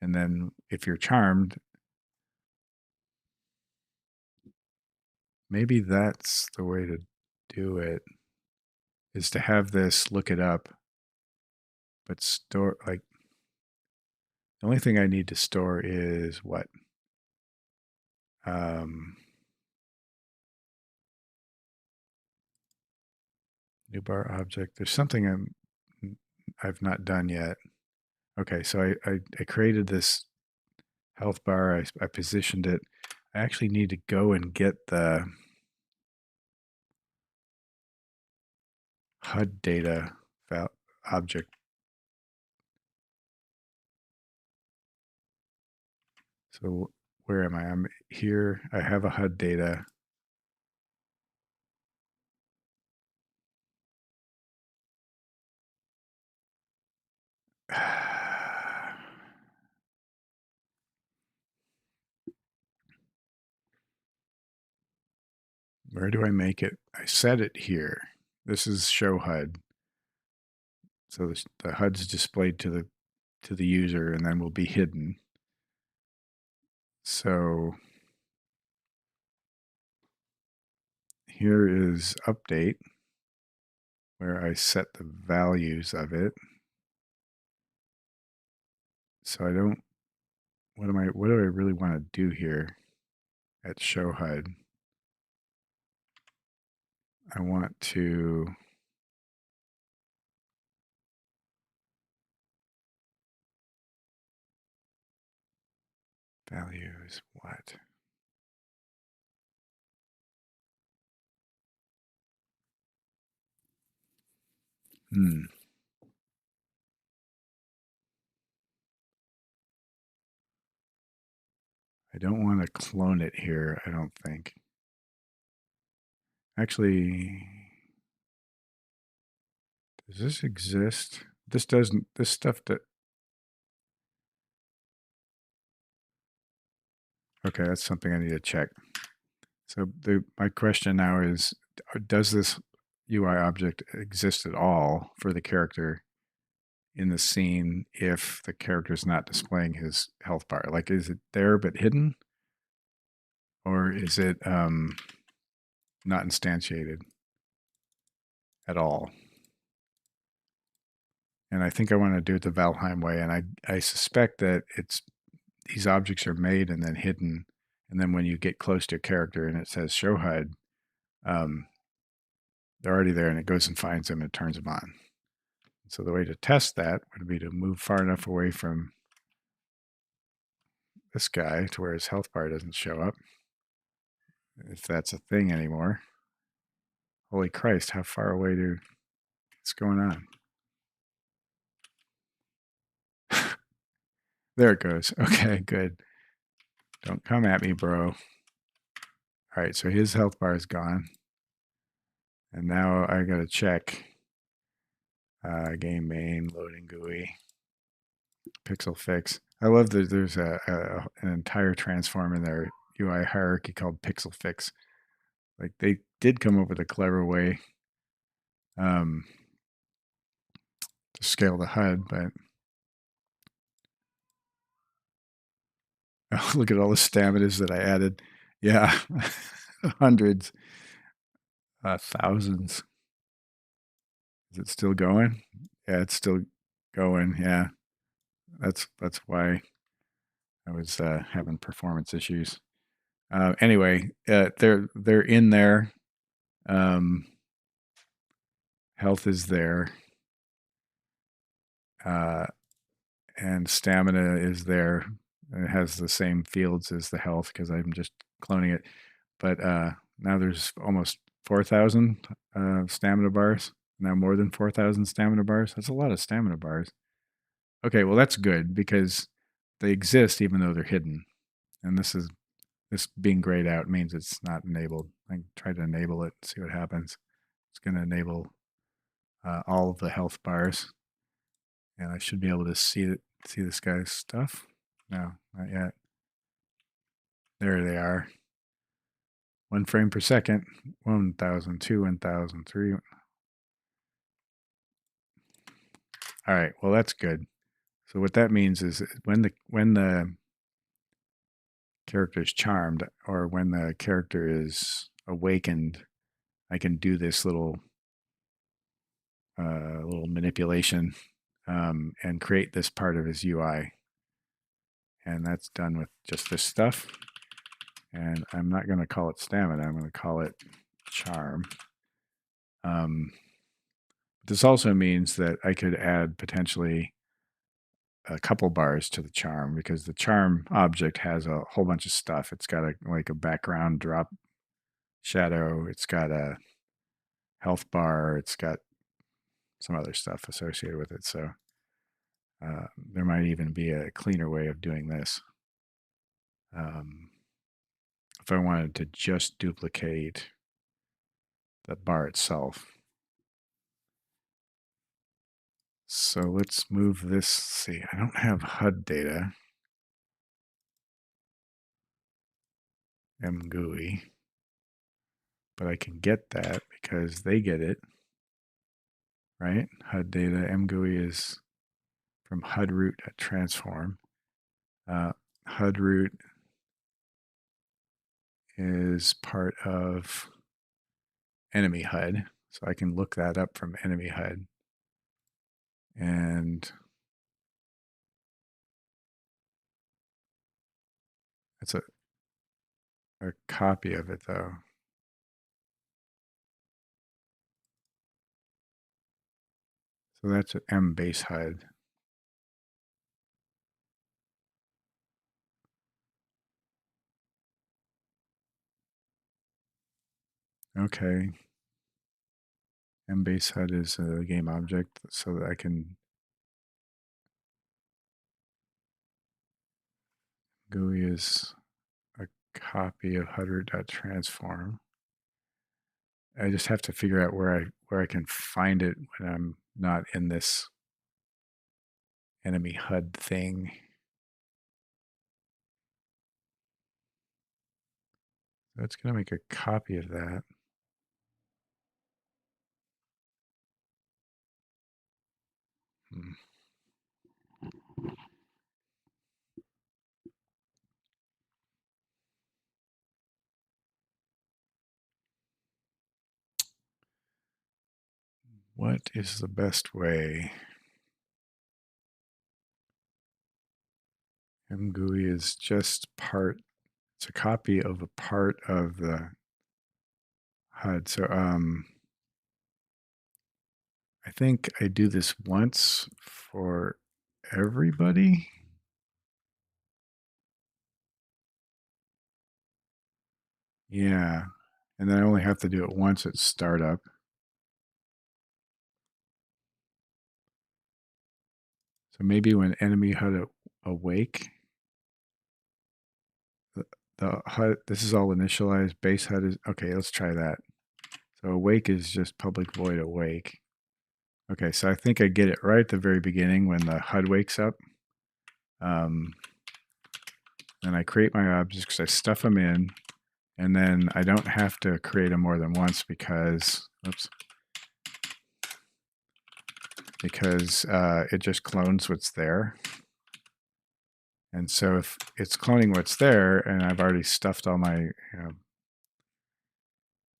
And then if you're charmed, maybe that's the way to do it, is to have this look it up, but store, like, The only thing I need to store is what? New bar object. There's something I've not done yet. Okay, so I created this health bar. I positioned it. I actually need to go and get the HUD data object. So where am I? I'm here. I have a HUD data. Where do I make it? I set it here. This is show HUD. So the HUD's displayed to the user and then will be hidden. So here is update, where I set the values of it. So I don't, what do I really want to do here at show HUD? I want to values what? I don't want to clone it here, I don't think. Actually, does this exist? This doesn't, this stuff that, okay, that's something I need to check. So my question now is, does this UI object exist at all for the character in the scene if the character is not displaying his health bar? Like, is it there but hidden? Or is it not instantiated at all? And I think I want to do it the Valheim way. And I suspect that these objects are made and then hidden. And then when you get close to a character and it says show HUD, they're already there and it goes and finds them and turns them on. So the way to test that would be to move far enough away from this guy to where his health bar doesn't show up, if that's a thing anymore. Holy Christ, how far away what's going on? There it goes. Okay, good. Don't come at me, bro. All right, so his health bar is gone. And now I got to check game main, loading GUI, pixel fix. I love that there's an entire transform in their UI hierarchy called pixel fix. Like they did come up with a clever way to scale the HUD, but oh, look at all the staminas that I added. Yeah, hundreds, thousands. Is it still going? Yeah, it's still going. Yeah, that's why I was having performance issues. Anyway, they're in there. Health is there. And stamina is there. It has the same fields as the health because I'm just cloning it. But now there's almost 4,000 stamina bars. Now more than 4,000 stamina bars. That's a lot of stamina bars. Okay, well that's good because they exist even though they're hidden. And this being grayed out means it's not enabled. I can try to enable it, see what happens. It's going to enable all of the health bars, and I should be able to see this guy's stuff. No, not yet. There they are. 1 frame per second. 1,000, 2, 1,000, 3. All right. Well, that's good. So what that means is when the character is charmed or when the character is awakened, I can do this little manipulation and create this part of his UI. And that's done with just this stuff. And I'm not going to call it stamina. I'm going to call it charm. This also means that I could add potentially a couple bars to the charm, because the charm object has a whole bunch of stuff. It's got like a background drop shadow. It's got a health bar. It's got some other stuff associated with it. So there might even be a cleaner way of doing this. If I wanted to just duplicate the bar itself. So let's move this. See, I don't have HUD data. mGUI. But I can get that because they get it, right? HUD data. mGUI is from HUD root at transform. HUD root is part of enemy HUD. So I can look that up from enemy HUD. And it's a copy of it, though. So that's an M base HUD. Okay. M base HUD is a game object, so that I can GUI is a copy of HUD root.transform. I just have to figure out where I can find it when I'm not in this enemy HUD thing. That's going to make a copy of that. What is the best way? mGUI is just part. It's a copy of a part of the HUD. So I think I do this once for everybody. Yeah. And then I only have to do it once at startup. So maybe when enemy HUD awake, the HUD, this is all initialized. Base HUD is, okay, let's try that. So awake is just public void awake. Okay, so I think I get it right at the very beginning when the HUD wakes up. Then I create my objects, I stuff them in, and then I don't have to create them more than once because, oops, because it just clones what's there. And so if it's cloning what's there, and I've already stuffed all my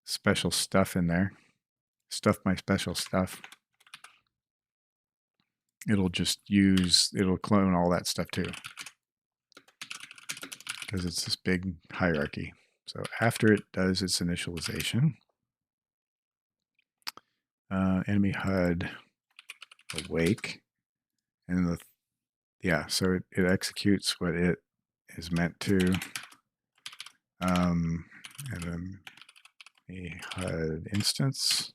special stuff in there, stuff my special stuff, it'll clone all that stuff too, because it's this big hierarchy. So after it does its initialization, enemy HUD awake, and so it executes what it is meant to, and then the HUD instance.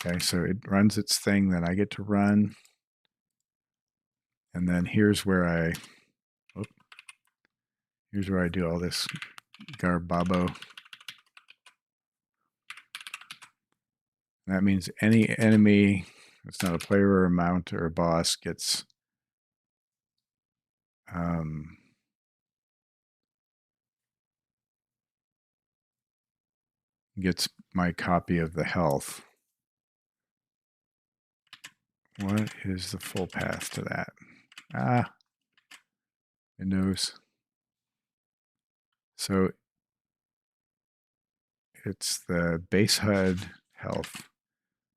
Okay, so it runs its thing that I get to run, and then here's where I do all this garbabo. That means any enemy that's not a player or a mount or a boss gets my copy of the health. What is the full path to that? It knows. So it's the base HUD health.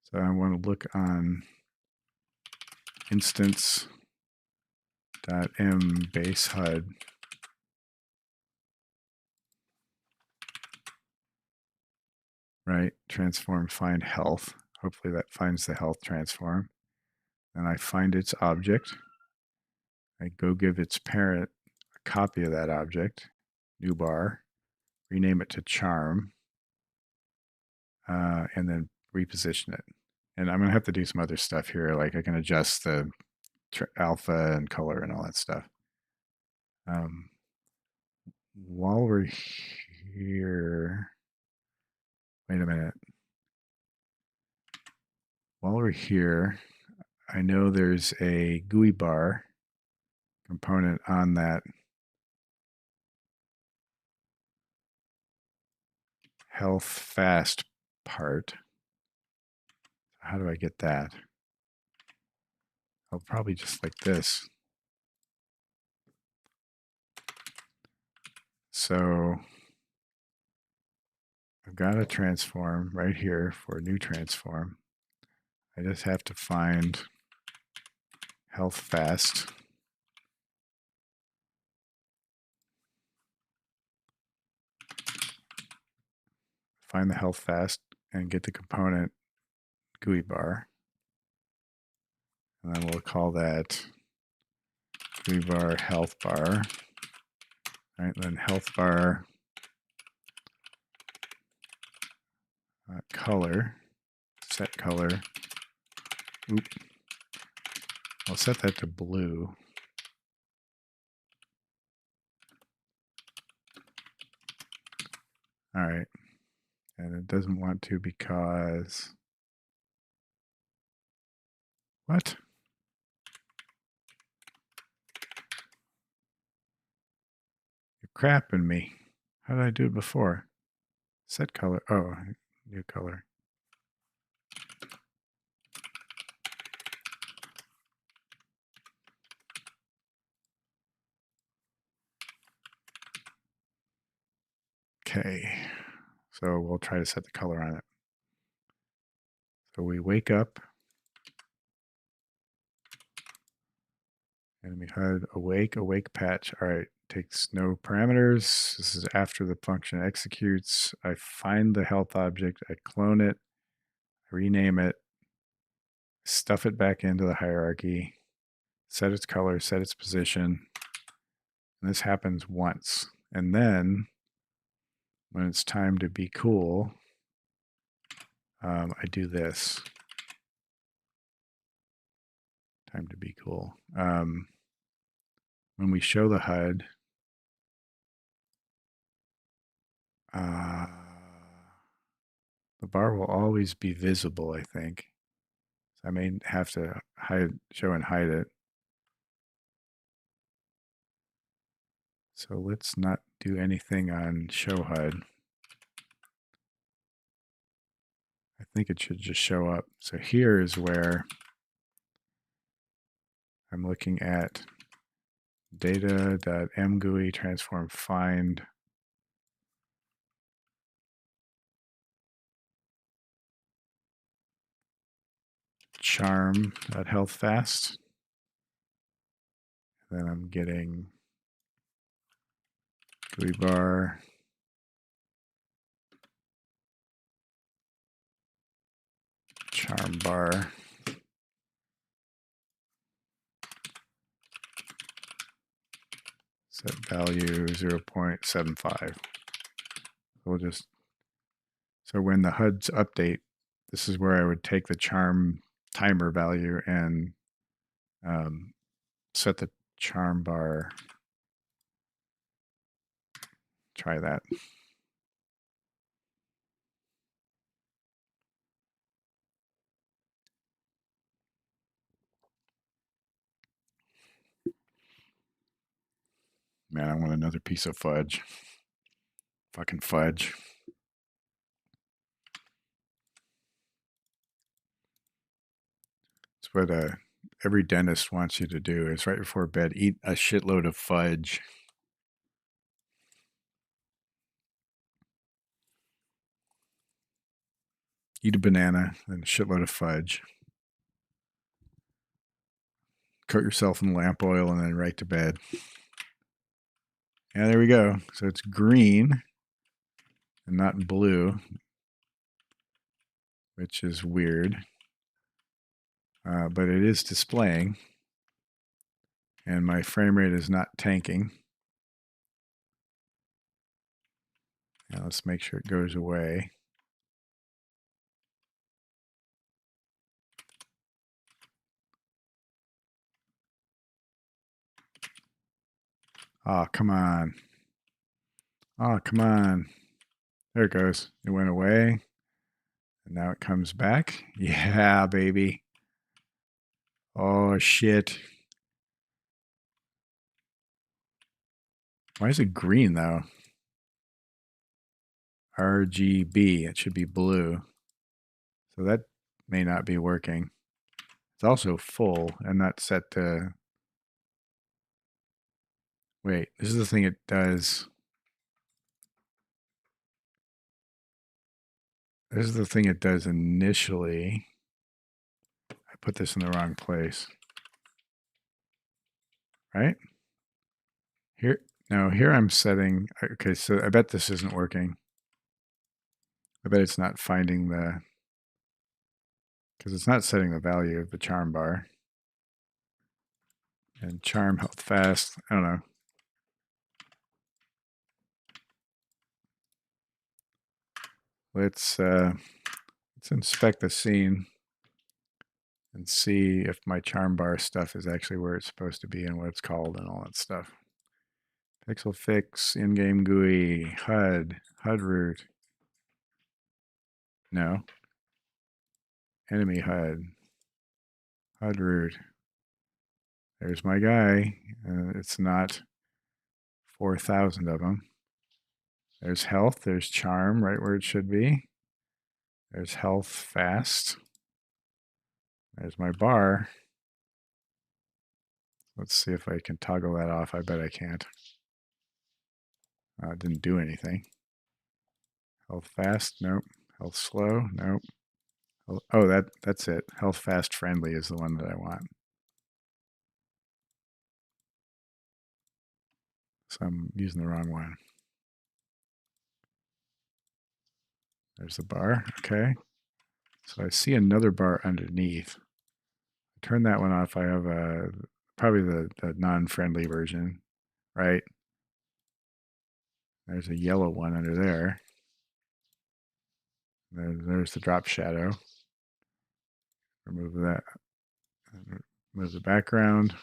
So I want to look on instance .m base HUD. Right, transform find health. Hopefully that finds the health transform. Then I find its object. I go give its parent a copy of that object, new bar, rename it to charm, and then reposition it. And I'm going to have to do some other stuff here, like I can adjust the alpha and color and all that stuff. While we're here, wait a minute. While we're here, I know there's a GUI bar component on that health fast part. How do I get that? I'll probably just like this. So I've got a transform right here for a new transform. I just have to find health fast. Find the health fast and get the component GUI bar. And then we'll call that GUI bar health bar. All right, then health bar color, set color. Oop. I'll set that to blue. All right. And it doesn't want to because what? You're crapping me. How did I do it before? Set color. Oh, new color. Okay. So we'll try to set the color on it. So we wake up. Enemy HUD awake patch. All right. Takes no parameters. This is after the function executes. I find the health object. I clone it. I rename it. Stuff it back into the hierarchy. Set its color. Set its position. And this happens once. And then when it's time to be cool, I do this. Time to be cool. When we show the HUD, the bar will always be visible, I think. So I may have to show and hide it. So let's not do anything on show HUD. I think it should just show up. So here is where I'm looking at data.mgui transform find charm.health fast. Then I'm getting GUI bar charm bar set value 0.75. We'll just, so when the HUDs update, this is where I would take the charm timer value and set the charm bar. Try that. Man, I want another piece of fudge. Fucking fudge. It's what every dentist wants you to do is right before bed, eat a shitload of fudge. Eat a banana and a shitload of fudge. coat yourself in lamp oil and then right to bed. Yeah, there we go. So it's green and not blue, which is weird. But it is displaying. And my frame rate is not tanking. Now let's make sure it goes away. Oh, come on. Oh, come on. There it goes. It went away. And now it comes back. Yeah, baby. Oh, shit. Why is it green, though? RGB. It should be blue. So that may not be working. It's also full and not set to... Wait, this is the thing it does. This is the thing it does initially. I put this in the wrong place. Right? Here, no, here I'm setting... Okay, so I bet this isn't working. I bet it's not finding the... Because it's not setting the value of the charm bar. And charm health fast. I don't know. Let's inspect the scene and see if my charm bar stuff is actually where it's supposed to be and what it's called and all that stuff. Pixel fix, in-game GUI, HUD root. No. Enemy HUD root. There's my guy. It's not 4,000 of them. There's health, there's charm right where it should be. There's health fast. There's my bar. Let's see if I can toggle that off. I bet I can't. It didn't do anything. Health fast? Nope. Health slow? Nope. Oh, that's it. Health fast friendly is the one that I want. So I'm using the wrong one. There's the bar. Okay. So I see another bar underneath. Turn that one off. I have probably the non-friendly version, right? There's a yellow one under there. There's the drop shadow. Remove that. Remove the background.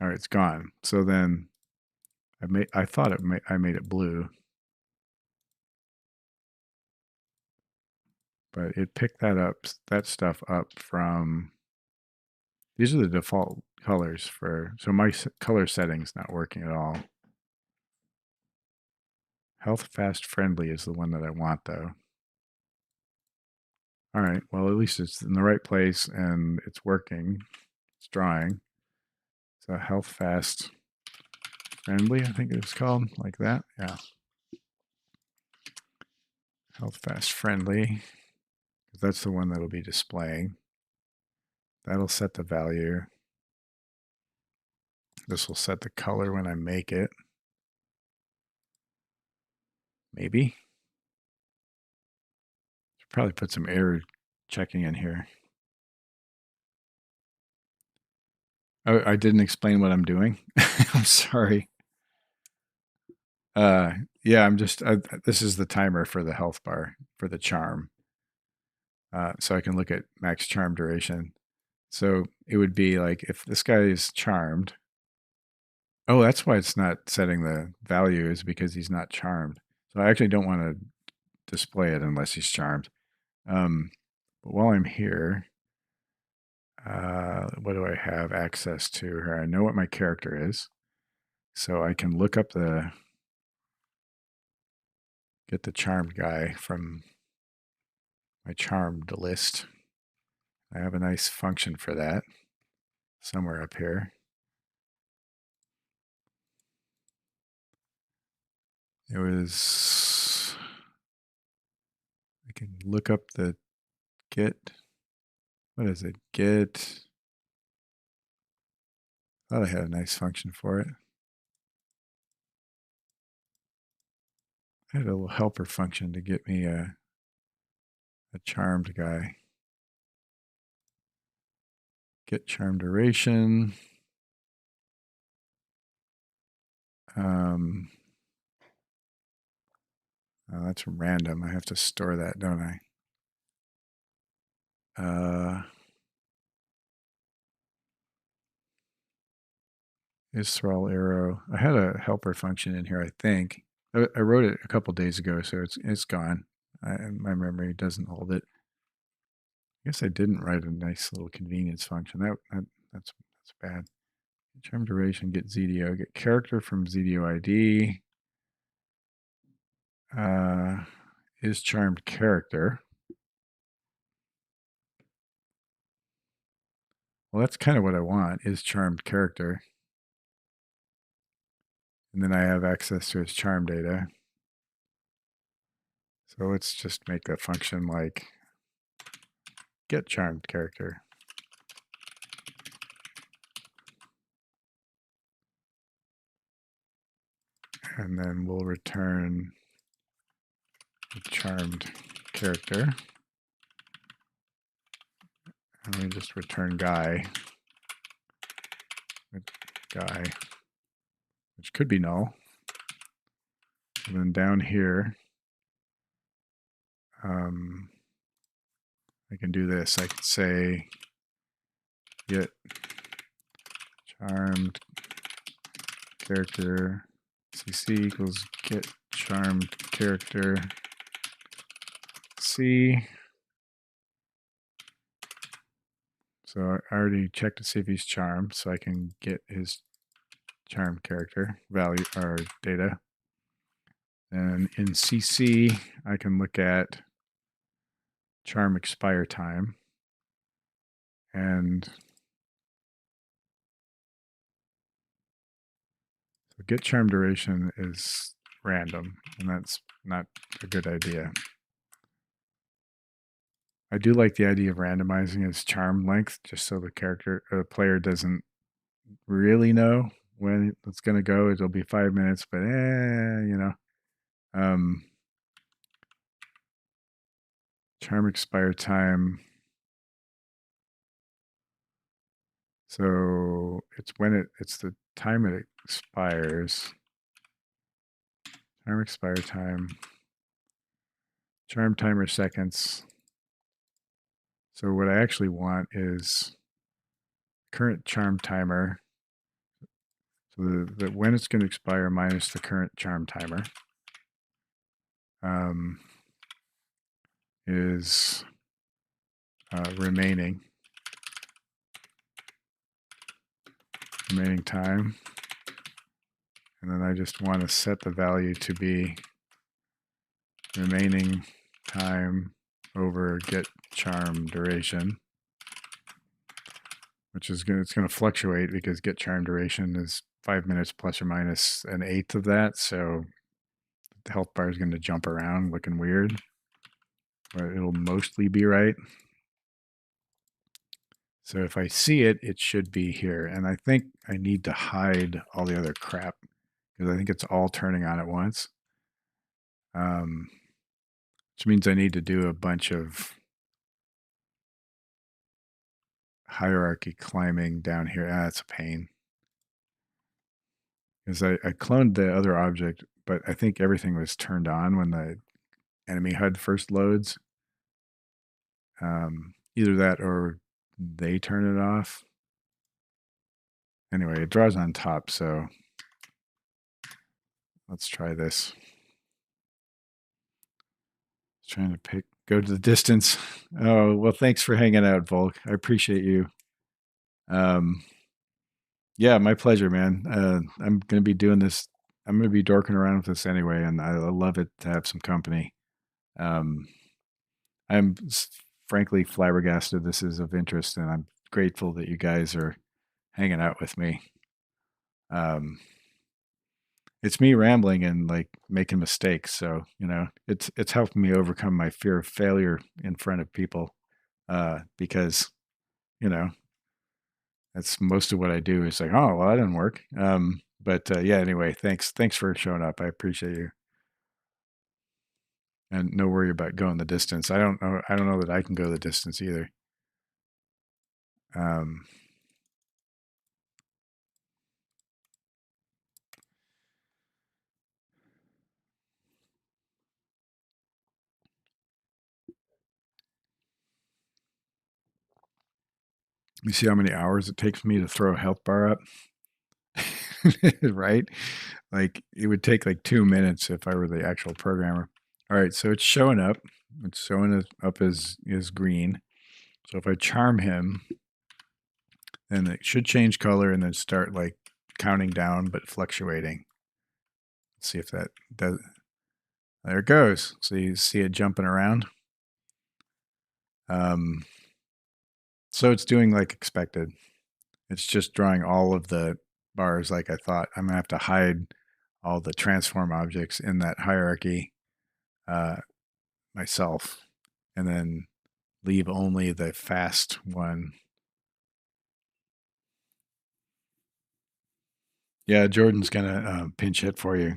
All right, it's gone. So then I thought I made it blue, but it picked that stuff up from. These are the default colors for. So my color setting's not working at all. Health fast friendly is the one that I want, though. All right, well, at least it's in the right place and it's working. It's drawing. So health fast friendly, I think it's called, like that. Yeah. Health fast friendly. That's the one that'll be displaying. That'll set the value. This will set the color when I make it. Maybe. Should probably put some error checking in here. Oh, I didn't explain what I'm doing. I'm sorry. Yeah, I'm just, this is the timer for the health bar, for the charm. So I can look at max charm duration. So it would be like if this guy is charmed. Oh, that's why it's not setting the value, is because he's not charmed. So I actually don't want to display it unless he's charmed. But while I'm here, what do I have access to here? I know what my character is. So I can look up get the charmed guy from my charmed list. I have a nice function for that somewhere up here. It was, I can look up the get, what is it? Get Thought I had a nice function for it. I had a little helper function to get me a charmed guy. Get charm duration. Oh, that's random. I have to store that, don't I? Is thrall arrow. I had a helper function in here, I think. I wrote it a couple days ago, so it's gone. My memory doesn't hold it. I guess I didn't write a nice little convenience function. That's bad. Charm duration, get ZDO, get character from ZDO ID. Is charmed character. Well, that's kind of what I want, is charmed character. And then I have access to his charm data. So let's just make a function like get charmed character. And then we'll return the charmed character. And we just return guy, which could be null. And then down here, I can do this. I could say get charmed character cc equals get charmed character c. So I already checked to see if he's charmed, so I can get his charmed character value or data. And in cc, I can look at charm expire time. And so get charm duration is random, and that's not a good idea. I do like the idea of randomizing his charm length, just so the player doesn't really know when it's going to go. It'll be 5 minutes, but charm expire time. So it's the time it expires. Charm expire time. Charm timer seconds. So what I actually want is current charm timer. So that when it's going to expire minus the current charm timer is remaining time. And then I just want to set the value to be remaining time over get charm duration, which is it's going to fluctuate because get charm duration is 5 minutes plus or minus an eighth of that. So the health bar is going to jump around looking weird, but it'll mostly be right. So if I see it, it should be here. And I think I need to hide all the other crap because I think it's all turning on at once. Which means I need to do a bunch of hierarchy climbing down here. That's a pain. Because I cloned the other object, but I think everything was turned on when the enemy HUD first loads. Either that or they turn it off. Anyway, it draws on top, so let's try this. Trying to go to the distance. Oh, well, thanks for hanging out, Volk. I appreciate you. Yeah, my pleasure, man. I'm going to be doing this. I'm going to be dorking around with this anyway, and I love it to have some company. I'm frankly flabbergasted this is of interest, and I'm grateful that you guys are hanging out with me. It's me rambling and like making mistakes, so it's helping me overcome my fear of failure in front of people, because That's most of what I do is like, oh, well, that didn't work. But yeah, anyway, thanks for showing up. I appreciate you. And no worry about going the distance. I don't know that I can go the distance either. Um, you see how many hours it takes me to throw a health bar up? Right? Like it would take like 2 minutes if I were the actual programmer. All right, so it's showing up. It's showing up as green. So if I charm him, then it should change color and then start like counting down but fluctuating. Let's see if that does. There it goes. So you see it jumping around. So it's doing like expected. It's just drawing all of the bars like I thought. I'm gonna have to hide all the transform objects in that hierarchy myself, and then leave only the fast one. Yeah, Jordan's gonna pinch hit for you,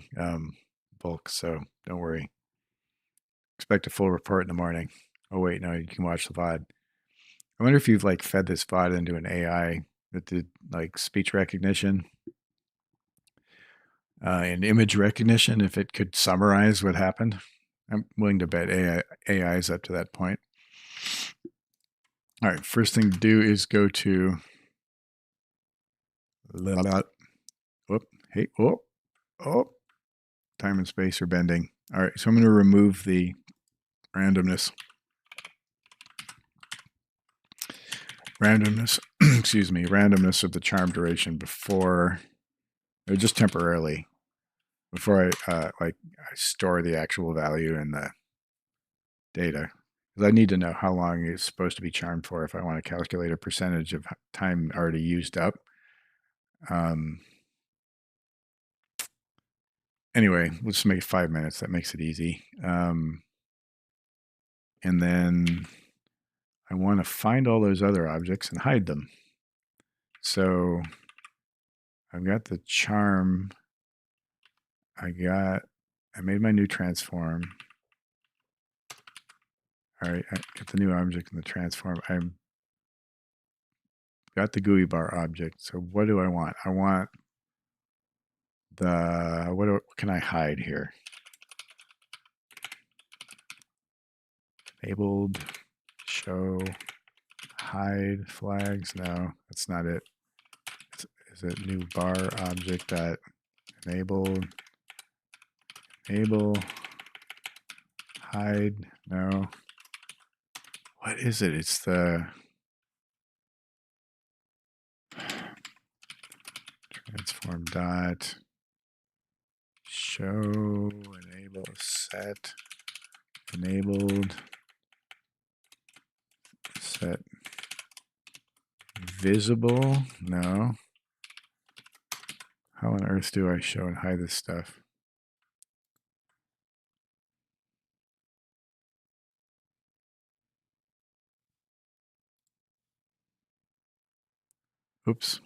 Bulk. So don't worry. Expect a full report in the morning. Oh wait, no, you can watch the VOD. I wonder if you've like fed this VOD into an AI that did like speech recognition and image recognition, if it could summarize what happened. I'm willing to bet AI is up to that point. All right, first thing to do is go to whoop, hey, oh, time and space are bending. All right, so I'm going to remove the randomness, excuse me, randomness of the charm duration before, or just temporarily, before I store the actual value in the data. Because I need to know how long it's supposed to be charmed for if I want to calculate a percentage of time already used up. Anyway, let's make it 5 minutes. That makes it easy. And then I want to find all those other objects and hide them. So I've got the charm. I made my new transform. All right, I got the new object in the transform. I've got the GUI bar object. So what do I want? I want the, what can I hide here? Enabled, show, hide flags. No, that's not it. Is it new bar object that enable, hide? No. What is it? It's the transform dot show enable set enabled set visible. No. How on earth do I show and hide this stuff? Oops.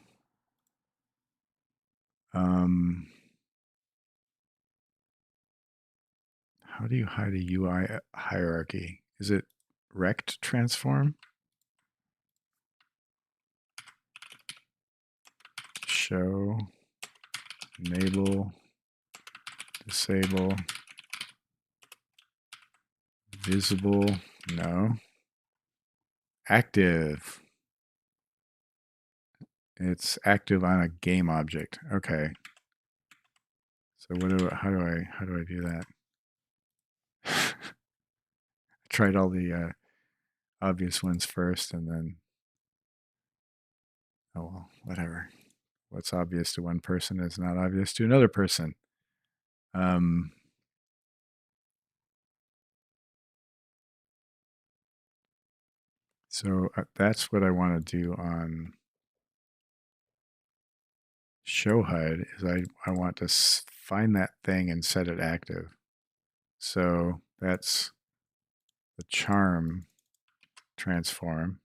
How do you hide a UI hierarchy? Is it rect transform? Show, enable, disable, visible, no. Active. It's active on a game object. Okay. So how do I do that? I tried all the obvious ones first and then, oh well, whatever. What's obvious to one person is not obvious to another person. So that's what I want to do on show HUD is I want to find that thing and set it active. So that's the charm transform.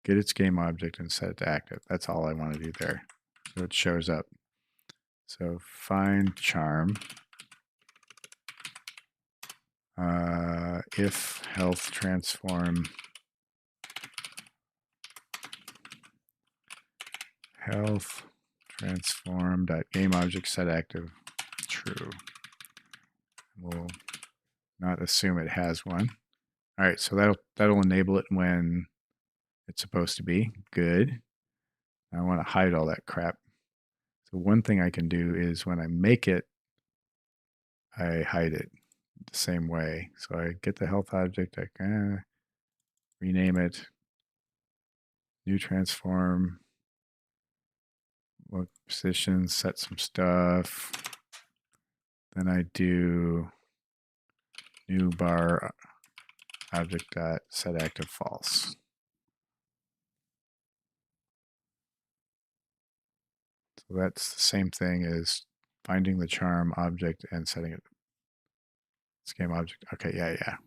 get its game object and set it to active. That's all I want to do there. So it shows up. So find charm. If health transform health transform dot game object set active true. We'll not assume it has one. All right, so that'll enable it when it's supposed to be. Good. I want to hide all that crap. So one thing I can do is when I make it, I hide it the same way. So I get the health object, I can rename it, new transform, what position, set some stuff. Then I do new bar object dot set active false. So that's the same thing as finding the charm object and setting it. It's game object. Okay, yeah.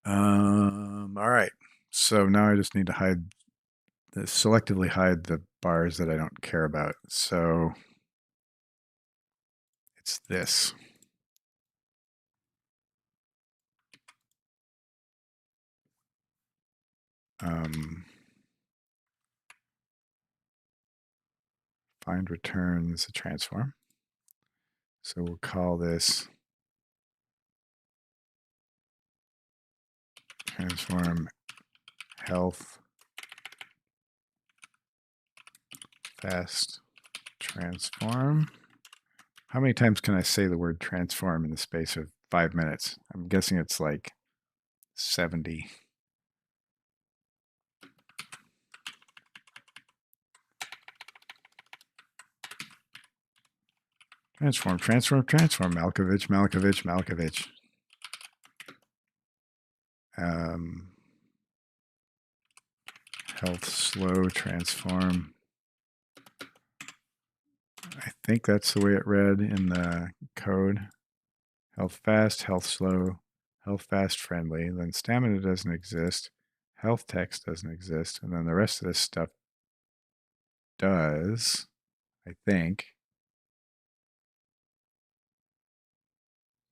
All right. So now I just need to selectively hide the bars that I don't care about. So it's this. Find returns a transform. So we'll call this transform health fast transform. How many times can I say the word transform in the space of 5 minutes? I'm guessing it's like 70. Transform, Malkovich. Health slow transform. I think that's the way it read in the code. Health fast, health slow, health fast friendly. Then stamina doesn't exist. Health text doesn't exist. And then the rest of this stuff does, I think.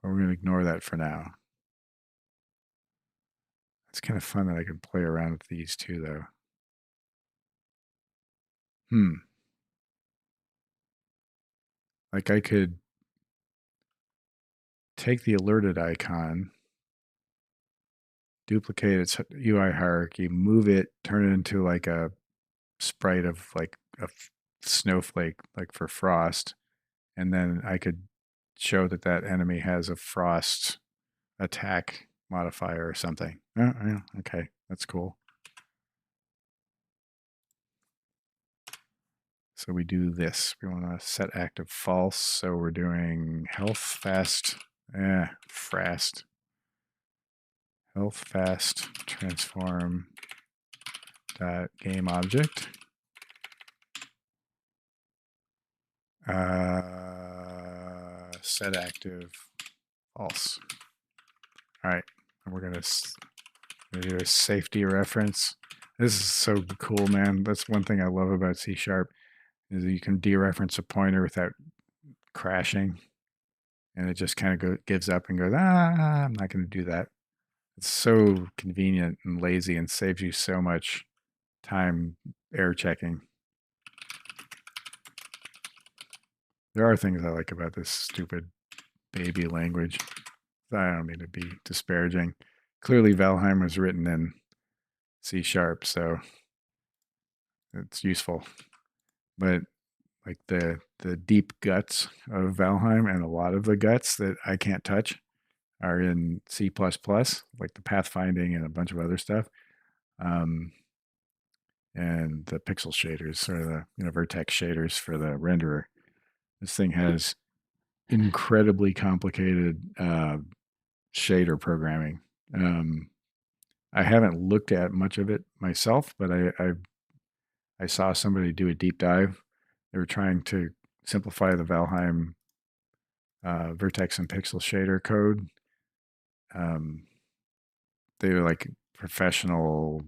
But we're going to ignore that for now. It's kind of fun that I can play around with these too, though. Like I could take the alerted icon, duplicate its UI hierarchy, move it, turn it into like a sprite of like a snowflake, like for frost, and then I could show that that enemy has a frost attack modifier or something. Oh, yeah, okay, that's cool. So we do this. We want to set active false. So we're doing health fast, fast. Health fast transform dot game object. Set active false. All right, and we're gonna do a safety reference. This is so cool, man. That's one thing I love about C# is that you can dereference a pointer without crashing, and it just kind of gives up and goes, I'm not going to do that. It's so convenient and lazy and saves you so much time error checking. There are things I like about this stupid baby language. I don't mean to be disparaging. Clearly, Valheim was written in C#, so it's useful. But like the deep guts of Valheim and a lot of the guts that I can't touch are in C++, like the pathfinding and a bunch of other stuff. And the pixel shaders or the vertex shaders for the renderer. This thing has incredibly complicated shader programming. I haven't looked at much of it myself, but I saw somebody do a deep dive. They were trying to simplify the Valheim vertex and pixel shader code. they were like professional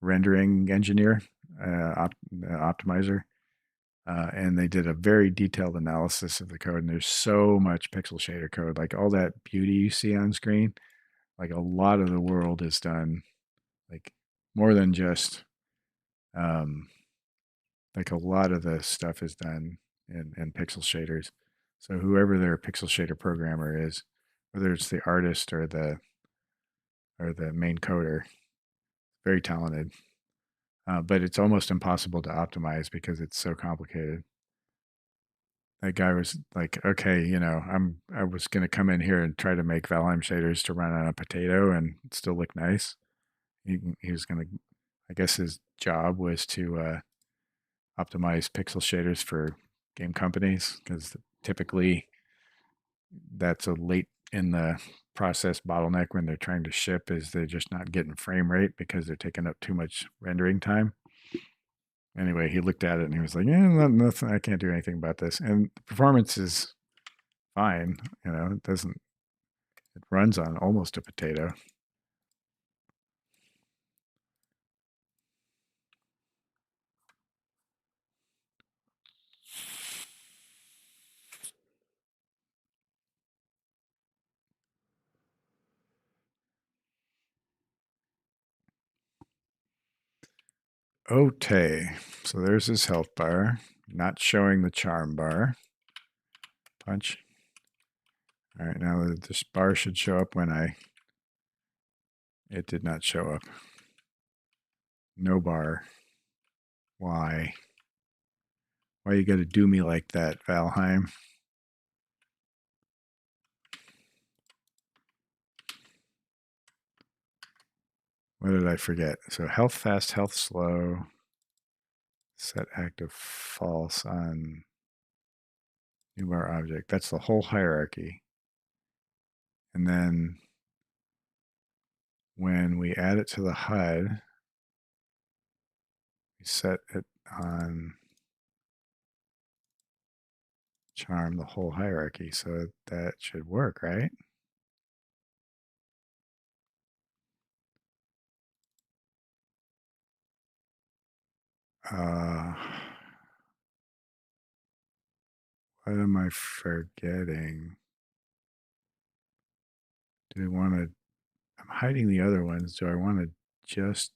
rendering engineer, optimizer, and they did a very detailed analysis of the code. And there's so much pixel shader code, like all that beauty you see on screen. Like a lot of the world is done, like more than just, um, like a lot of the stuff is done in pixel shaders. So whoever their pixel shader programmer is, whether it's the artist or the main coder, very talented. But it's almost impossible to optimize because it's so complicated. That guy was like, okay, I was gonna come in here and try to make Valheim shaders to run on a potato and still look nice. He was gonna, I guess his job was to optimize pixel shaders for game companies because typically that's a late in the process bottleneck when they're trying to ship is they're just not getting frame rate because they're taking up too much rendering time. Anyway, he looked at it and he was like, "Yeah, nothing. I can't do anything about this." And the performance is fine. It doesn't. It runs on almost a potato. Okay, so there's his health bar, not showing the charm bar. Punch. All right, now this bar should show up when it did not show up. No bar. Why? Why you gotta do me like that, Valheim? What did I forget? So health fast, health slow. Set active false on new bar object. That's the whole hierarchy. And then when we add it to the HUD, we set it on charm the whole hierarchy. So that should work, right? What am I forgetting? Do I want to? I'm hiding the other ones. Do I want to just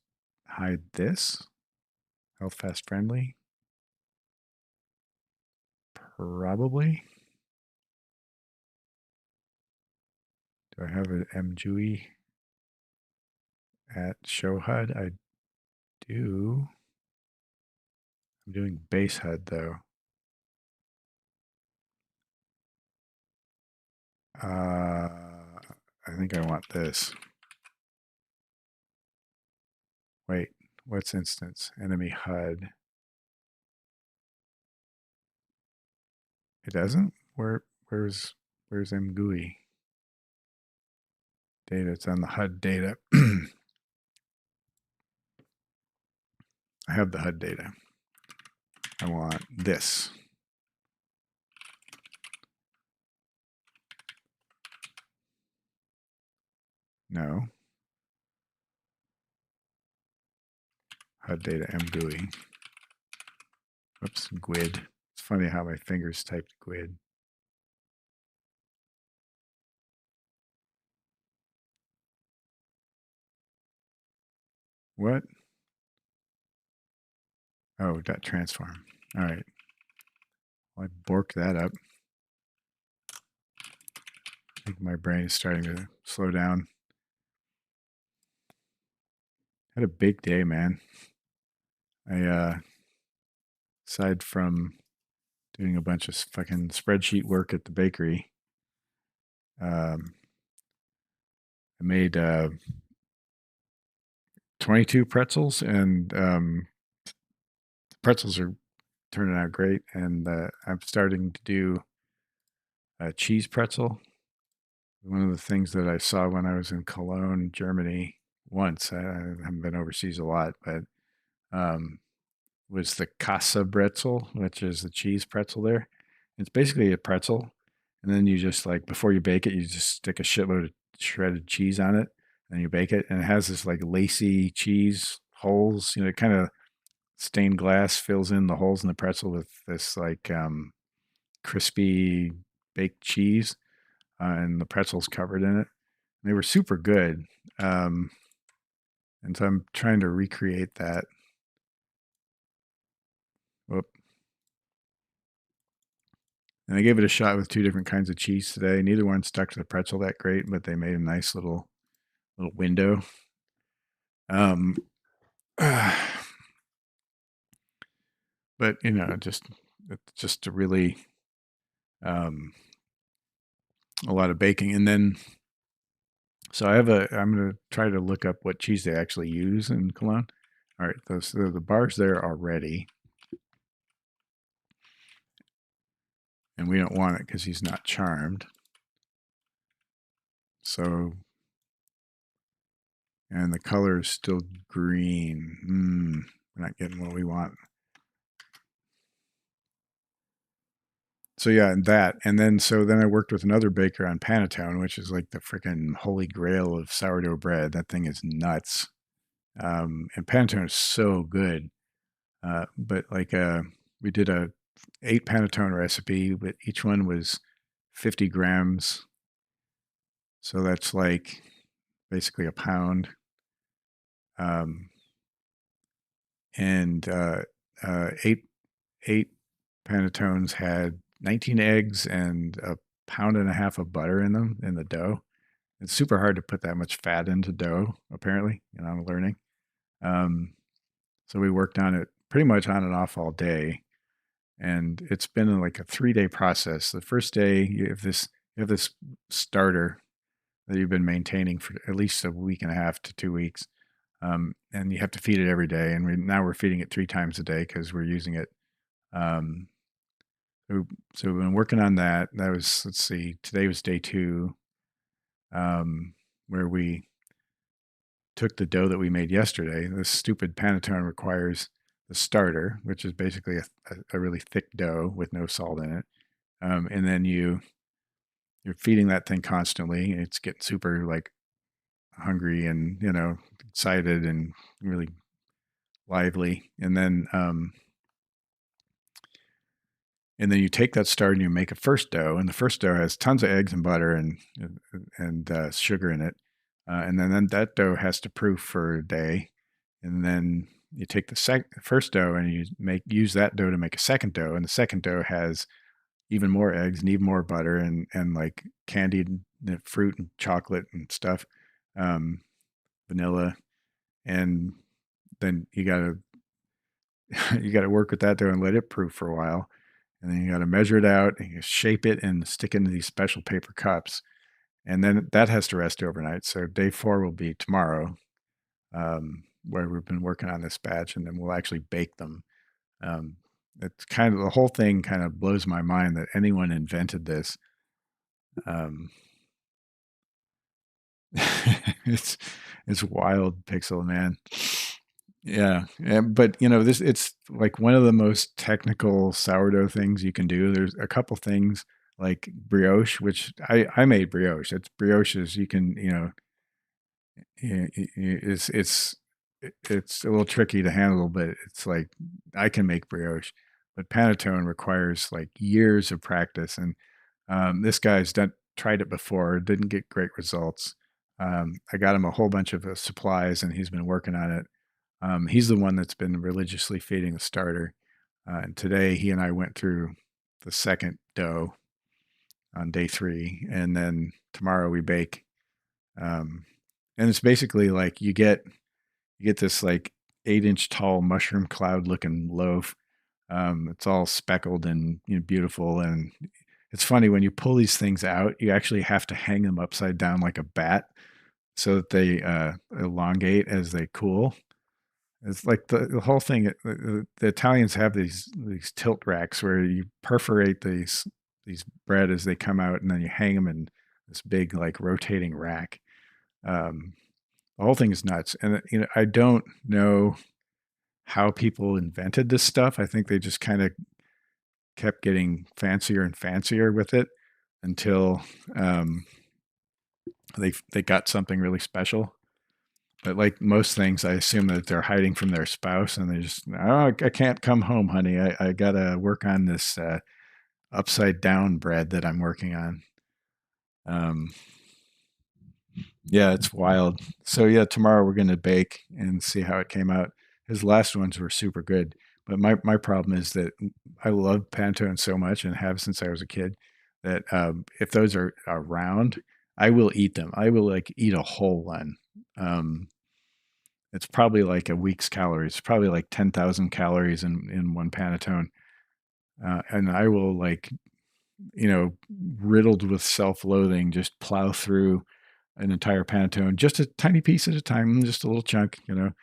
hide this? Health fast friendly? Probably. Do I have an MGUI at show HUD? I do. I'm doing base HUD though. I think I want this. Wait, what's instance? Enemy HUD. It doesn't? Where's MGUI? Data, it's on the HUD data. I have the HUD data. I want this. No. HUD data MGUI. Whoops, GUID. It's funny how my fingers typed GUID. What? Oh, dot transform. All right. Well, I borked that up. I think my brain is starting to slow down. Had a big day, man. I aside from doing a bunch of fucking spreadsheet work at the bakery, I made 22 pretzels, and pretzels are turning out great. And I'm starting to do a cheese pretzel. One of the things that I saw when I was in Cologne, Germany, once, I haven't been overseas a lot, but was the Casa pretzel, which is the cheese pretzel there. It's basically a pretzel, and then you just, like, before you bake it, you just stick a shitload of shredded cheese on it, and you bake it, and it has this like lacy cheese holes. You know, it kind of stained glass fills in the holes in the pretzel with this like crispy baked cheese, and the pretzel's covered in it. They were super good, and so I'm trying to recreate that. Whoop. And I gave it a shot with 2 different kinds of cheese today. Neither one stuck to the pretzel that great, but they made a nice little window. Um, but you know, just a really a lot of baking, and then so I'm going to try to look up what cheese they actually use in Cologne. All right, the bars there are ready, and we don't want it because he's not charmed. So, and the color is still green. We're not getting what we want. So yeah, and that, and then I worked with another baker on panettone, which is like the freaking holy grail of sourdough bread. That thing is nuts, and panettone is so good. But like we did a 8 panettone recipe, but each one was 50 grams, so that's like basically a pound. And eight panettones had 19 eggs and a pound and a half of butter in them in the dough. It's super hard to put that much fat into dough, apparently, and I'm learning. So we worked on it pretty much on and off all day, and it's been like a 3-day process. The first day you have this starter that you've been maintaining for at least a week and a half to 2 weeks, and you have to feed it every day. And now we're feeding it 3 times a day because we're using it. So we've been working on that. That was, let's see, today was day 2, where we took the dough that we made yesterday. This stupid panettone requires the starter, which is basically a really thick dough with no salt in it. And then you're feeding that thing constantly. And it's getting super like hungry and, you know, excited and really lively. And then you take that starter and you make a first dough, and the first dough has tons of eggs and butter and sugar in it, and then that dough has to proof for a day, and then you take the first dough and you use that dough to make a second dough, and the second dough has even more eggs and even more butter and like candied fruit and chocolate and stuff, vanilla, and then you gotta work with that dough and let it proof for a while. And then you got to measure it out and you shape it and stick it into these special paper cups. And then that has to rest overnight. So day 4 will be tomorrow, where we've been working on this batch, and then we'll actually bake them. It's kind of, the whole thing kind of blows my mind that anyone invented this. It's wild, Pixel, man. Yeah, but you know, it's like one of the most technical sourdough things you can do. There's a couple things like brioche, which I made brioche. It's brioches. You can, you know, it's a little tricky to handle, but it's like I can make brioche. But panettone requires like years of practice, and this guy's tried it before, didn't get great results. I got him a whole bunch of supplies, and he's been working on it. He's the one that's been religiously feeding the starter. And today he and I went through the second dough on day 3, and then tomorrow we bake. And it's basically like you get this like 8-inch tall mushroom cloud looking loaf. It's all speckled and, you know, beautiful. And it's funny when you pull these things out, you actually have to hang them upside down like a bat so that they elongate as they cool. It's like the whole thing. The Italians have these tilt racks where you perforate these bread as they come out, and then you hang them in this big like rotating rack. The whole thing is nuts, and you know, I don't know how people invented this stuff. I think they just kind of kept getting fancier and fancier with it until they got something really special. But like most things, I assume that they're hiding from their spouse, and they just, oh, I can't come home, honey. I gotta work on this upside down bread that I'm working on. Um, yeah, it's wild. So yeah, tomorrow we're gonna bake and see how it came out. His last ones were super good, but my problem is that I love panettone so much and have since I was a kid that if those are around, I will eat them. I will like eat a whole one. Um, it's probably like a week's calories. It's probably like 10,000 calories in one panettone, and I will like riddled with self-loathing, just plow through an entire panettone, just a tiny piece at a time, just a little chunk, and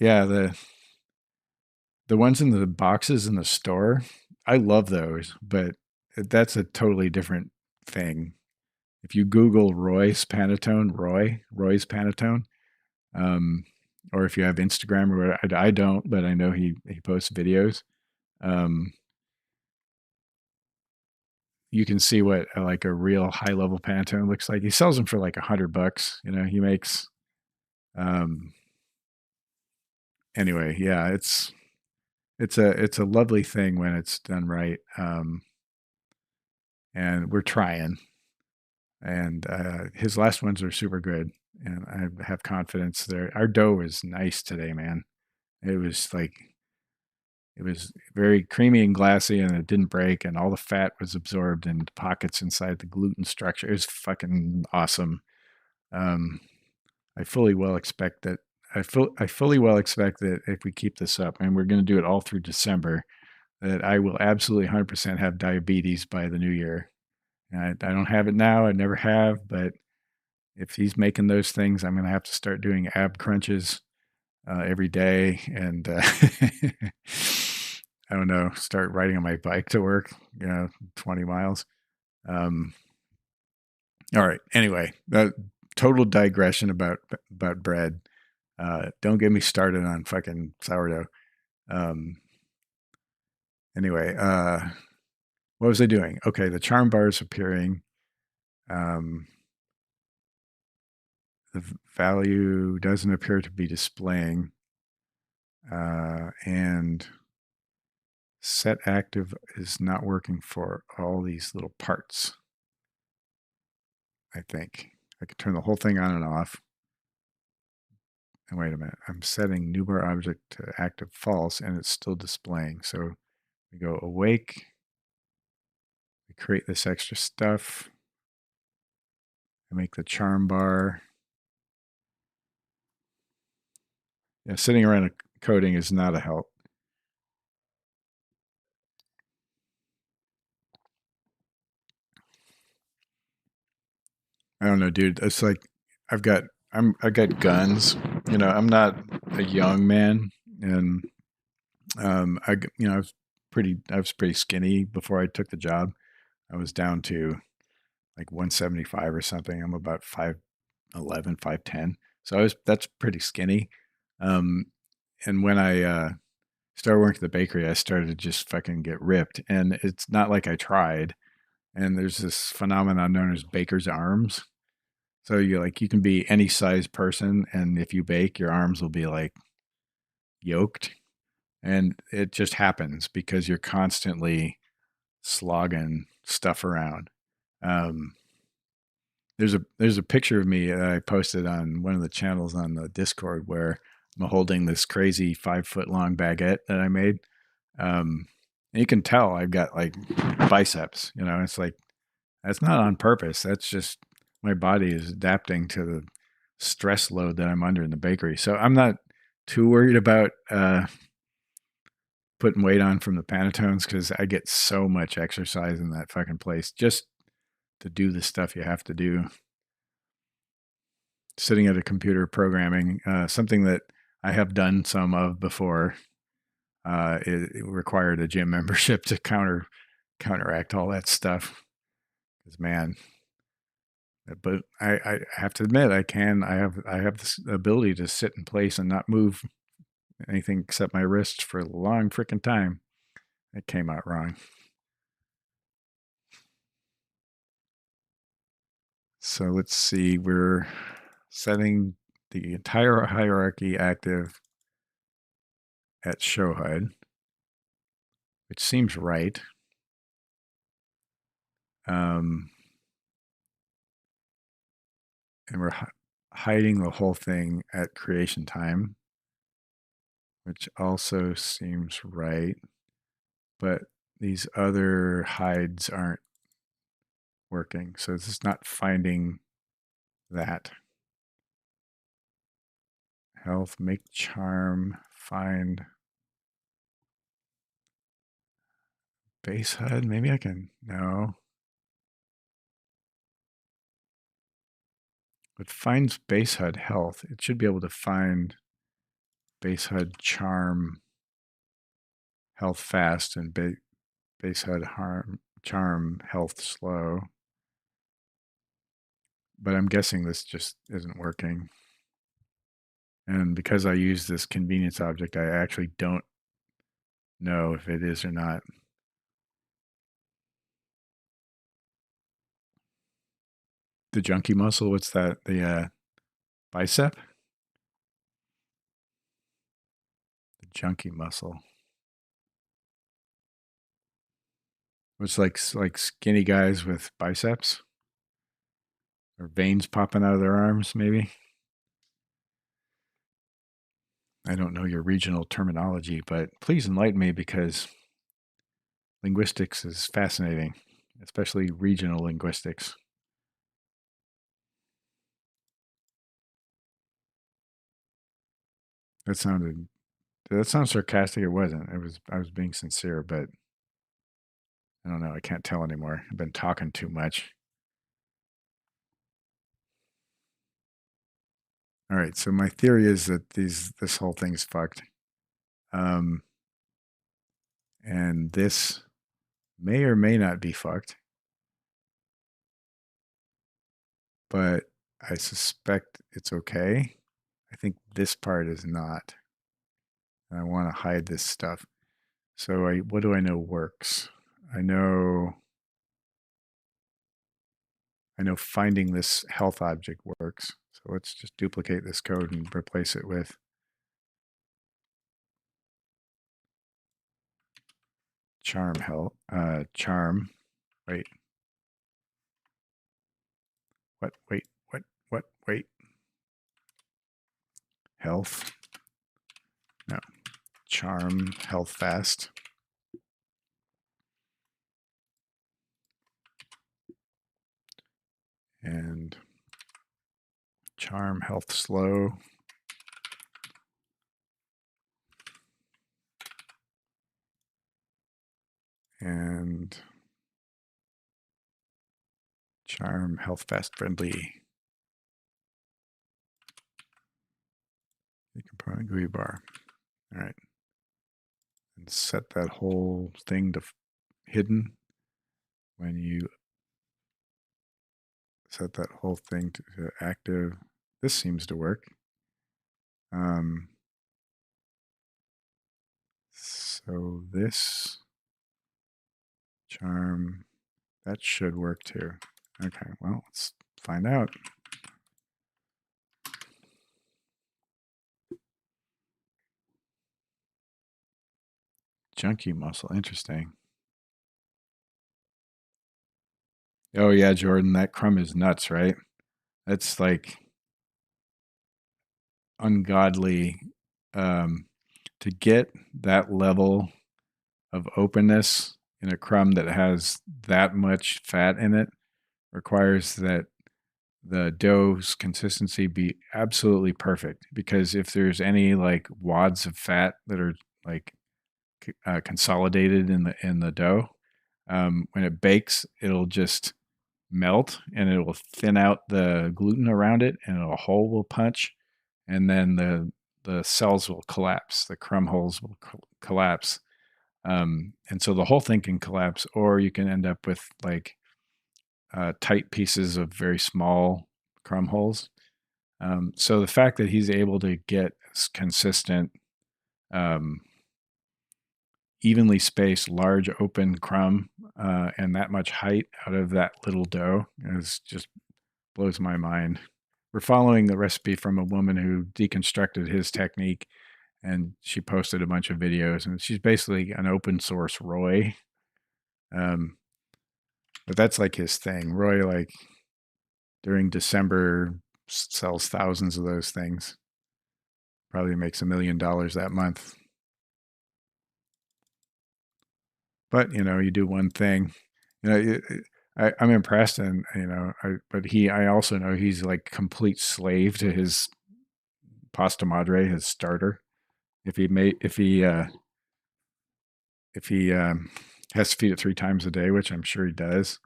yeah, the ones in the boxes in the store, I love those, but that's a totally different thing. If you Google Roy's Panettone, um, or if you have Instagram or whatever, I don't, but I know he posts videos. Um, you can see what like a real high level Pantone looks like. He sells them for like $100. He makes. Um, anyway, yeah, it's a lovely thing when it's done right. And we're trying. And his last ones are super good, and I have confidence there. Our dough is nice today, man. It was like it was very creamy and glassy, and it didn't break, and all the fat was absorbed in pockets inside the gluten structure. It was fucking awesome. Um, I fully well expect that. I fully well expect that if we keep this up, and we're going to do it all through December, that I will absolutely 100% have diabetes by the new year. And I don't have it now. I never have, but if he's making those things, I'm going to have to start doing ab crunches every day, and I don't know, start riding on my bike to work, 20 miles. Um, all right. Anyway, total digression about bread. Don't get me started on fucking sourdough. Um, anyway, what was I doing? Okay, the charm bar is appearing. Um, the value doesn't appear to be displaying. And set active is not working for all these little parts. I think I could turn the whole thing on and off. And wait a minute, I'm setting new bar object to active false, and it's still displaying. So we go awake. We create this extra stuff. I make the charm bar. Yeah, sitting around coding is not a help. I don't know, dude. It's like I've got I got guns. I'm not a young man, and I was pretty skinny before I took the job. I was down to like 175 or something. I'm about 5'11", 5'10". So that's pretty skinny. Um, and when I started working at the bakery, I started to just fucking get ripped. And it's not like I tried. And there's this phenomenon known as baker's arms. So you can be any size person, and if you bake, your arms will be like yoked. And it just happens because you're constantly slogging stuff around. Um, there's a picture of me I posted on one of the channels on the Discord where I'm holding this crazy 5 foot long baguette that I made. And you can tell I've got like biceps. It's like that's not on purpose. That's just my body is adapting to the stress load that I'm under in the bakery. So I'm not too worried about putting weight on from the Panettones because I get so much exercise in that fucking place just to do the stuff you have to do. Sitting at a computer programming, something that I have done some of before. It required a gym membership to counteract all that stuff. Because man, but I have to admit I have this ability to sit in place and not move anything except my wrists for a long freaking time. It came out wrong. So let's see, we're setting the entire hierarchy active at show HUD, which seems right. And we're hiding the whole thing at creation time, which also seems right. But these other hides aren't working. So it's just not finding that. Health, make charm, find base HUD. Maybe I can, no. It finds base HUD health. It should be able to find base HUD charm health fast and base HUD charm health slow. But I'm guessing this just isn't working. And because I use this convenience object, I actually don't know if it is or not. The junkie muscle, what's that? The bicep? The junkie muscle. It's like skinny guys with biceps or veins popping out of their arms, maybe. I don't know your regional terminology, but please enlighten me because linguistics is fascinating, especially regional linguistics. That sounded sarcastic. It wasn't. I was being sincere, but I don't know. I can't tell anymore. I've been talking too much. All right. So my theory is that this whole thing's fucked. And this may or may not be fucked. But I suspect it's okay. I think this part is not. And I want to hide this stuff. So what do I know works? I know finding this health object works. So let's just duplicate this code and replace it with charm health. Charm. Wait. What? Wait. What? Wait. Health. No. Charm health fast. And charm health slow. And charm health fast friendly. The component GUI bar. All right. And set that whole thing to hidden when you set that whole thing to active. This seems to work. So this charm, that should work too. Okay, well, let's find out. Junkie muscle, interesting. Oh yeah, Jordan, that crumb is nuts, right? That's like ungodly. To get that level of openness in a crumb that has that much fat in it requires that the dough's consistency be absolutely perfect, because if there's any like wads of fat that are like consolidated in the dough, when it bakes, it'll just melt and it will thin out the gluten around it, and a hole will punch, and then the cells will collapse, the crumb holes will collapse, and so the whole thing can collapse, or you can end up with like tight pieces of very small crumb holes. So the fact that he's able to get consistent, evenly spaced, large open crumb and that much height out of that little dough is just blows my mind. We're following the recipe from a woman who deconstructed his technique, and she posted a bunch of videos, and she's basically an open source Roy. But that's like his thing. Roy, like during December, sells thousands of those things. Probably makes $1 million that month. But you do one thing. I'm impressed, and I also know he's like complete slave to his pasta madre, his starter. If he has to feed it 3 times a day, which I'm sure he does,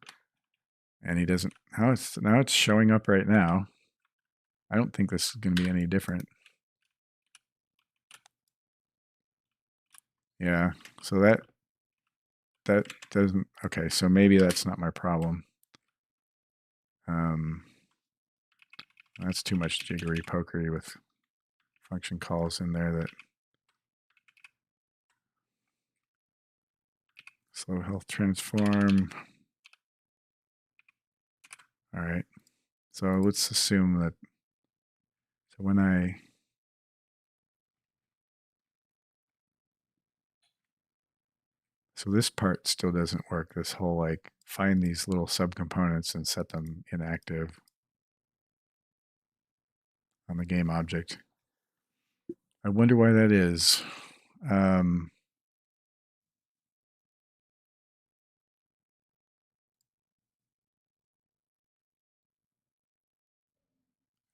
and he doesn't. Now it's showing up right now. I don't think this is going to be any different. Yeah, so that doesn't. Okay, so maybe that's not my problem. That's too much jiggery pokery with function calls in there. That slow health transform. All right, so let's assume that. So when so this part still doesn't work. This whole like find these little subcomponents and set them inactive on the game object. I wonder why that is.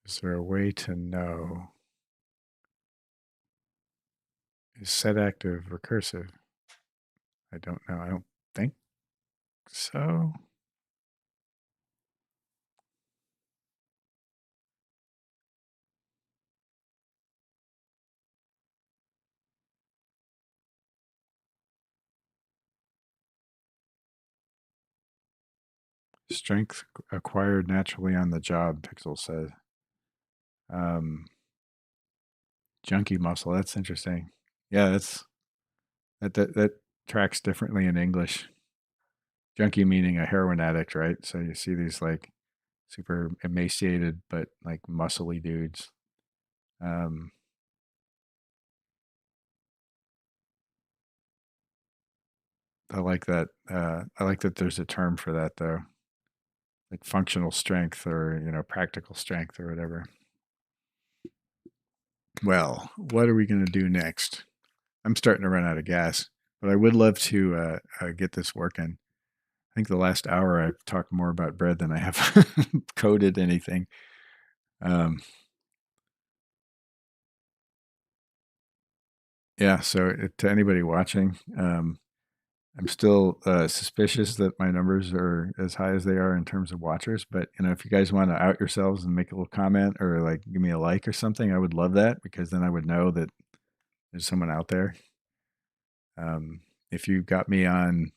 Is there a way to know? Is set active recursive? I don't know. I don't think so. Strength acquired naturally on the job, Pixel says. Junkie muscle, that's interesting. Yeah, that tracks differently in English. Junkie meaning a heroin addict, right? So you see these like super emaciated but like muscly dudes. I like that. I like that there's a term for that though, like functional strength or practical strength or whatever. Well, what are we going to do next? I'm starting to run out of gas, but I would love to get this working. I think the last hour I've talked more about bread than I have coded anything. Yeah, so to anybody watching, I'm still suspicious that my numbers are as high as they are in terms of watchers. But if you guys want to out yourselves and make a little comment or like give me a like or something, I would love that because then I would know that there's someone out there. If you got me on,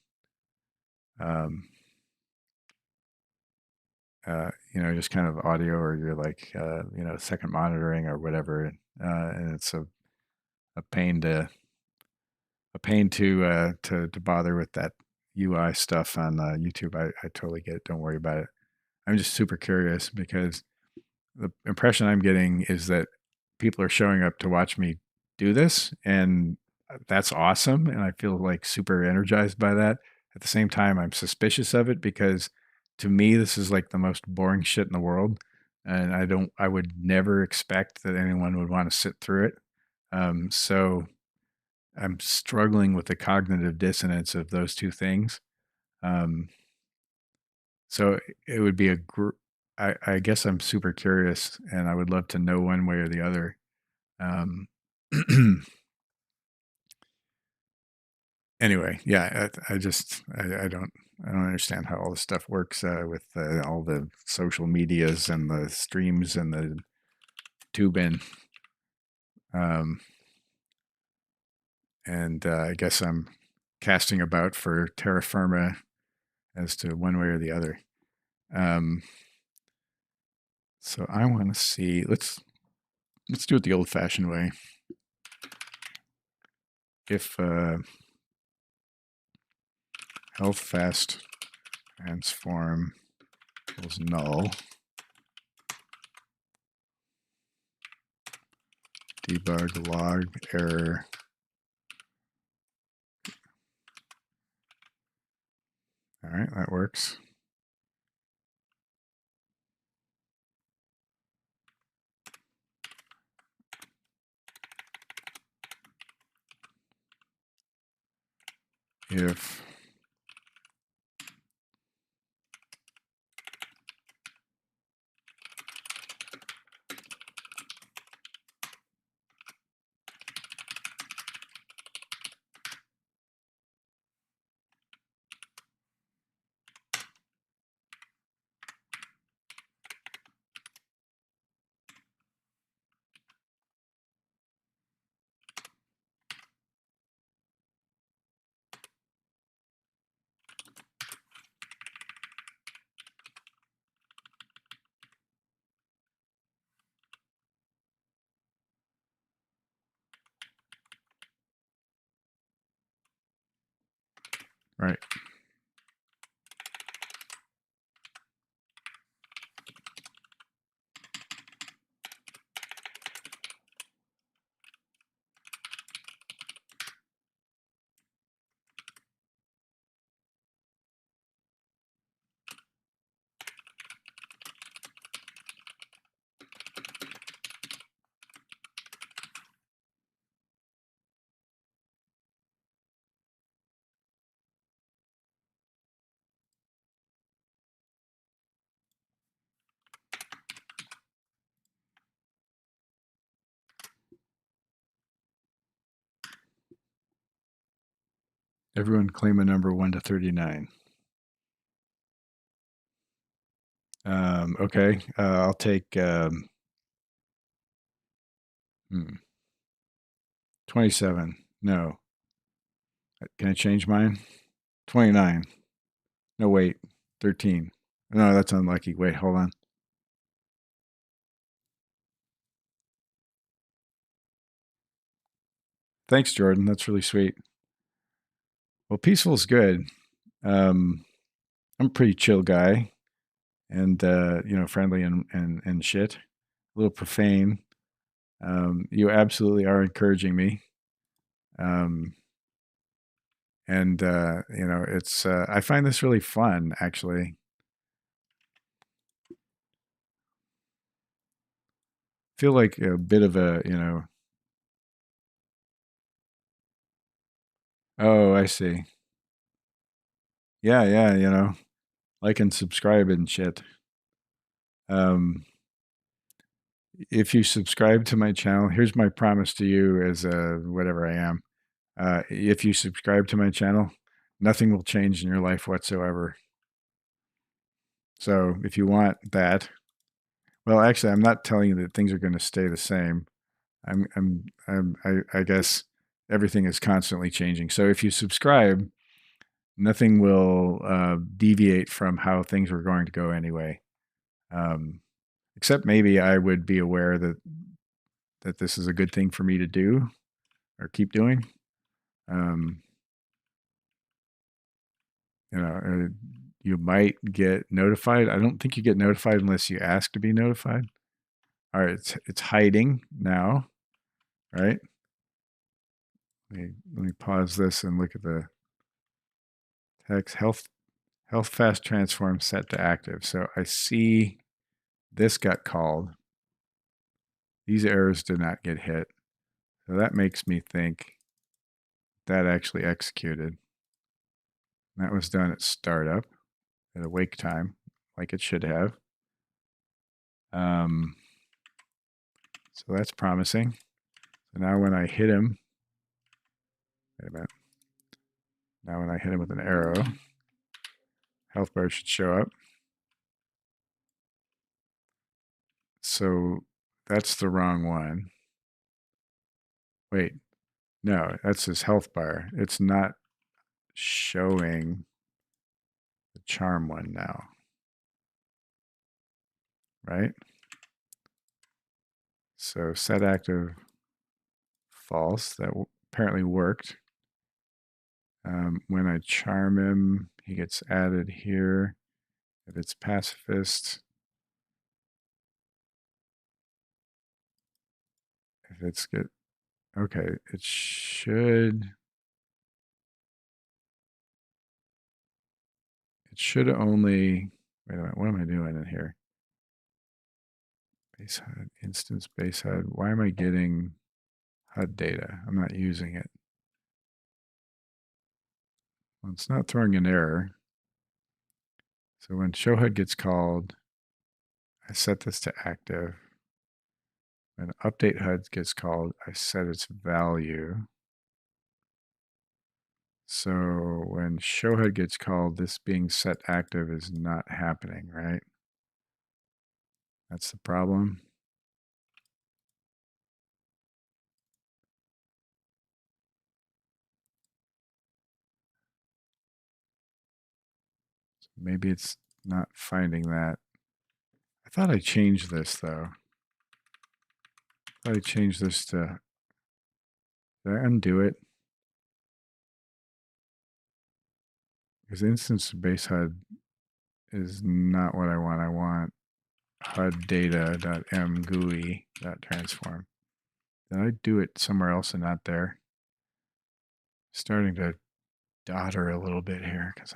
just kind of audio or you're like, second monitoring or whatever, and it's a pain to bother with that UI stuff on YouTube. I totally get it. Don't worry about it. I'm just super curious because the impression I'm getting is that people are showing up to watch me do this, and that's awesome. And I feel like super energized by that. At the same time, I'm suspicious of it because to me, this is like the most boring shit in the world. And I would never expect that anyone would want to sit through it. So I'm struggling with the cognitive dissonance of those two things. So it would be I guess I'm super curious and I would love to know one way or the other. Anyway, yeah, I don't understand how all this stuff works with all the social medias and the streams and the tubing. And I guess I'm casting about for terra firma as to one way or the other. So I want to see. Let's do it the old-fashioned way. If health fast transform equals null, debug log error. All right, that works. If right. Everyone claim a number 1 to 39. Okay, I'll take 27. No. Can I change mine? 29. No, wait. 13. No, that's unlucky. Wait, hold on. Thanks, Jordan. That's really sweet. Well, peaceful is good. I'm a pretty chill guy, and friendly and shit. A little profane. You absolutely are encouraging me. It's I find this really fun, actually. Feel like a bit of a, oh, I see. Yeah, like and subscribe and shit. If you subscribe to my channel, here's my promise to you as whatever I am. If you subscribe to my channel, nothing will change in your life whatsoever. So if you want that, well, actually, I'm not telling you that things are going to stay the same. I guess everything is constantly changing. So if you subscribe, nothing will deviate from how things were going to go anyway. Except maybe I would be aware that this is a good thing for me to do or keep doing. You might get notified. I don't think you get notified unless you ask to be notified. All right, it's hiding now, right? Let me pause this and look at the text. Health fast transform set to active. So I see this got called. These errors did not get hit. So that makes me think that actually executed. That was done at startup at awake time, like it should have. So that's promising. So now when I hit him, wait a minute. Now when I hit him with an arrow, health bar should show up. So that's the wrong one. Wait, no, that's his health bar. It's not showing the charm one now, right? So set active false. That apparently worked. When I charm him, he gets added here. If it's pacifist, if it's good. Okay, it should. It should only. Wait a minute. What am I doing in here? Base HUD, instance base HUD. Why am I getting HUD data? I'm not using it. Well, it's not throwing an error. So when show HUD gets called, I set this to active. When update HUD gets called, I set its value. So when show HUD gets called, this being set active is not happening, right? That's the problem. So maybe it's not finding that. I thought I changed this though. I thought I changed this to. Did I undo it? Because instance base HUD is not what I want. I want HUD data.mgui.transform. Did I do it somewhere else and not there? Starting to dotter a little bit here because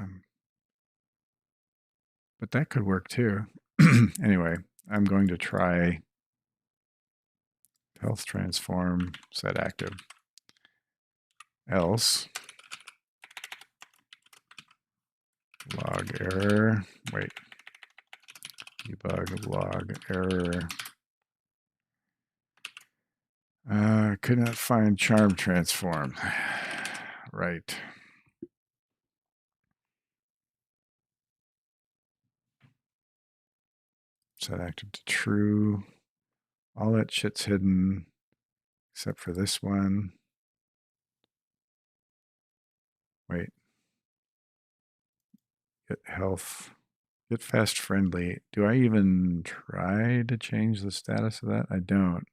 but that could work too. Anyway, I'm going to try health transform set active. Else log error. Wait. Debug log error. Could not find charm transform. Right. Set active to true. All that shit's hidden except for this one. Wait. Get health. Get fast friendly. Do I even try to change the status of that? I don't.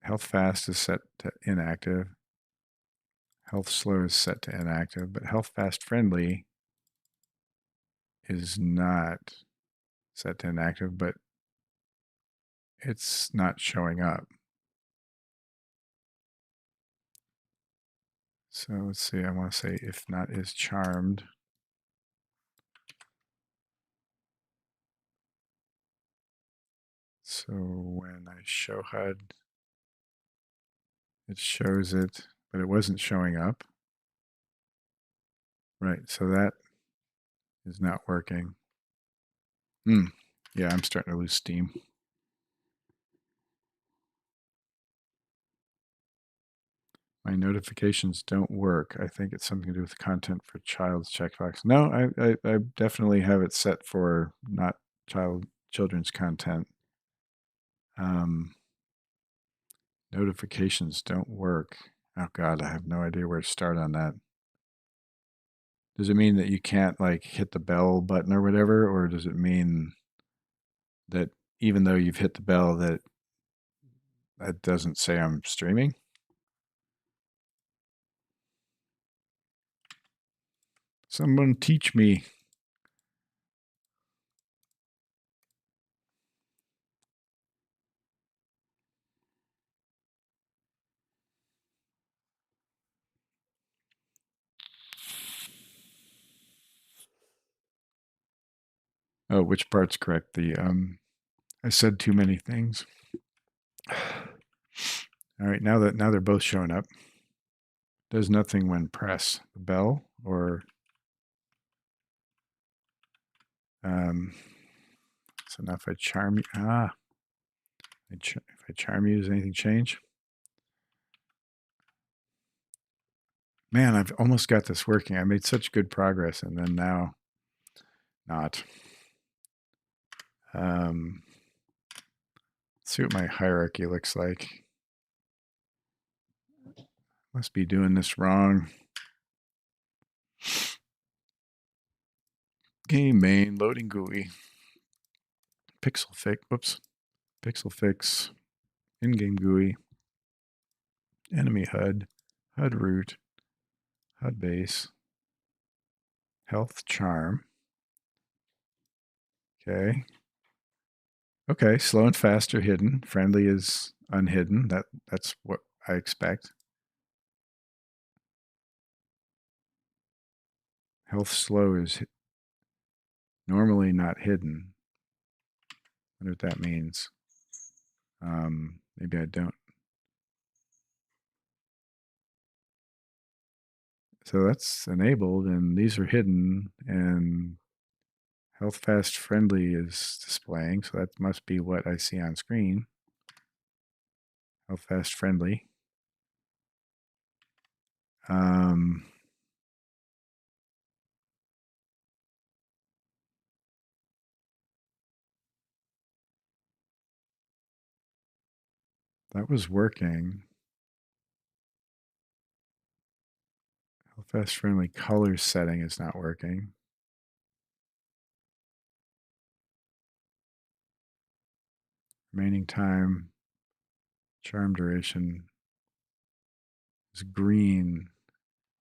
Health fast is set to inactive. Health slow is set to inactive, but health fast friendly is not set to inactive, but it's not showing up. So let's see, I want to say if not is charmed. So when I show HUD, it shows it, but it wasn't showing up. Right, so that is not working. Yeah, I'm starting to lose steam. My notifications don't work. I think it's something to do with content for child's checkbox. No, I definitely have it set for not children's content. Notifications don't work. Oh God, I have no idea where to start on that. Does it mean that you can't like hit the bell button or whatever, or does it mean that even though you've hit the bell that it doesn't say I'm streaming? Someone teach me. Oh, which part's correct? The I said too many things. All right, now they're both showing up. Does nothing when press the bell or so now if I charm you, if I charm you, does anything change? Man, I've almost got this working. I made such good progress, and then now, not. Let's see what my hierarchy looks like. Must be doing this wrong. Game main, loading GUI. Pixel fix, whoops. Pixel fix, in-game GUI, enemy HUD, HUD root, HUD base, health charm. Okay. Okay, slow and fast are hidden. Friendly is unhidden. That's what I expect. Health slow is normally not hidden. I wonder what that means. Maybe I don't. So that's enabled, and these are hidden, and health fast friendly is displaying, so that must be what I see on screen. Health fast friendly. That was working. Health fast friendly color setting is not working. Remaining time, charm duration is green.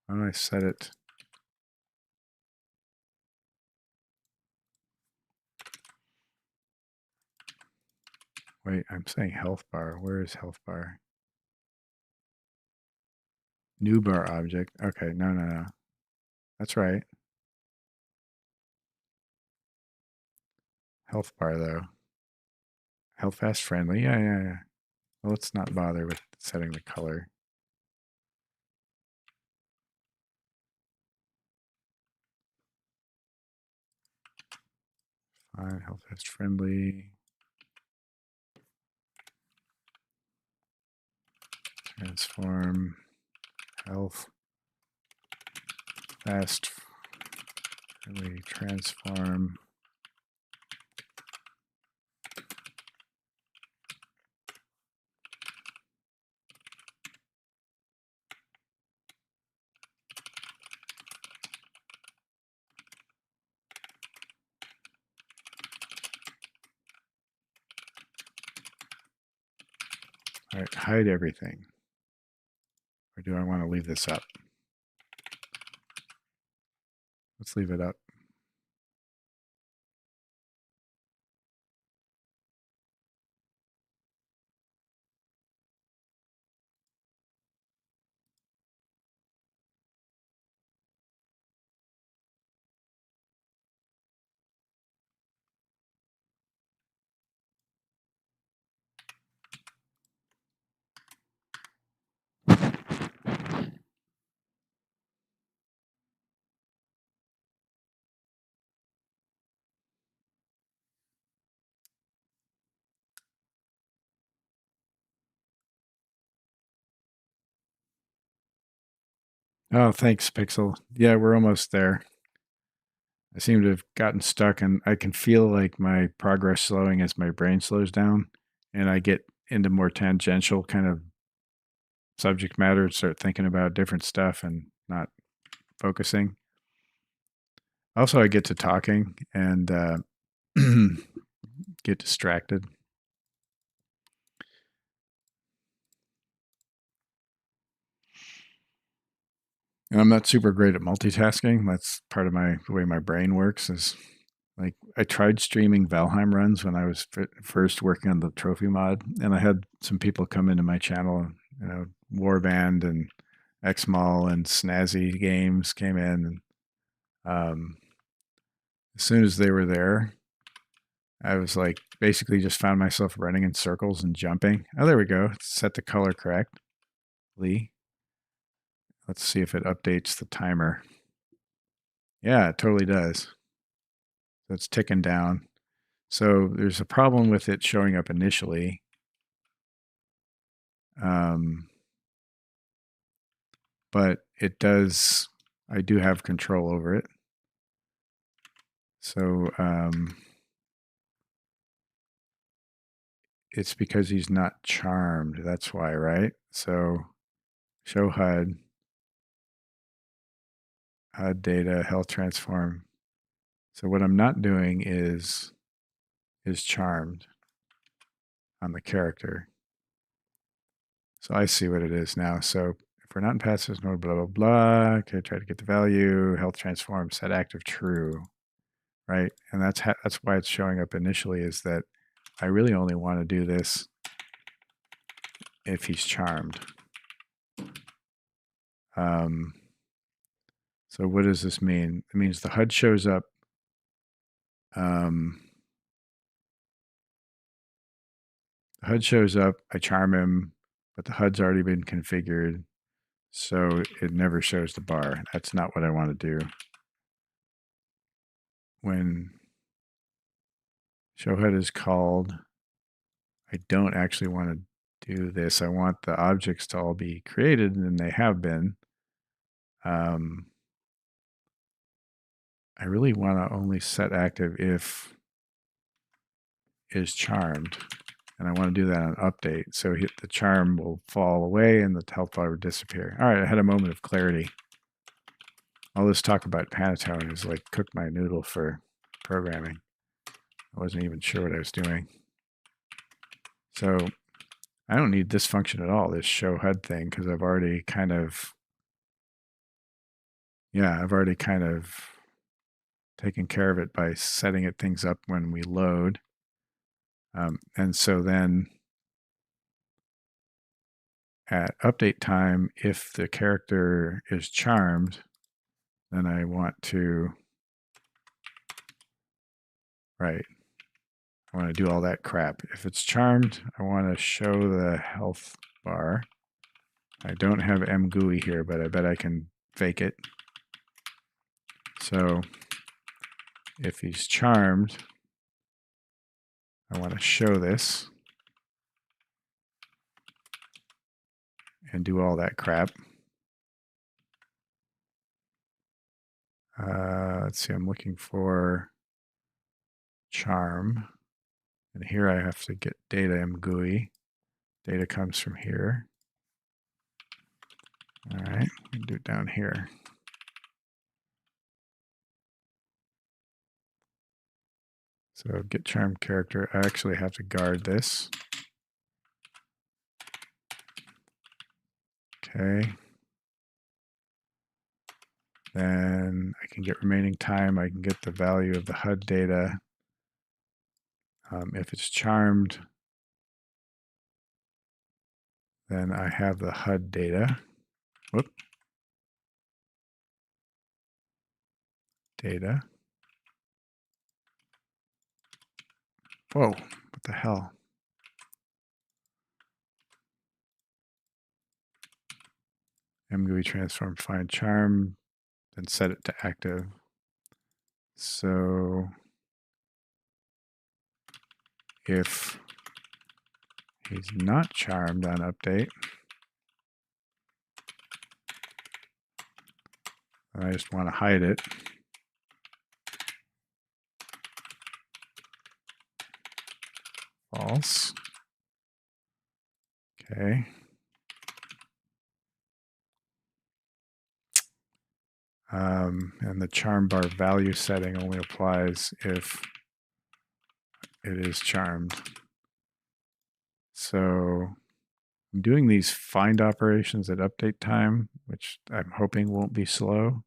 Why don't I set it? Wait, I'm saying health bar. Where is health bar? New bar object. Okay, no. That's right. Health bar, though. Health fast friendly. Yeah. Well, let's not bother with setting the color. Fine, health fast friendly. Transform health fast friendly transform. All right, hide everything. Or do I want to leave this up? Let's leave it up. Oh, thanks, Pixel. Yeah, we're almost there. I seem to have gotten stuck, and I can feel like my progress slowing as my brain slows down, and I get into more tangential kind of subject matter and start thinking about different stuff and not focusing. Also, I get to talking and get distracted. And I'm not super great at multitasking. That's part of the way my brain works is like I tried streaming Valheim runs when I was first working on the TrophyHuntMod, and I had some people come into my channel, Warband and Xmall and Snazzy Games came in, and as soon as they were there, I was like basically just found myself running in circles and jumping. Oh, there we go. Set the color correctly. Let's see if it updates the timer. Yeah, it totally does. So it's ticking down. So there's a problem with it showing up initially. But it does, I do have control over it. So it's because he's not charmed. That's why, right? So show HUD, HUD data, health transform. So what I'm not doing is charmed on the character. So I see what it is now. So if we're not in pacifist mode, blah, blah, blah. Okay, try to get the value, health transform, set active true, right? And that's why it's showing up initially is that I really only want to do this if he's charmed. So what does this mean? It means the HUD shows up. The HUD shows up, I charm him, but the HUD's already been configured, so it never shows the bar. That's not what I want to do. When show HUD is called, I don't actually want to do this. I want the objects to all be created, and they have been. I really want to only set active if is charmed, and I want to do that on update. So the charm will fall away and the health bar will disappear. All right, I had a moment of clarity. All this talk about Panatone is like cooked my noodle for programming. I wasn't even sure what I was doing. So I don't need this function at all, this show HUD thing, because I've already kind of taken care of it by setting things up when we load. And so then at update time, if the character is charmed, then I want to, I want to do all that crap. If it's charmed, I want to show the health bar. I don't have mGUI here, but I bet I can fake it. So if he's charmed, I want to show this and do all that crap. Let's see, I'm looking for charm. And here I have to get data mGUI. Data comes from here. All right, we can do it down here. So get charm character. I actually have to guard this. Okay. Then I can get remaining time. I can get the value of the HUD data. If it's charmed, then I have the HUD data. Whoop. Data. Whoa, what the hell? mGUI transform find charm, then set it to active. So if he's not charmed on update, I just want to hide it. False. Okay. And the charm bar value setting only applies if it is charmed. So I'm doing these find operations at update time, which I'm hoping won't be slow.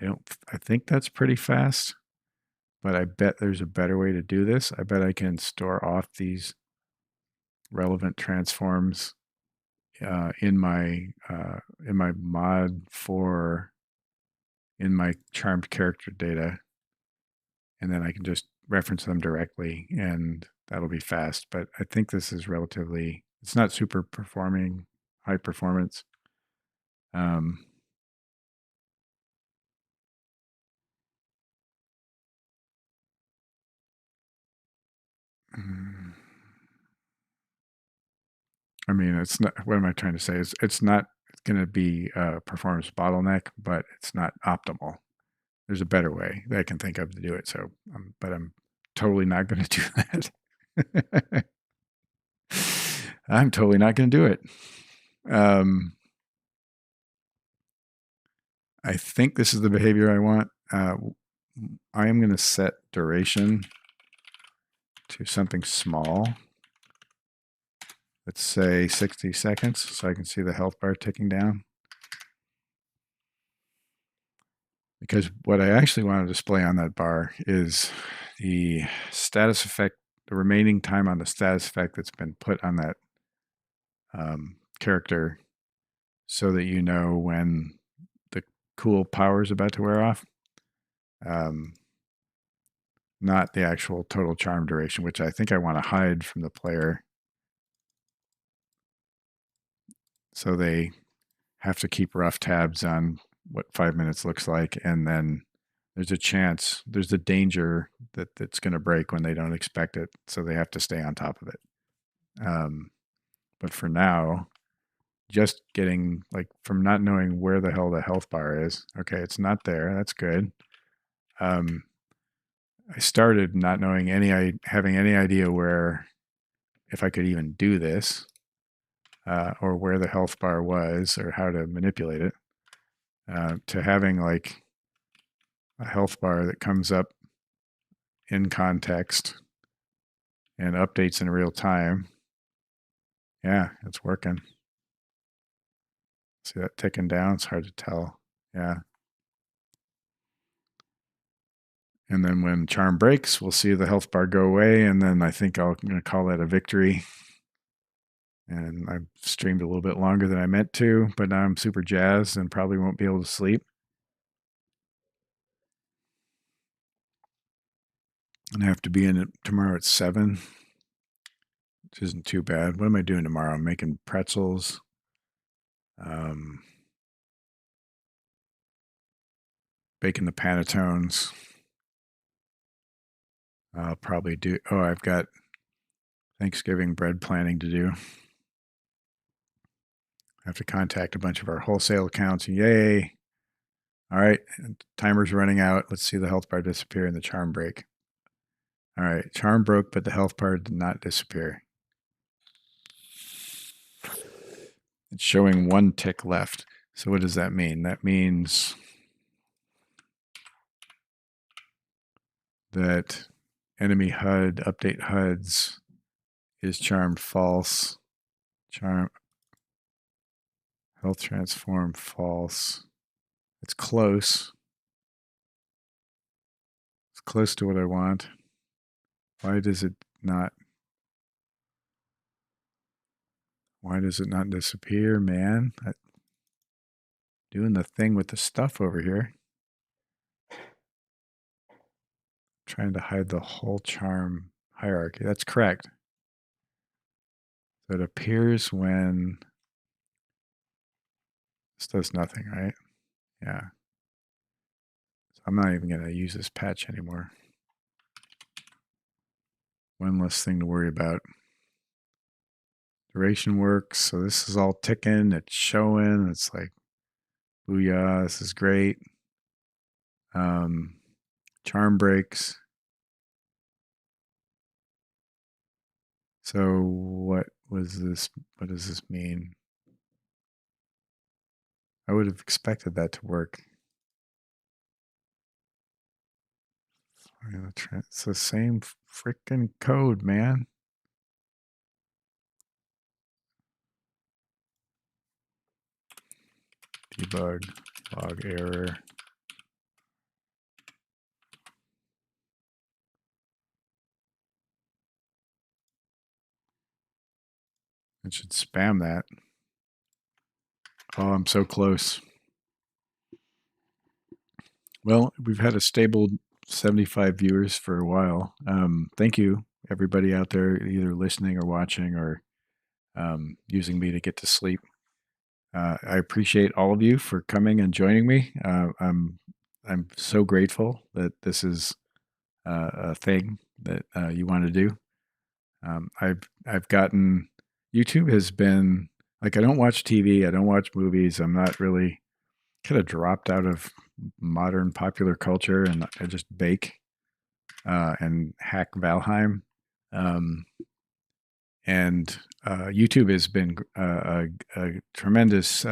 I think that's pretty fast, but I bet there's a better way to do this. I bet I can store off these relevant transforms in my mod in my charmed character data, and then I can just reference them directly, and that'll be fast. But I think this is it's not super performing, high performance. I mean, it's not, what am I trying to say? It's not going to be a performance bottleneck, but it's not optimal. There's a better way that I can think of to do it. So, but I'm totally not going to do that. I'm totally not going to do it. I think this is the behavior I want. I am going to set duration to something small. Let's say 60 seconds, so I can see the health bar ticking down. Because what I actually want to display on that bar is the status effect the remaining time on the status effect that's been put on that character, so that you know when the cool power is about to wear off. Not the actual total charm duration, which I think I want to hide from the player. So they have to keep rough tabs on what 5 minutes looks like, and then there's a danger that it's going to break when they don't expect it, so they have to stay on top of it. But for now, just getting, like, from not knowing where the hell the health bar is. Okay, it's not there. That's good. I started not knowing having any idea where, if I could even do this, or where the health bar was, or how to manipulate it, to having like a health bar that comes up in context and updates in real time. Yeah, it's working. See that ticking down? It's hard to tell. Yeah. And then when charm breaks, we'll see the health bar go away, and then I think I'm going to call that a victory. And I've streamed a little bit longer than I meant to, but now I'm super jazzed and probably won't be able to sleep. And I have to be in it tomorrow at 7, which isn't too bad. What am I doing tomorrow? I'm making pretzels. Baking the panettones. I'll probably do. Oh, I've got Thanksgiving bread planning to do. I have to contact a bunch of our wholesale accounts. Yay. All right. Timer's running out. Let's see the health bar disappear and the charm break. All right. Charm broke, but the health bar did not disappear. It's showing 1 tick left. So what does that mean? That means that enemy HUD, update HUDs, is charmed false. Charm health transform false. It's close. It's close to what I want. Why does it not disappear, man? Doing the thing with the stuff over here. Trying to hide the whole charm hierarchy. That's correct. So it appears when this does nothing, right? Yeah. So I'm not even going to use this patch anymore. One less thing to worry about. Duration works. So this is all ticking. It's showing. It's like, booyah, this is great. Charm breaks. So what was this? What does this mean? I would have expected that to work. It's the same freaking code, man. Debug, log error. It should spam that. Oh, I'm so close. Well, we've had a stable 75 viewers for a while. Thank you, everybody out there, either listening or watching or using me to get to sleep. I appreciate all of you for coming and joining me. I'm so grateful that this is a thing that you want to do. I've gotten, YouTube has been like, I don't watch TV, I don't watch movies. I'm not really, kind of dropped out of modern popular culture, and I just bake and hack Valheim. And YouTube has been a tremendous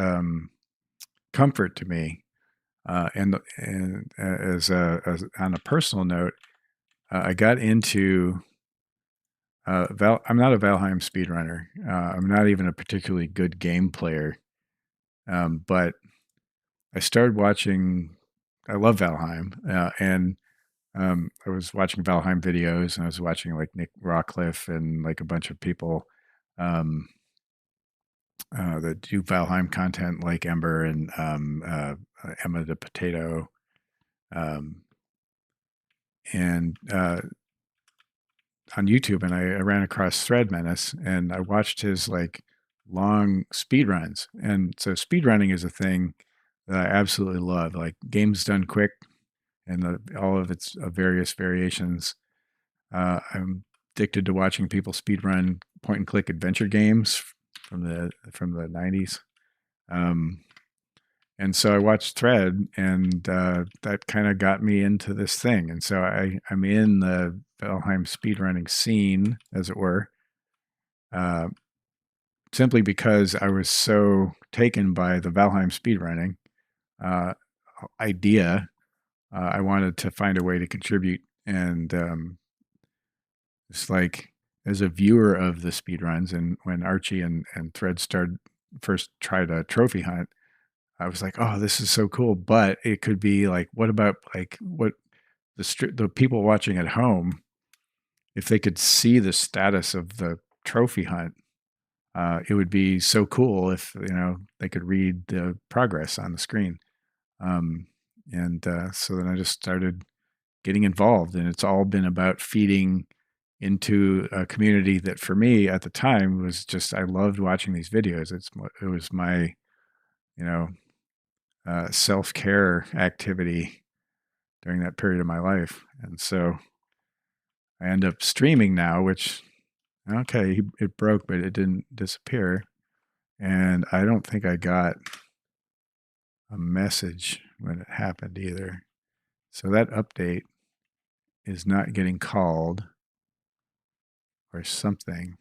comfort to me. And as on a personal note, I got into I'm not a Valheim speedrunner. I'm not even a particularly good game player. But I started watching. I love Valheim, and I was watching Valheim videos, and I was watching like Nick Rockcliffe and like a bunch of people um, that do Valheim content, like Ember and Emma the Potato, um, and on YouTube. And I ran across Thread Menace, and I watched his like long speed runs. And so speed running is a thing that I absolutely love. Like games done quick, and all of its various variations. I'm addicted to watching people speedrun point and click adventure games from the 90s. Um, and so I watched Thread, and that kind of got me into this thing. And so I'm in the Valheim speedrunning scene, as it were, uh, simply because I was so taken by the Valheim speedrunning uh, idea. I wanted to find a way to contribute, and it's like as a viewer of the speedruns, and when Archie and Thread first tried a trophy hunt, I was like, oh, this is so cool. But it could be like, what about like what the people watching at home, if they could see the status of the trophy hunt, it would be so cool if they could read the progress on the screen. Um, and so then I just started getting involved, and it's all been about feeding into a community that for me at the time was just, I loved watching these videos. It was my you know self-care activity during that period of my life. And so I end up streaming now, which, okay, it broke, but it didn't disappear. And I don't think I got a message when it happened either. So that update is not getting called or something.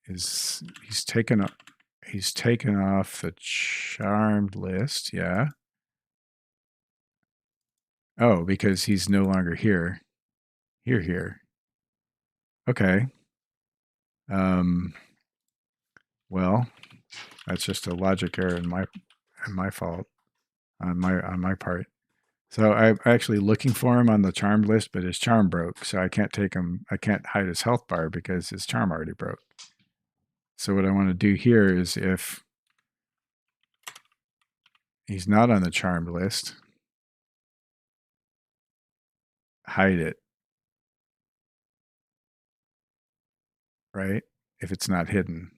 He's taken off the charmed list, yeah. Oh, because he's no longer here. Here. Okay. Well, that's just a logic error in my fault, on my part. So I'm actually looking for him on the charmed list, but his charm broke, so I can't take him. I can't hide his health bar because his charm already broke. So what I want to do here is, if he's not on the charmed list, hide it, right? If it's not hidden.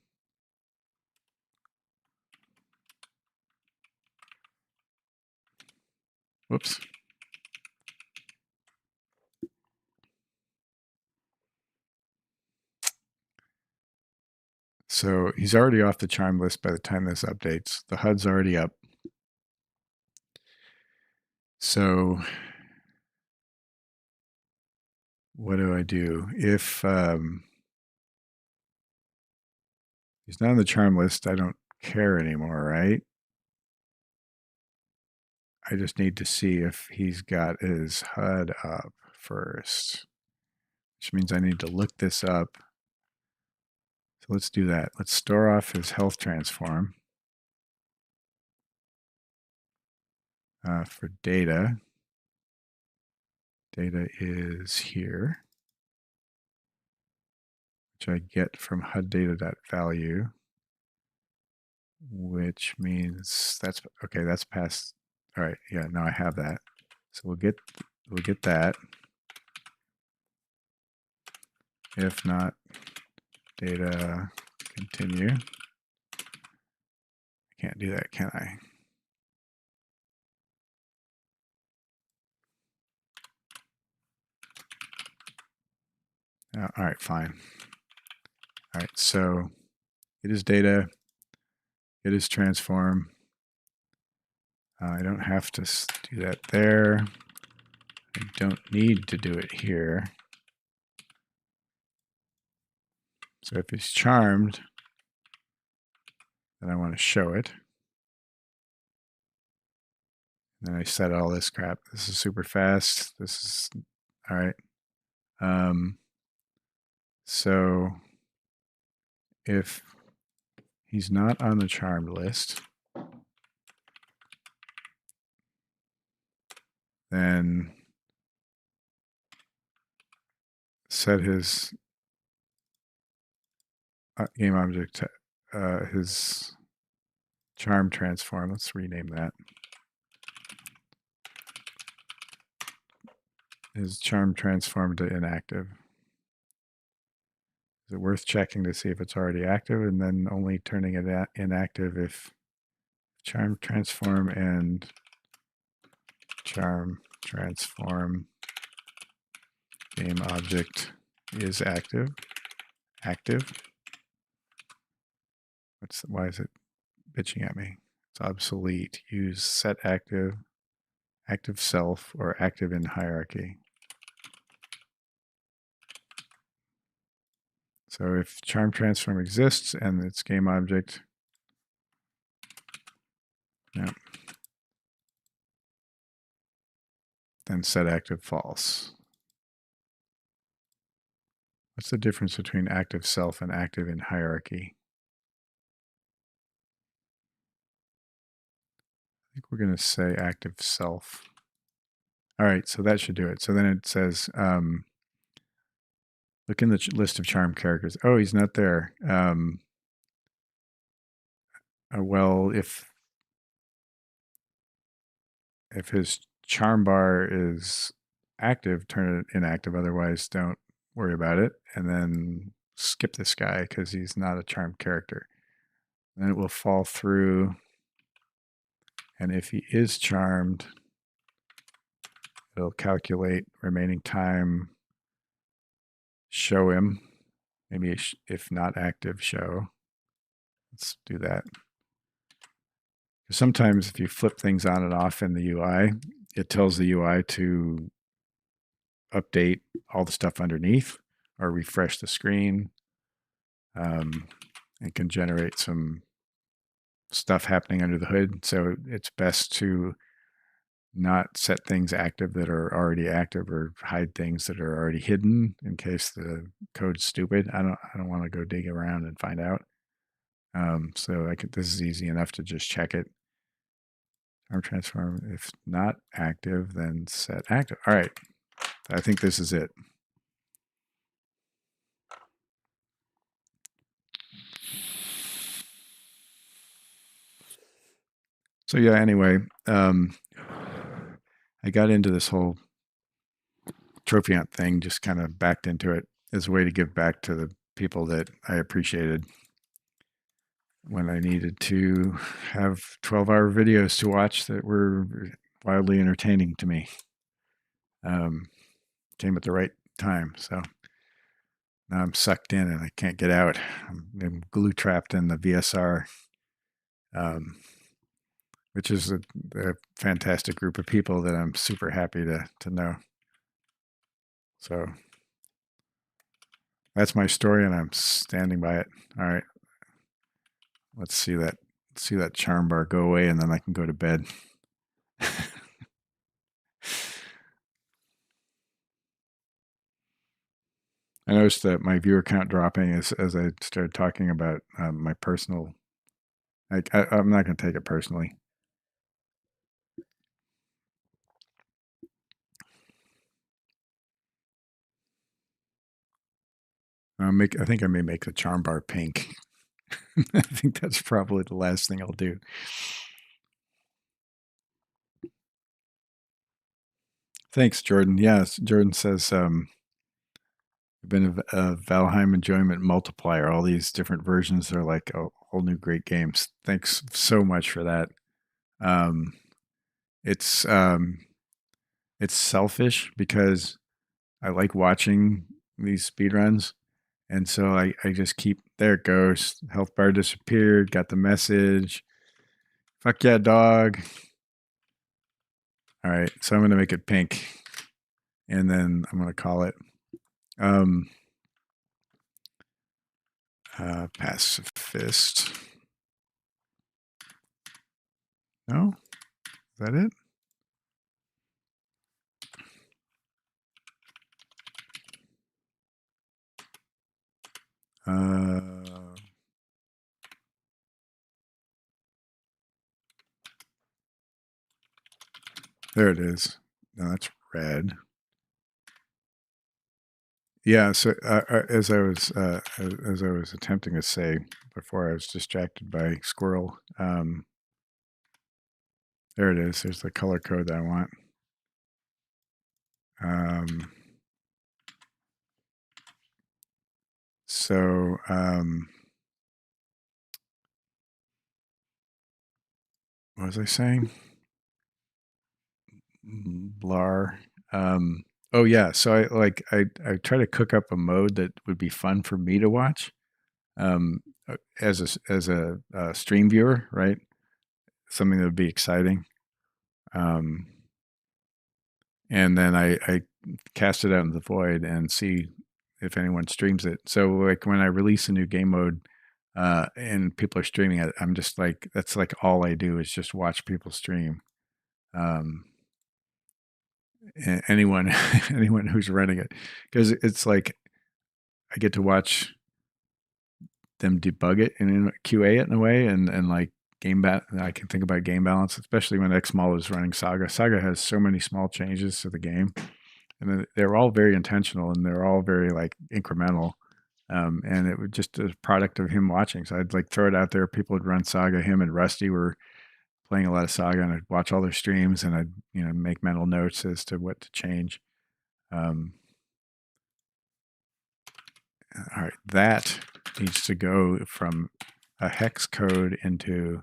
Whoops. So he's already off the charm list by the time this updates. The HUD's already up. So what do I do? If he's not on the charm list, I don't care anymore, right? I just need to see if he's got his HUD up first, which means I need to look this up. So let's do that. Let's store off his health transform for data. Data is here, which I get from HUD-data.value, which means that's okay. That's past. All right. Yeah. Now I have that. So we'll get that. If not, data continue. I can't do that, can I? All right, fine. All right, so it is data, it is transform. I don't have to do that there. I don't need to do it here. So if it's charmed, then I want to show it. Then I set all this crap. This is super fast. This is all right. So if he's not on the charmed list, then set his game object, his charm transform. Let's rename that. His charm transform to inactive. Is it worth checking to see if it's already active, and then only turning it inactive if charm transform and charm transform game object is active? Why is it bitching at me? It's obsolete. Use set active, active self, or active in hierarchy. So if charm transform exists and its game object, yeah, then set active false. What's the difference between active self and active in hierarchy? I think we're going to say active self. All right, so that should do it. So then it says, look in the list of charm characters. Oh, he's not there. Well, if his charm bar is active, turn it inactive. Otherwise, don't worry about it. And then skip this guy because he's not a charm character. Then it will fall through. And if he is charmed, it'll calculate remaining time, show him. Maybe if not active, show. Let's do that. Sometimes if you flip things on and off in the UI, it tells the UI to update all the stuff underneath or refresh the screen, and can generate some stuff happening under the hood. So it's best to not set things active that are already active or hide things that are already hidden in case the code's stupid. I don't want to go dig around and find out. So this is easy enough to just check it. Charm transform, if not active, then set active. All right, I think this is it. So yeah, anyway, I got into this whole trophy hunt thing, just kind of backed into it as a way to give back to the people that I appreciated when I needed to have 12-hour videos to watch that were wildly entertaining to me. Came at the right time. So now I'm sucked in and I can't get out. I'm glue trapped in the VSR, which is a fantastic group of people that I'm super happy to know. So that's my story, and I'm standing by it. All right, let's see that charm bar go away, and then I can go to bed. I noticed that my viewer count dropping as I started talking about my personal. I'm not going to take it personally. I think I may make the charm bar pink. I think that's probably the last thing I'll do. Thanks, Jordan. Yes, Jordan says been a Valheim enjoyment multiplier. All these different versions are like a whole new great games. Thanks so much for that. It's selfish because I like watching these speedruns. And so I just keep, there it goes. Health bar disappeared, got the message. Fuck yeah, dog. All right, so I'm going to make it pink. And then I'm going to call it Pacifist. No? Is that it? There it is. No, that's red. Yeah. So as I was attempting to say before, I was distracted by squirrel. There it is. There's the color code that I want. So what was I saying? Blar. Oh yeah. So I try to cook up a mode that would be fun for me to watch. As a stream viewer, right? Something that would be exciting. And then I cast it out in the void and see if anyone streams it. So like when I release a new game mode and people are streaming it, I'm just like, that's like all I do is just watch people stream. Anyone anyone who's running it, because it's like I get to watch them debug it and QA it in a way, and like I can think about game balance, especially when Xmall is running Saga. Saga has so many small changes to the game, and they're all very intentional and they're all very like incremental. And it was just a product of him watching. So I'd like throw it out there. People would run Saga. Him and Rusty were playing a lot of Saga, and I'd watch all their streams and I'd make mental notes as to what to change. All right, that needs to go from a hex code into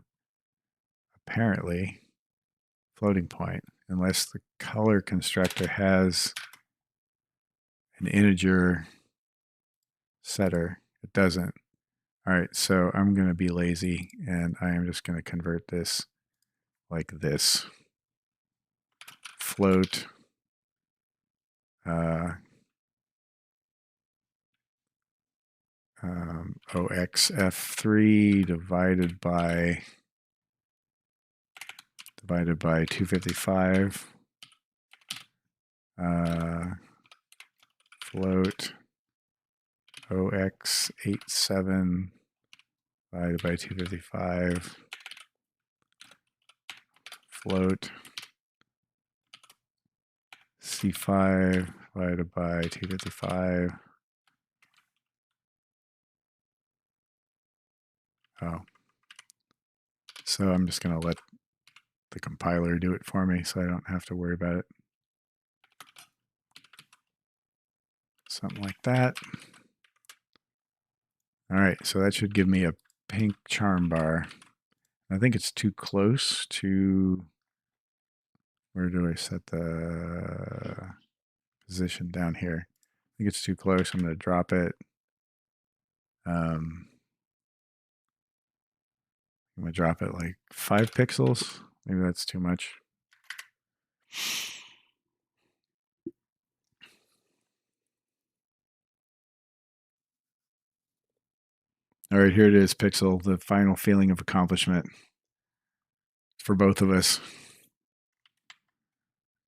apparently floating point, unless the color constructor has an integer setter. It doesn't. All right, so I'm going to be lazy and I am just going to convert this like this. Float OXF3 divided by 255. Float OX87 divided by 255. Float C5 divided by 255. Oh. So I'm just going to let the compiler do it for me so I don't have to worry about it. Something like that. All right, so that should give me a pink charm bar. I think it's too close to, where do I set the position down here? I think it's too close. I'm going to drop it. I'm going to drop it like 5 pixels. Maybe that's too much. All right, here it is, Pixel, the final feeling of accomplishment for both of us.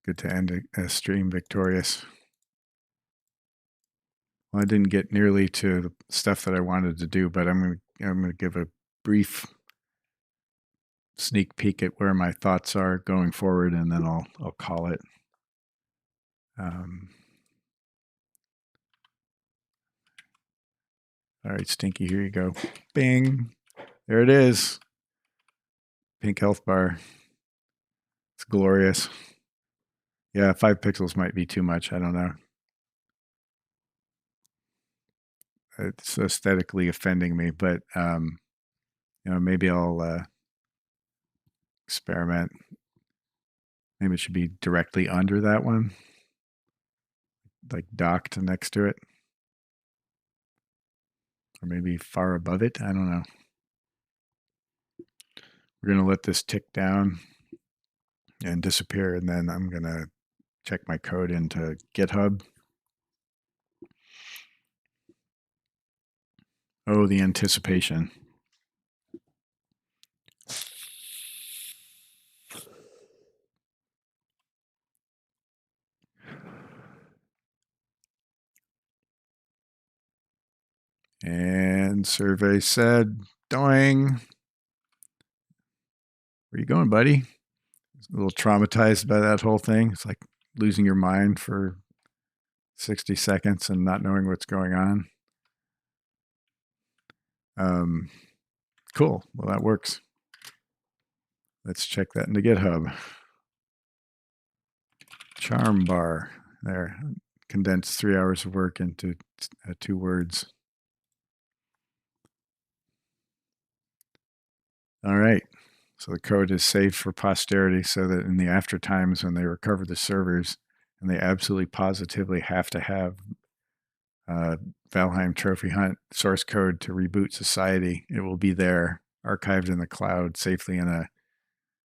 Good to end a stream victorious. Well, I didn't get nearly to the stuff that I wanted to do, but I'm going to give a brief sneak peek at where my thoughts are going forward, and then I'll call it. All right, Stinky, here you go. Bing. There it is. Pink health bar. It's glorious. Yeah, 5 pixels might be too much. I don't know. It's aesthetically offending me, but maybe I'll experiment. Maybe it should be directly under that one, like docked next to it, or maybe far above it. I don't know. We're going to let this tick down and disappear, and then I'm going to check my code into GitHub. Oh, the anticipation. And survey said, doing. Where you going, buddy? A little traumatized by that whole thing. It's like, losing your mind for 60 seconds and not knowing what's going on. Cool. Well, that works. Let's check that into GitHub. Charm bar. There. Condensed 3 hours of work into 2 words. All right. So the code is saved for posterity so that in the after times when they recover the servers and they absolutely positively have to have Valheim Trophy Hunt source code to reboot society, it will be there, archived in the cloud, safely in a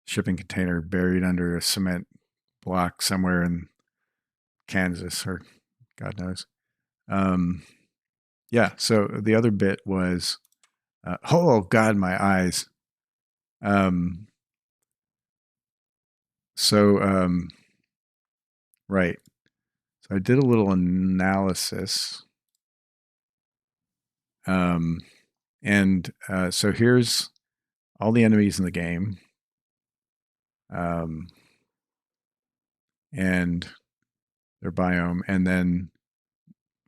shipping container buried under a cement block somewhere in Kansas or God knows. Yeah, so the other bit was, oh God, my eyes. Right. So I did a little analysis. So here's all the enemies in the game. And their biome, and then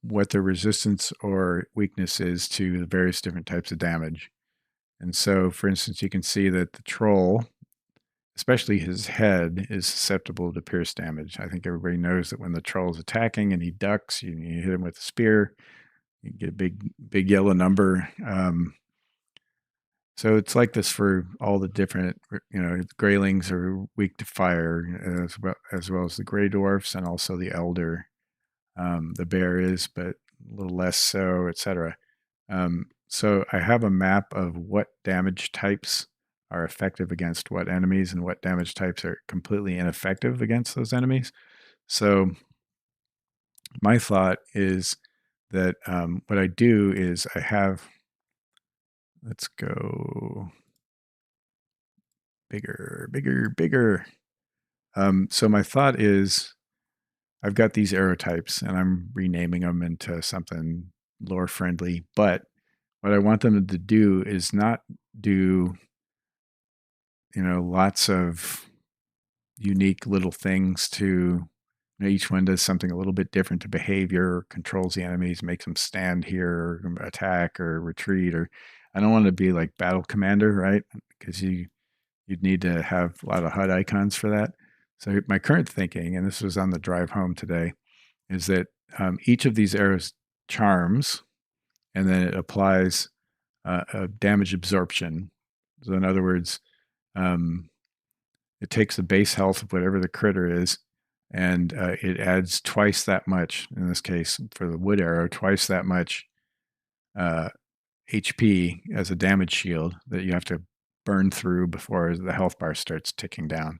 what their resistance or weakness is to the various different types of damage. And so, for instance, you can see that the troll, especially his head, is susceptible to pierce damage. I think everybody knows that when the troll is attacking and he ducks, you hit him with a spear, you get a big yellow number. So it's like this for all the different, Greylings are weak to fire as well as the Grey Dwarfs and also the Elder. The bear is, but a little less so, etc. So I have a map of what damage types are effective against what enemies and what damage types are completely ineffective against those enemies. So my thought is that what I do is I have, let's go bigger. So my thought is I've got these arrow types and I'm renaming them into something lore friendly, but what I want them to do is not do, lots of unique little things to, each one does something a little bit different to behavior, controls the enemies, makes them stand here, or attack or retreat, or I don't want to be like Battle Commander, right? Because you'd need to have a lot of HUD icons for that. So my current thinking, and this was on the drive home today, is that each of these arrows charms, and then it applies a damage absorption. So in other words, it takes the base health of whatever the critter is, and it adds twice that much, in this case for the wood arrow, twice that much HP as a damage shield that you have to burn through before the health bar starts ticking down.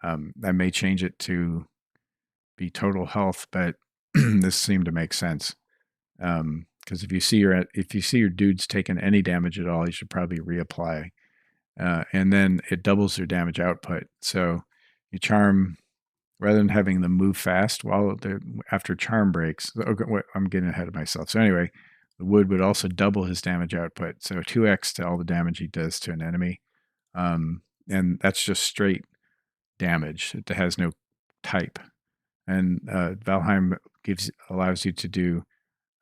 I may change it to be total health, but this seemed to make sense. Because if you see your dudes taking any damage at all, you should probably reapply. And then it doubles their damage output. So you charm rather than having them move fast after charm breaks. Okay, I'm getting ahead of myself. So anyway, the wood would also double his damage output. So 2x to all the damage he does to an enemy. And that's just straight damage. It has no type. And Valheim allows you to do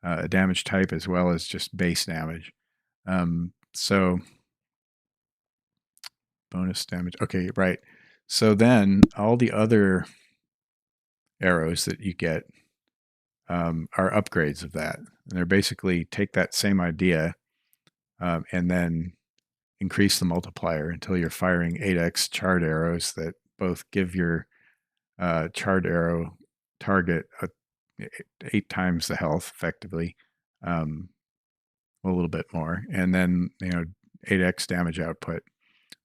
a damage type as well as just base damage. So bonus damage. Okay, right. So then all the other arrows that you get are upgrades of that. And they're basically take that same idea and then increase the multiplier until you're firing 8x charred arrows that both give your charred arrow target 8 times the health effectively, a little bit more, and then 8x damage output.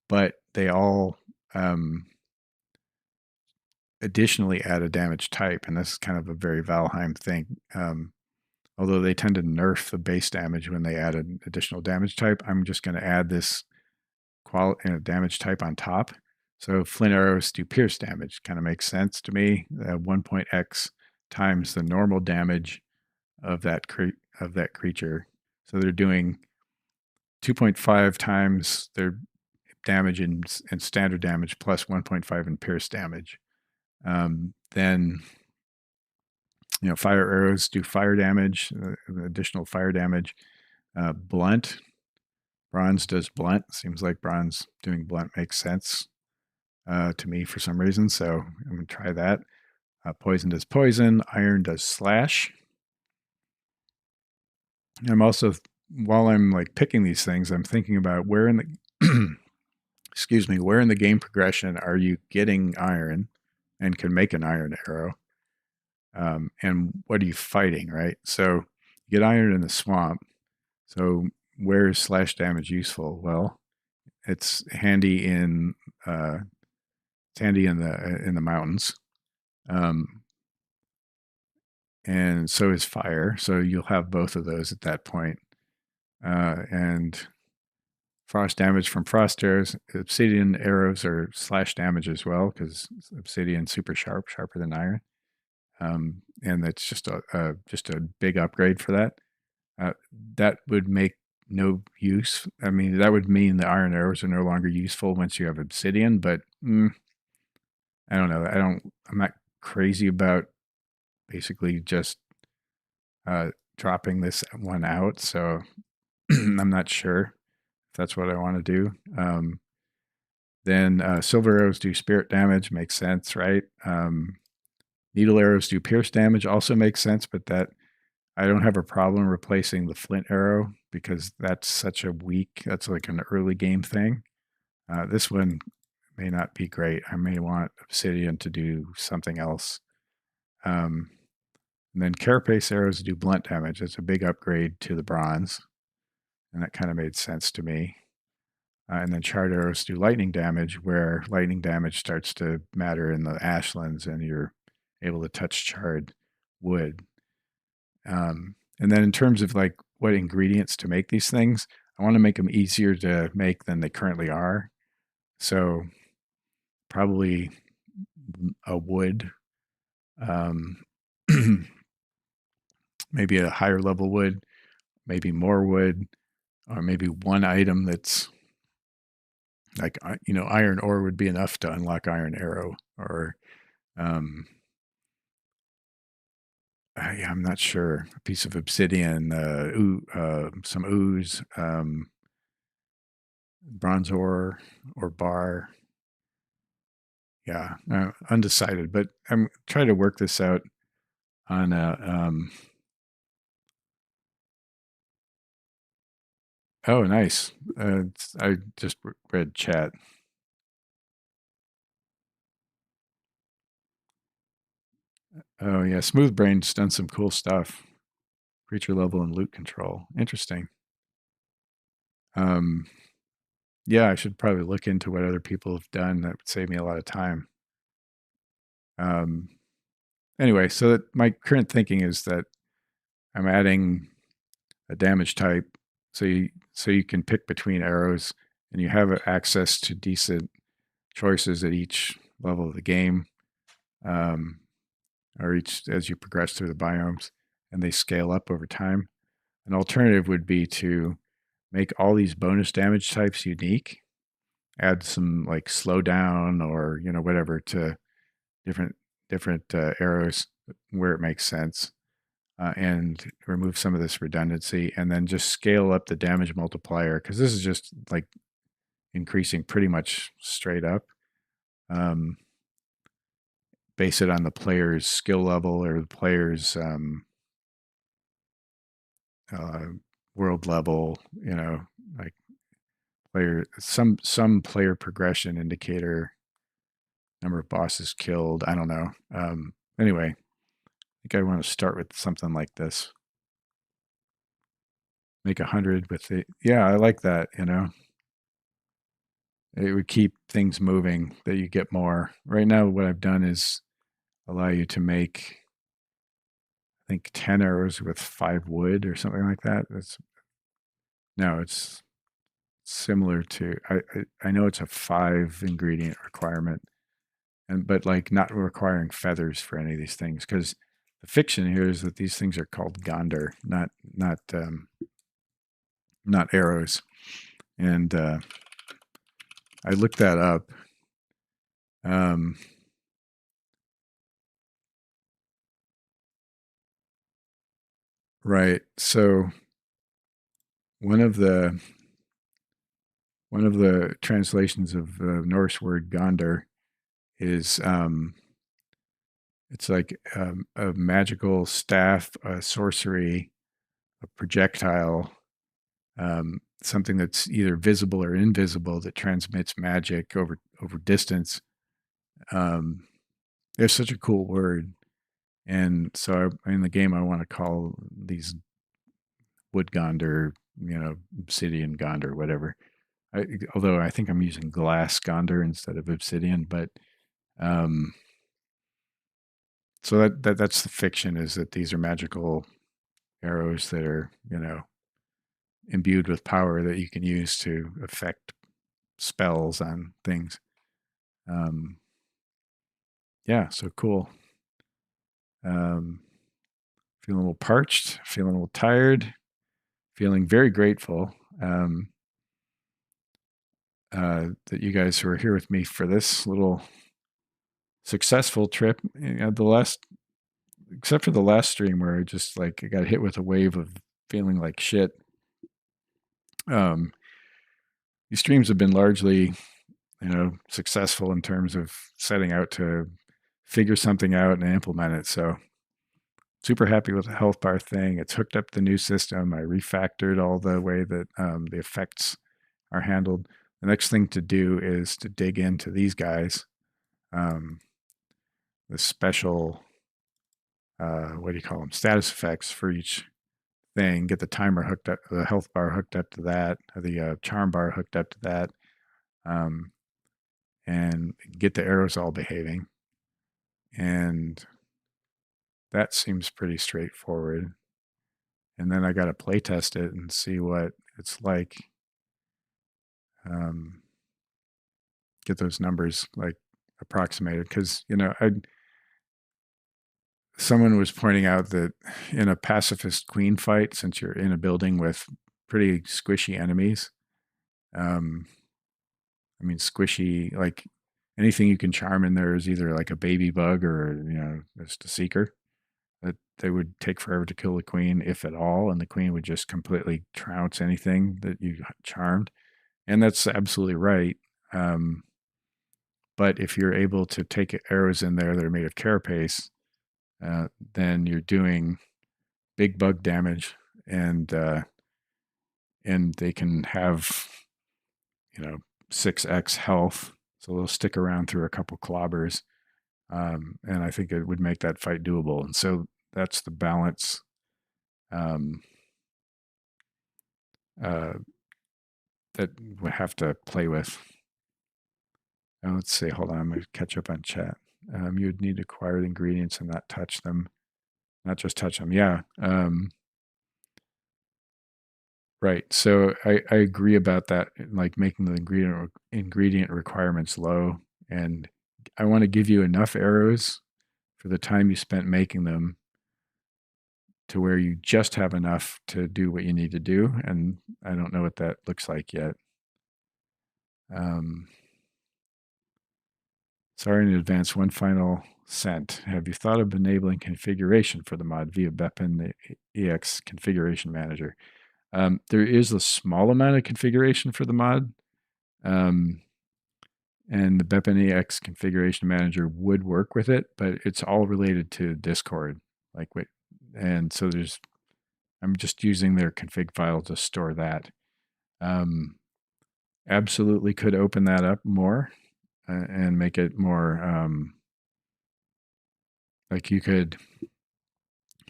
But they all additionally add a damage type, and this is kind of a very Valheim thing. Although they tend to nerf the base damage when they add an additional damage type, I'm just going to add this damage type on top. So flint arrows do pierce damage. Kind of makes sense to me. 1.x times the normal damage of that creature. So they're doing 2.5 times their damage in standard damage plus 1.5 in pierce damage. Then, fire arrows do fire damage, additional fire damage. Blunt, bronze does blunt. Seems like bronze doing blunt makes sense to me for some reason, so I'm going to try that. Poison does poison. Iron does slash. I'm also, while I'm like picking these things, I'm thinking about where in the excuse me, where in the game progression are you getting iron and can make an iron arrow? And what are you fighting, right? So you get iron in the swamp. So where is slash damage useful? Well, it's handy in the mountains, and so is fire. So you'll have both of those at that point. And frost damage from frost arrows. Obsidian arrows are slash damage as well because obsidian super sharp, sharper than iron. And that's just a big upgrade for that. That would make no use. I mean, that would mean the iron arrows are no longer useful once you have obsidian. But I don't know. I'm not crazy about basically just dropping this one out. So I'm not sure if that's what I want to do. Then silver arrows do spirit damage, makes sense, right? Needle arrows do pierce damage, also makes sense, but that I don't have a problem replacing the flint arrow because that's that's like an early game thing. This one may not be great. I may want obsidian to do something else. And then carapace arrows do blunt damage. It's a big upgrade to the bronze, and that kind of made sense to me. And then charred arrows do lightning damage, where lightning damage starts to matter in the ashlands, and you're able to touch charred wood. And then in terms of like what ingredients to make these things, I want to make them easier to make than they currently are. So probably a wood, maybe a higher level wood, maybe more wood, or maybe one item that's like, iron ore would be enough to unlock iron arrow, or yeah, I'm not sure. A piece of obsidian, some ooze, bronze ore, or bar. Yeah, undecided, but I'm trying to work this out on a. Oh, nice. I just read chat. Oh yeah, Smooth Brain's done some cool stuff. Creature level and loot control. Interesting. Yeah, I should probably look into what other people have done. That would save me a lot of time. Anyway, so that my current thinking is that I'm adding a damage type, so you can pick between arrows, and you have access to decent choices at each level of the game, or each as you progress through the biomes, and they scale up over time. An alternative would be to make all these bonus damage types unique, add some like slowdown or whatever to different arrows where it makes sense, and remove some of this redundancy, and then just scale up the damage multiplier, because this is just like increasing pretty much straight up. Base it on the player's skill level or the player's world level, like some player progression indicator, number of bosses killed. I don't know. Anyway, I think I want to start with something like this. Make 100 with it. Yeah, I like that. It would keep things moving, that you get more. Right now, what I've done is allow you to make, I think, 10 arrows with 5 wood or something like that. It's similar to, I know it's a 5 ingredient requirement, but like not requiring feathers for any of these things, because the fiction here is that these things are called Gondar, not arrows. And I looked that up. Right. So one of the one of the translations of the Norse word Gondar is it's like a magical staff, a sorcery, a projectile, something that's either visible or invisible that transmits magic over distance. It's such a cool word, and so in the game I want to call these wood Gondar, obsidian Gondar, whatever. Although I think I'm using glass Gondar instead of obsidian, but um, so that's the fiction, is that these are magical arrows that are imbued with power that you can use to affect spells on things. Um, yeah, so cool. Um, feeling a little parched, feeling a little tired, feeling very grateful that you guys were here with me for this little successful trip. The last, except for the last stream where I got hit with a wave of feeling like shit. These streams have been largely, successful in terms of setting out to figure something out and implement it. So super happy with the health bar thing. It's hooked up the new system. I refactored all the way that the effects are handled. The next thing to do is to dig into these guys, the special, what do you call them, status effects for each thing. Get the timer hooked up, the health bar hooked up to that, the charm bar hooked up to that, and get the arrows all behaving. And that seems pretty straightforward. And then I got to play test it and see what it's like. Get those numbers like approximated, because someone was pointing out that in a pacifist queen fight, since you're in a building with pretty squishy enemies, squishy, like anything you can charm in there is either like a baby bug or just a seeker, that they would take forever to kill the queen, if at all, and the queen would just completely trounce anything that you charmed. And that's absolutely right. But if you're able to take arrows in there that are made of carapace, then you're doing big bug damage, and they can have 6x health, so they'll stick around through a couple clobbers, and I think it would make that fight doable. And so that's the balance that we have to play with. Let's see. Hold on. I'm going to catch up on chat. You would need to acquire the ingredients and not touch them. Not just touch them. Yeah. Right. So I agree about that, like making the ingredient requirements low. And I want to give you enough arrows for the time you spent making them to where you just have enough to do what you need to do. And I don't know what that looks like yet. Sorry in advance. One final cent. Have you thought of enabling configuration for the mod via Beppin, the EX configuration manager? There is a small amount of configuration for the mod. And the Beppin EX configuration manager would work with it, but it's all related to Discord. And so I'm just using their config file to store that. Absolutely could open that up more and make it more like you could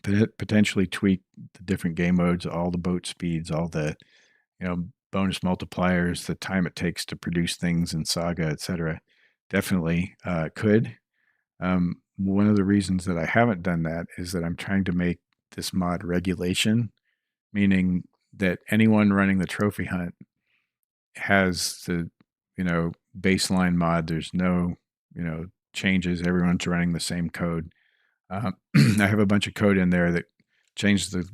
potentially tweak the different game modes, all the boat speeds, all the bonus multipliers, the time it takes to produce things in Saga, etc. Definitely could. One of the reasons that I haven't done that is that I'm trying to make this mod regulation, meaning that anyone running the trophy hunt has the baseline mod. There's no changes. Everyone's running the same code. I have a bunch of code in there that changes the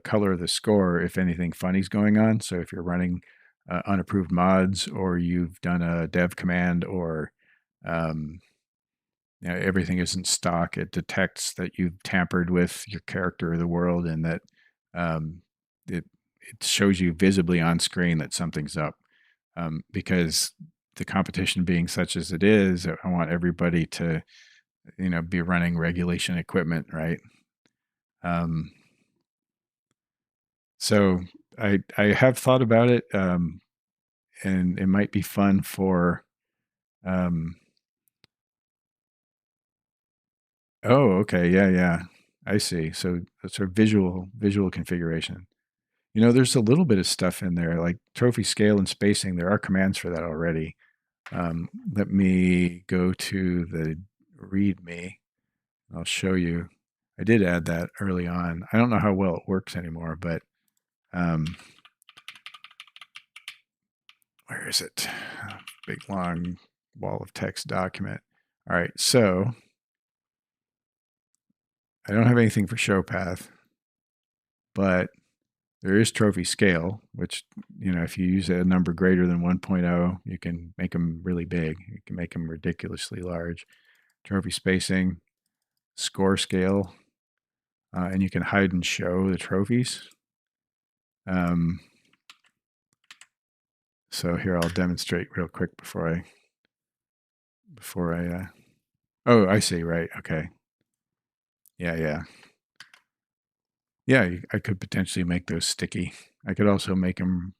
color of the score if anything funny's going on. So if you're running unapproved mods, or you've done a dev command, or everything isn't stock. It detects that you've tampered with your character or the world, and that um, it shows you visibly on screen that something's up. Because the competition being such as it is, I want everybody to be running regulation equipment, right? Um, so I have thought about it, and it might be fun for. Um, oh, okay, yeah, yeah, I see. So that's our visual configuration. There's a little bit of stuff in there, like trophy scale and spacing. There are commands for that already. Let me go to the README. I'll show you. I did add that early on. I don't know how well it works anymore, but where is it? Big long wall of text document. All right, so I don't have anything for show path, but there is trophy scale, which, if you use a number greater than 1.0, you can make them really big. You can make them ridiculously large. Trophy spacing, score scale, and you can hide and show the trophies. So here I'll demonstrate real quick before I. Oh, I see. Right. Okay. Yeah. I could potentially make those sticky. I could also make them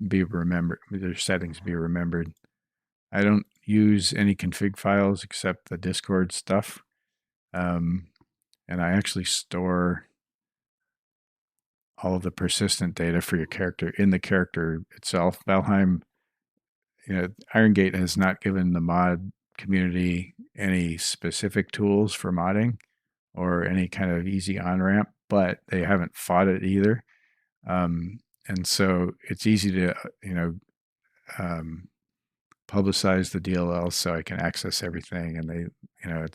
be remembered. Their settings be remembered. I don't use any config files except the Discord stuff, and I actually store all of the persistent data for your character in the character itself. Valheim, Iron Gate has not given the mod community any specific tools for modding or any kind of easy on ramp, but they haven't fought it either. And so it's easy to, um, publicize the DLL so I can access everything. And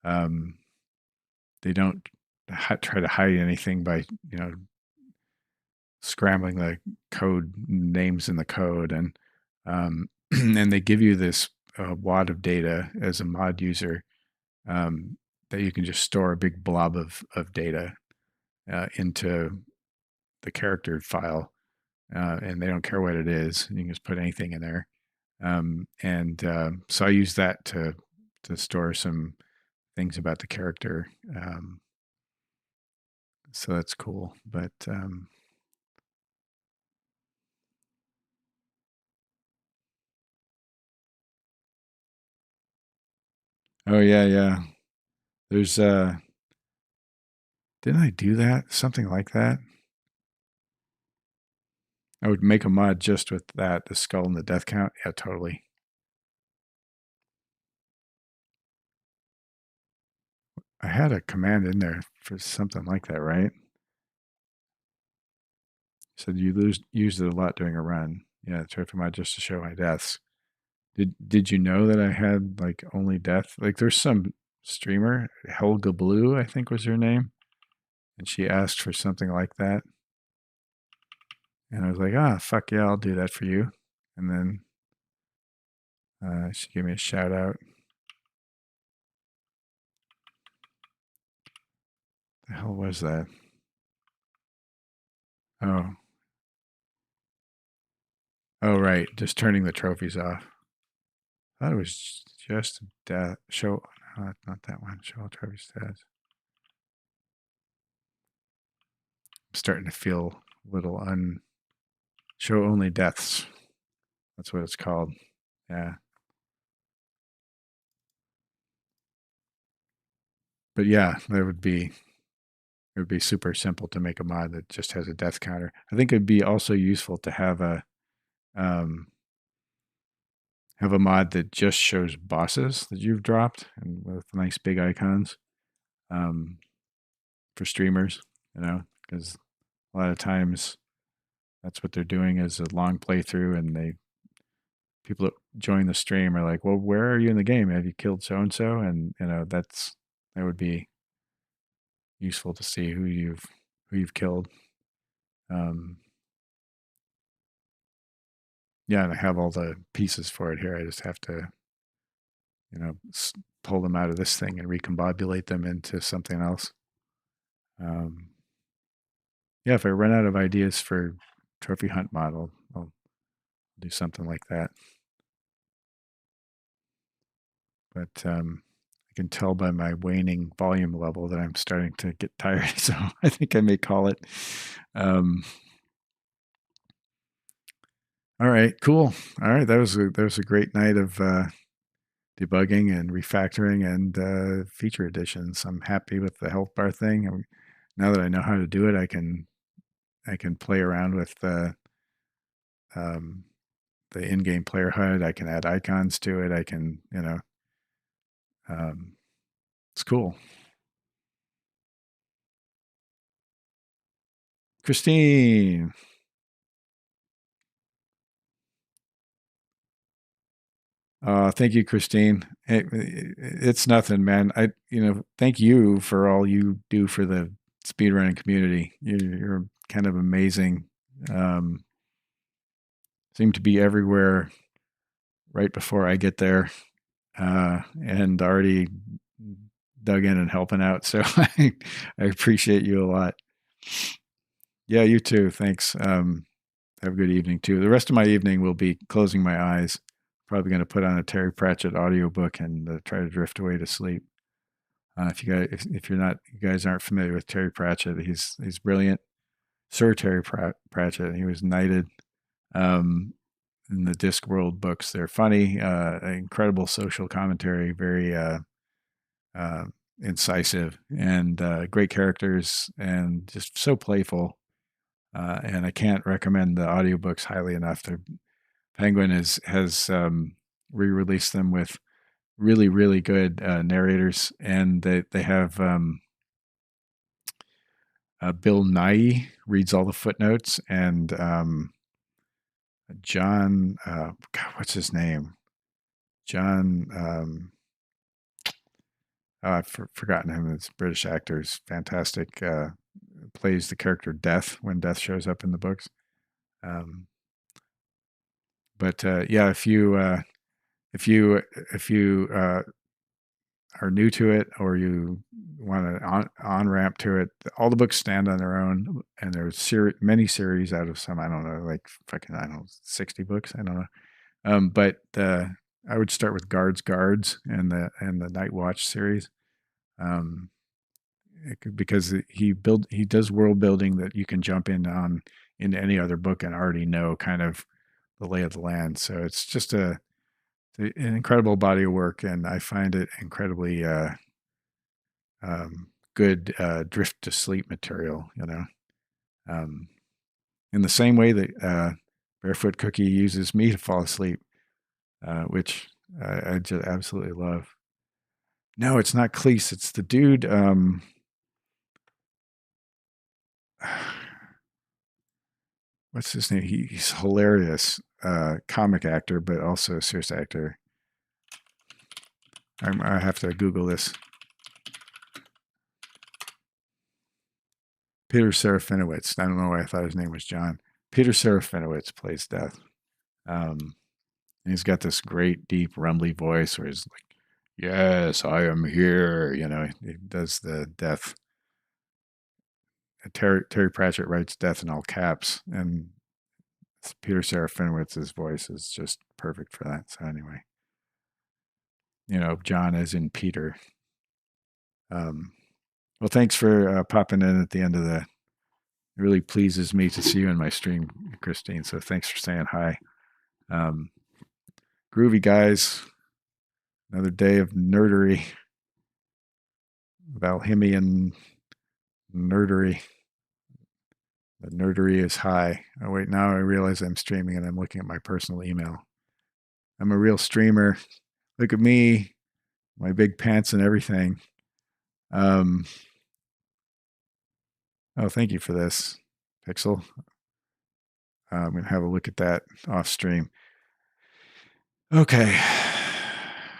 um, they don't try to hide anything by, scrambling the code names in the code. And, and they give you this wad of data as a mod user, that you can just store a big blob of data into the character file, and they don't care what it is. You can just put anything in there, and so I use that to store some things about the character. So that's cool. But oh yeah. There's didn't I do that? Something like that. I would make a mod just with that, the skull and the death count. Yeah, totally. I had a command in there for something like that, right? Said you used it a lot during a run. Yeah, TrophyHuntMod just to show my deaths. Did you know that I had like only death? Like there's some streamer, Helga Blue, I think was her name, and she asked for something like that. And I was like, fuck yeah, I'll do that for you. And then she gave me a shout out. The hell was that? Oh. Oh, right. Just turning the trophies off. I thought it was just death. Show, no, not that one. Show all trophy stats. I'm starting to feel a little show only deaths. That's what it's called. Yeah. But yeah, it would be super simple to make a mod that just has a death counter. I think it'd be also useful to um, have a mod that just shows bosses that you've dropped and with nice big icons, um, for streamers, because a lot of times that's what they're doing is a long playthrough, and people that join the stream are like, well, where are you in the game? Have you killed so and so? And that would be useful to see who you've killed. Yeah, and I have all the pieces for it here. I just have to, pull them out of this thing and recombobulate them into something else. Yeah, if I run out of ideas for Trophy Hunt model, I'll do something like that. But I can tell by my waning volume level that I'm starting to get tired, so I think I may call it. All right, cool. All right, that was a great night of debugging and refactoring and feature additions. I'm happy with the health bar thing. Now that I know how to do it, I can play around with the in-game player HUD. I can add icons to it. I can, it's cool. Christine. Thank you, Christine. It's nothing, man. Thank you for all you do for the speedrunning community. You're kind of amazing. Seem to be everywhere right before I get there, and already dug in and helping out. So I appreciate you a lot. Yeah, you too. Thanks. Have a good evening too. The rest of my evening will be closing my eyes. Probably going to put on a Terry Pratchett audiobook and try to drift away to sleep. If you guys aren't familiar with Terry Pratchett, he's brilliant. Sir Terry Pratchett. He was knighted in the Discworld books. They're funny, incredible social commentary, very incisive, and great characters, and just so playful. And I can't recommend the audiobooks highly enough. Penguin has re-released them with really, really good narrators, and they have Bill Nye reads all the footnotes, and John, God, what's his name? John, I've forgotten him. It's British actor. He's fantastic. Plays the character Death when Death shows up in the books. But yeah, if you are new to it, or you want to on ramp to it, all the books stand on their own, and there's many series out of some, I don't know, like fucking, I don't know, 60 books, I don't know. But I would start with Guards and the Night Watch series, because he does world building that you can jump in on in any other book and already know kind of the lay of the land. So it's just an incredible body of work, and I find it incredibly good drift to sleep material, in the same way that Barefoot Cookie uses me to fall asleep, which I just absolutely love. No, it's not Cleese. It's the dude. What's his name? He's hilarious, comic actor, but also a serious actor. I have to Google this. Peter Serafinowicz. I don't know why I thought his name was John. Peter Serafinowicz plays Death. He's got this great, deep, rumbly voice where he's like, "Yes, I am here." He does the Death. Terry Pratchett writes Death in all caps, and Peter Serafinowicz's voice is just perfect for that. So anyway, John as in Peter. Well, thanks for popping in at the end of the. It really pleases me to see you in my stream, Christine. So thanks for saying hi. Groovy guys. Another day of nerdery. Valheimian nerdery. The nerdery is high. Oh, wait, now I realize I'm streaming and I'm looking at my personal email. I'm a real streamer. Look at me, my big pants and everything. Oh, thank you for this, Pixel. I'm going to have a look at that off stream. Okay.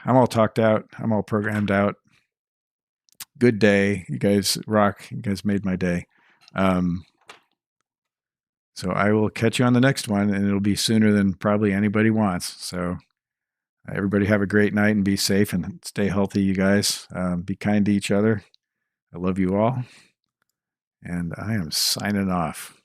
I'm all talked out. I'm all programmed out. Good day. You guys rock. You guys made my day. So I will catch you on the next one, and it'll be sooner than probably anybody wants. So Everybody have a great night and be safe and stay healthy, you guys. Be kind to each other. I love you all. And I am signing off.